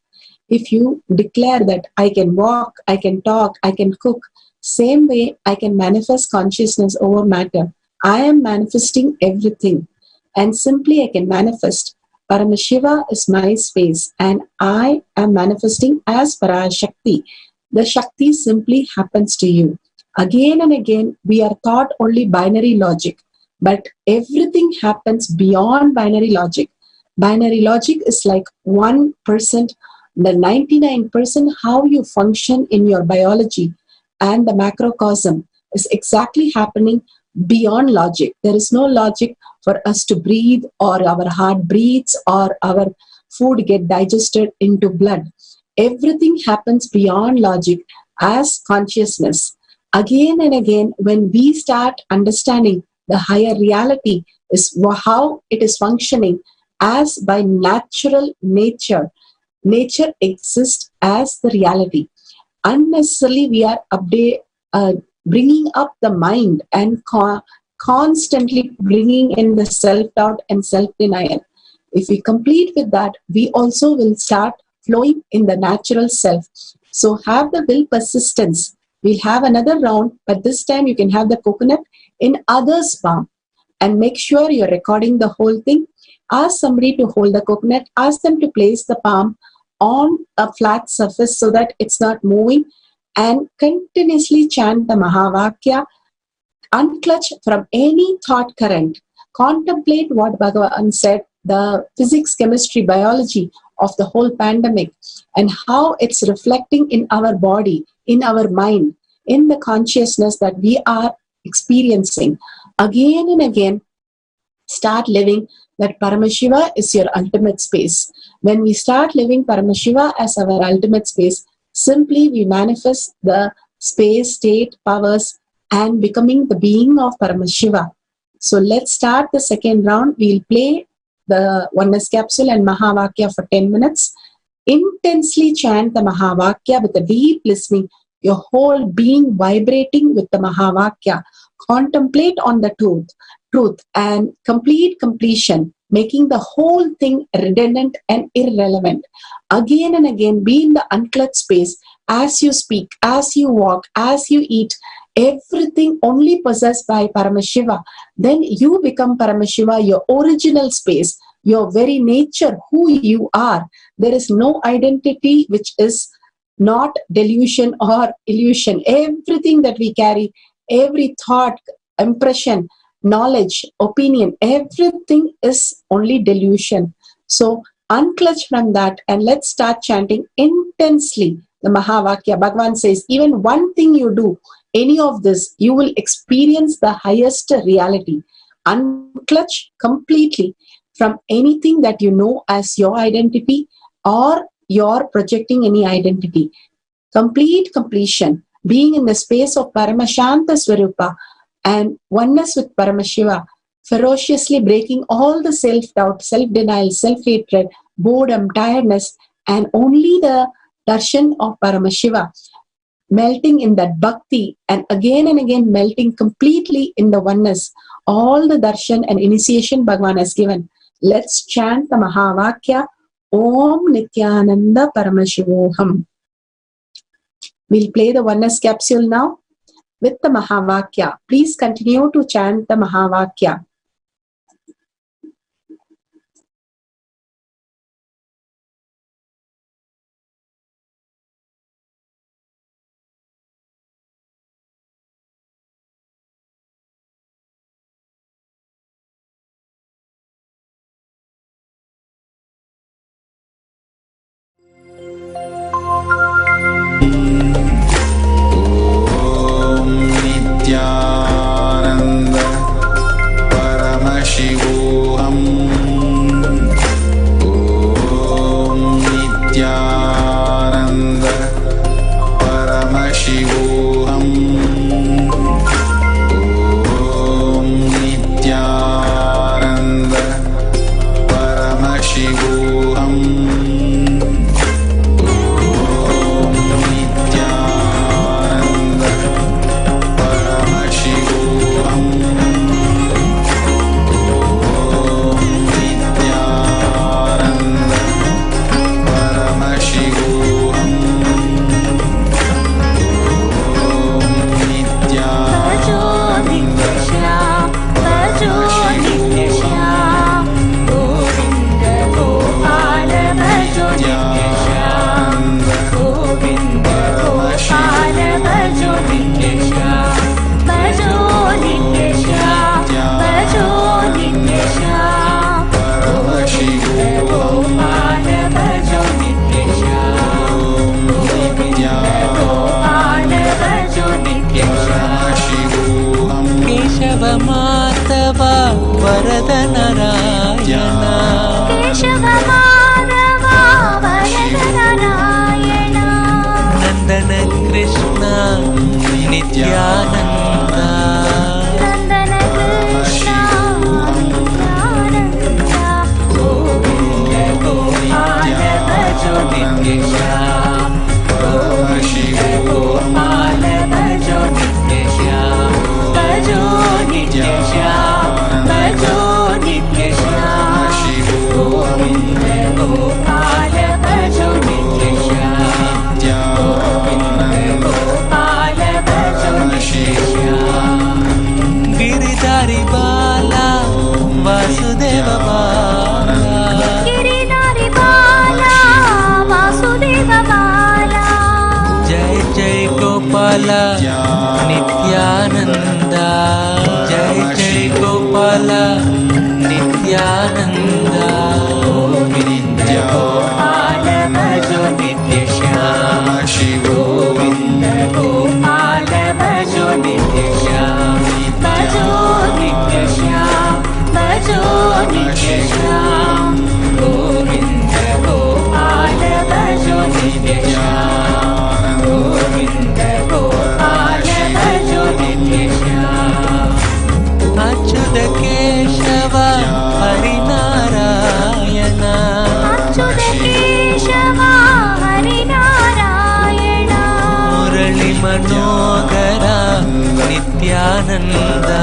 S9: If you declare that I can walk, I can talk, I can cook, same way I can manifest consciousness over matter. I am manifesting everything, and simply I can manifest. Paramashiva is my space and I am manifesting as Parashakti. The Shakti simply happens to you. Again and again, we are taught only binary logic, but everything happens beyond binary logic. Binary logic is like 1%, the 99% how you function in your biology and the macrocosm is exactly happening beyond logic. There is no logic for us to breathe or our heart breathes or our food get digested into blood. Everything happens beyond logic as consciousness. Again and again, when we start understanding the higher reality is how it is functioning as by natural nature. Nature exists as the reality. Unnecessarily, we are bringing up the mind and constantly bringing in the self-doubt and self-denial. If we complete with that, we also will start flowing in the natural self. So have the will persistence. We'll have another round, but this time you can have the coconut in others' palm and make sure you're recording the whole thing. Ask somebody to hold the coconut. Ask them to place the palm on a flat surface so that it's not moving, and continuously chant the Mahavakya. Unclutch from any thought current. Contemplate what Bhagavan said, the physics, chemistry, biology of the whole pandemic and how it's reflecting in our body, in our mind, in the consciousness that we are experiencing. Again and again, start living that Paramashiva is your ultimate space. When we start living Paramashiva as our ultimate space, simply we manifest the space, state, powers, and becoming the being of Paramashiva. So let's start the second round. We'll play the oneness capsule and Mahavakya for 10 minutes. Intensely chant the Mahavakya with a deep listening, your whole being vibrating with the Mahavakya. Contemplate on the truth and complete completion, making the whole thing redundant and irrelevant. Again and again, be in the unclutched space as you speak, as you walk, as you eat, everything only possessed by Paramashiva. Then you become Paramashiva, your original space, your very nature, who you are. There is no identity which is not delusion or illusion. Everything that we carry, every thought, impression, knowledge, opinion, everything is only delusion. So unclutch from that and let's start chanting intensely the Mahavakya. Bhagavan says, even one thing you do, any of this, you will experience the highest reality. Unclutch completely from anything that you know as your identity or you're projecting any identity. Complete completion, being in the space of Paramashanta Swarupa and oneness with Paramashiva, ferociously breaking all the self-doubt, self-denial, self-hatred, boredom, tiredness, and only the darshan of Paramashiva, melting in that bhakti and again melting completely in the oneness. All the darshan and initiation Bhagavan has given. Let's chant the Mahavakya, Om Nithyananda Paramashivoham. We'll play the oneness capsule now with the Mahavakya. Please continue to chant the Mahavakya.
S11: Nithyananda Paramashivoham. Om Nithyananda Paramashivoham. Om Nithyananda Paramashivoham.
S13: Nithyananda
S12: Nandana Krishna Nithyananda
S13: Govinda Gopala Bhajo Nityashyam Govinda Gopala Bhajo Nityashyam Bhajo Nityashyam Bhajo Nityashyam Govinda Gopala Bhajo Nityashyam Giridhari Bala Vasudeva Bala
S12: Giridhari Bala Vasudeva Bala
S13: Jai Jai Gopala Nithyananda Jai Jai Gopala Nithyananda Govinda Gopala Bhajo Nityashyam Govinda Gopala Bhajo Nityashyam Bhajo Nityashyam Bhajo Nityashyam Govinda Gopala Bhajo Nityashyam Govinda Gopala Bhajo Nityashyam Achyuta Keshava Harinarayana
S12: Achyuta Keshava Harinarayana
S13: Murali Manogara Nithyananda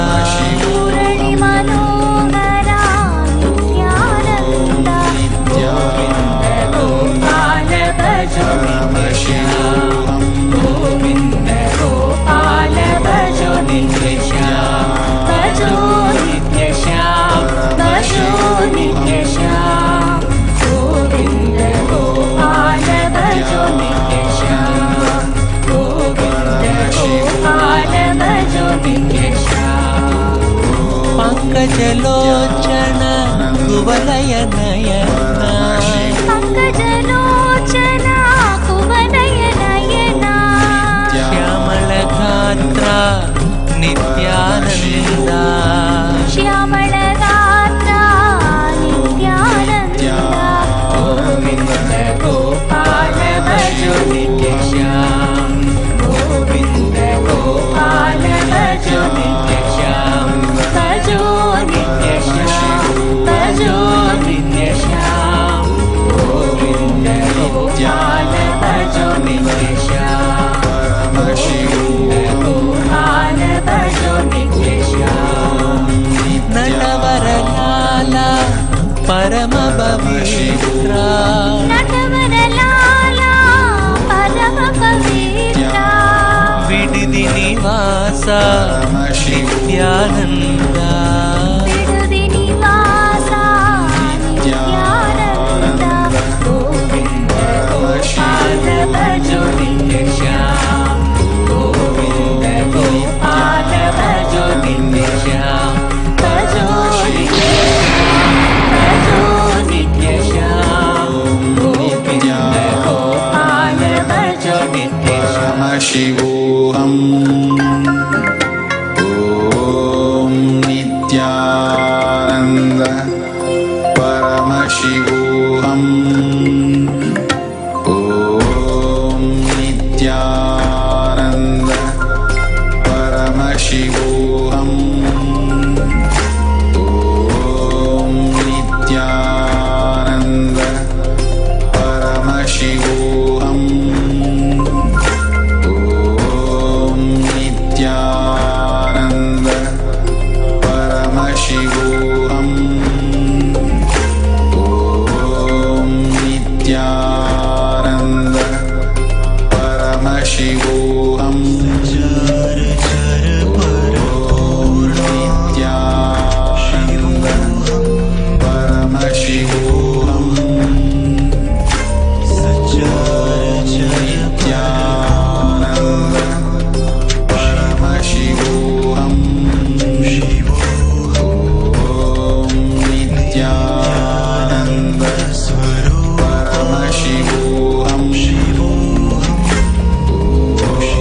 S12: Murali Manogara Nithyananda
S13: Govinda Gopala Bhajo Nityashyam Govinda Gopala Bhajo Nityashyam Bhajo Nityashyam Bhajo Nityashyam Govinda Gopala Bhajo Nityashyam Govinda Gopala Bhajo Nityashyam Pankaj Nithyananda
S12: ಬಿಡುದಿ ನಿವಾಸ ನಿತ್ಯಾನಂದ
S13: ಗೋವಿಂದ ಗೋಪಾಲ ಭಜೋ ನಿತ್ಯ ಶ್ಯಾಮ ಗೋವಿಂದ ಗೋಪಾಲ ಭಜೋ ನಿತ್ಯ ಶ್ಯಾಮ ಭಜೋ ನಿತ್ಯ ಶ್ಯಾಮ ಗೋವಿಂದ ಗೋಪಾಲ ಭಜೋ ನಿತ್ಯ Shyama
S11: Paramashivoham. Om Nithyananda Paramashivoham. Om Nithyananda Paramashivoham. Om Nithyananda Paramashivoham. Om Nithyananda Paramashivoham. Om Nithyananda Paramashivoham. Om Nithyananda Paramashivoham. Nithyananda Paramashivoham. Om Nithyananda Paramashivoham. Om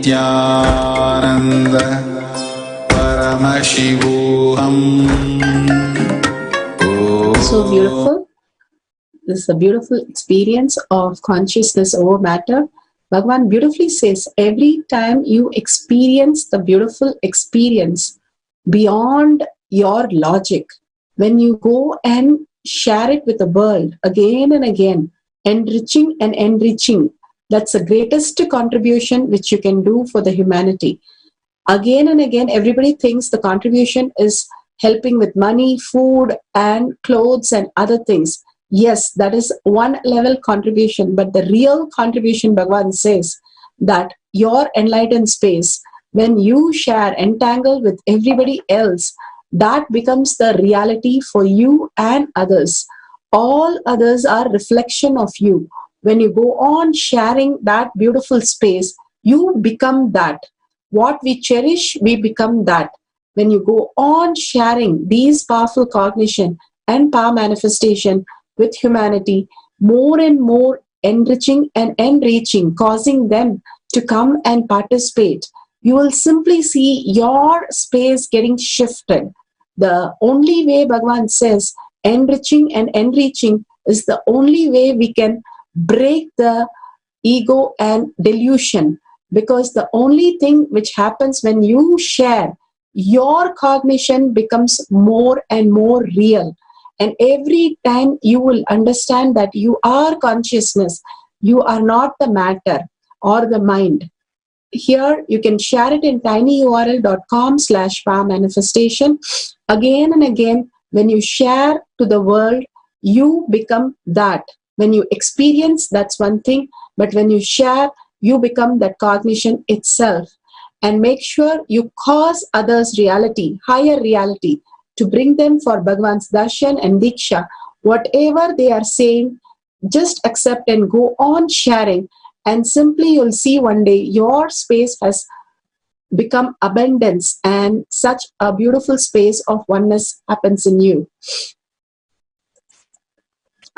S11: Nithyananda Paramashivoham.
S9: So beautiful. This is a beautiful experience of consciousness over matter. Bhagavan beautifully says, every time you experience the beautiful experience beyond your logic, when you go and share it with the world again and again, enriching and enriching, that's the greatest contribution which you can do for the humanity. Again and again, everybody thinks the contribution is helping with money, food, and clothes and other things. Yes, that is one level contribution, but the real contribution, Bhagavan says, that your enlightened space, when you share, entangle with everybody else, that becomes the reality for you and others. All others are reflection of you. When you go on sharing that beautiful space, you become that. What we cherish, we become that. When you go on sharing these powerful cognition and power manifestation with humanity, more and more enriching and enriching, causing them to come and participate, you will simply see your space getting shifted. The only way, Bhagavan says, enriching and enriching is the only way we can break the ego and delusion, because the only thing which happens when you share, your cognition becomes more and more real. And every time you will understand that you are consciousness, you are not the matter or the mind. Here you can share it in tinyurl.com/power manifestation. Again and again, when you share to the world, you become that. When you experience, that's one thing, but when you share, you become that cognition itself. And make sure you cause others reality, higher reality, to bring them for Bhagavan's darshan and diksha. Whatever they are saying, just accept and go on sharing, and simply you'll see one day your space has become abundance, and such a beautiful space of oneness happens in you.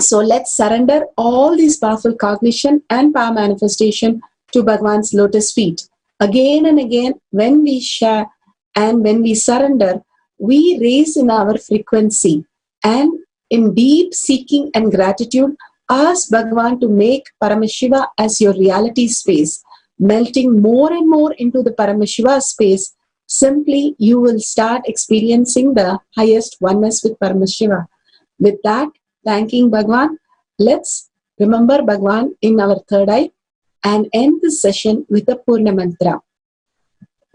S9: So let's surrender all these powerful cognition and power manifestation to Bhagavan's lotus feet. Again and again, when we share and when we surrender, we raise in our frequency, and in deep seeking and gratitude, ask Bhagavan to make Paramashiva as your reality space, melting more and more into the Paramashiva space. Simply, you will start experiencing the highest oneness with Paramashiva. With that, thanking Bhagavan, let's remember Bhagavan in our third eye and end this session with a Purna mantra.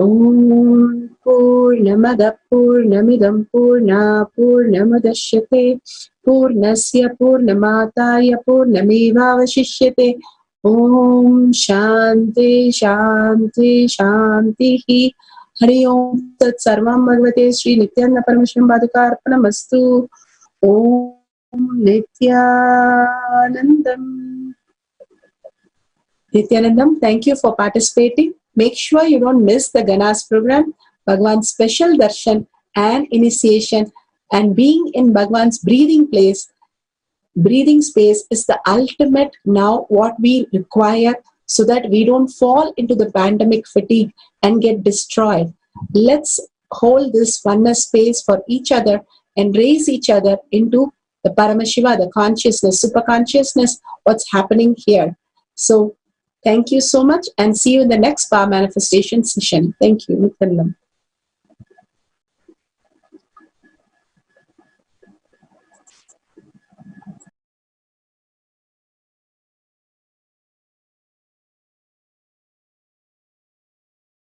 S9: Om Purnamada Purnamidam Purna Purnamadashyate Purnasya Purnamataya Purnamevavashishyate. Om Shanti Shanti Shanti. Hari Om Tat Sarvam Bhagavate Sri Nithyananda Paramashivam Padukarpanamastu. Om Nithyanandam. Nithyanandam, thank you for participating. Make sure you don't miss the Ganas program, Bhagavan's special darshan and initiation, and being in Bhagavan's breathing space is the ultimate now what we require, so that we don't fall into the pandemic fatigue and get destroyed. Let's hold this oneness space for each other and raise each other into the Paramashiva, the consciousness, super consciousness, what's happening here. So thank you so much, and see you in the next power manifestation session. Thank you. Nithyanandam.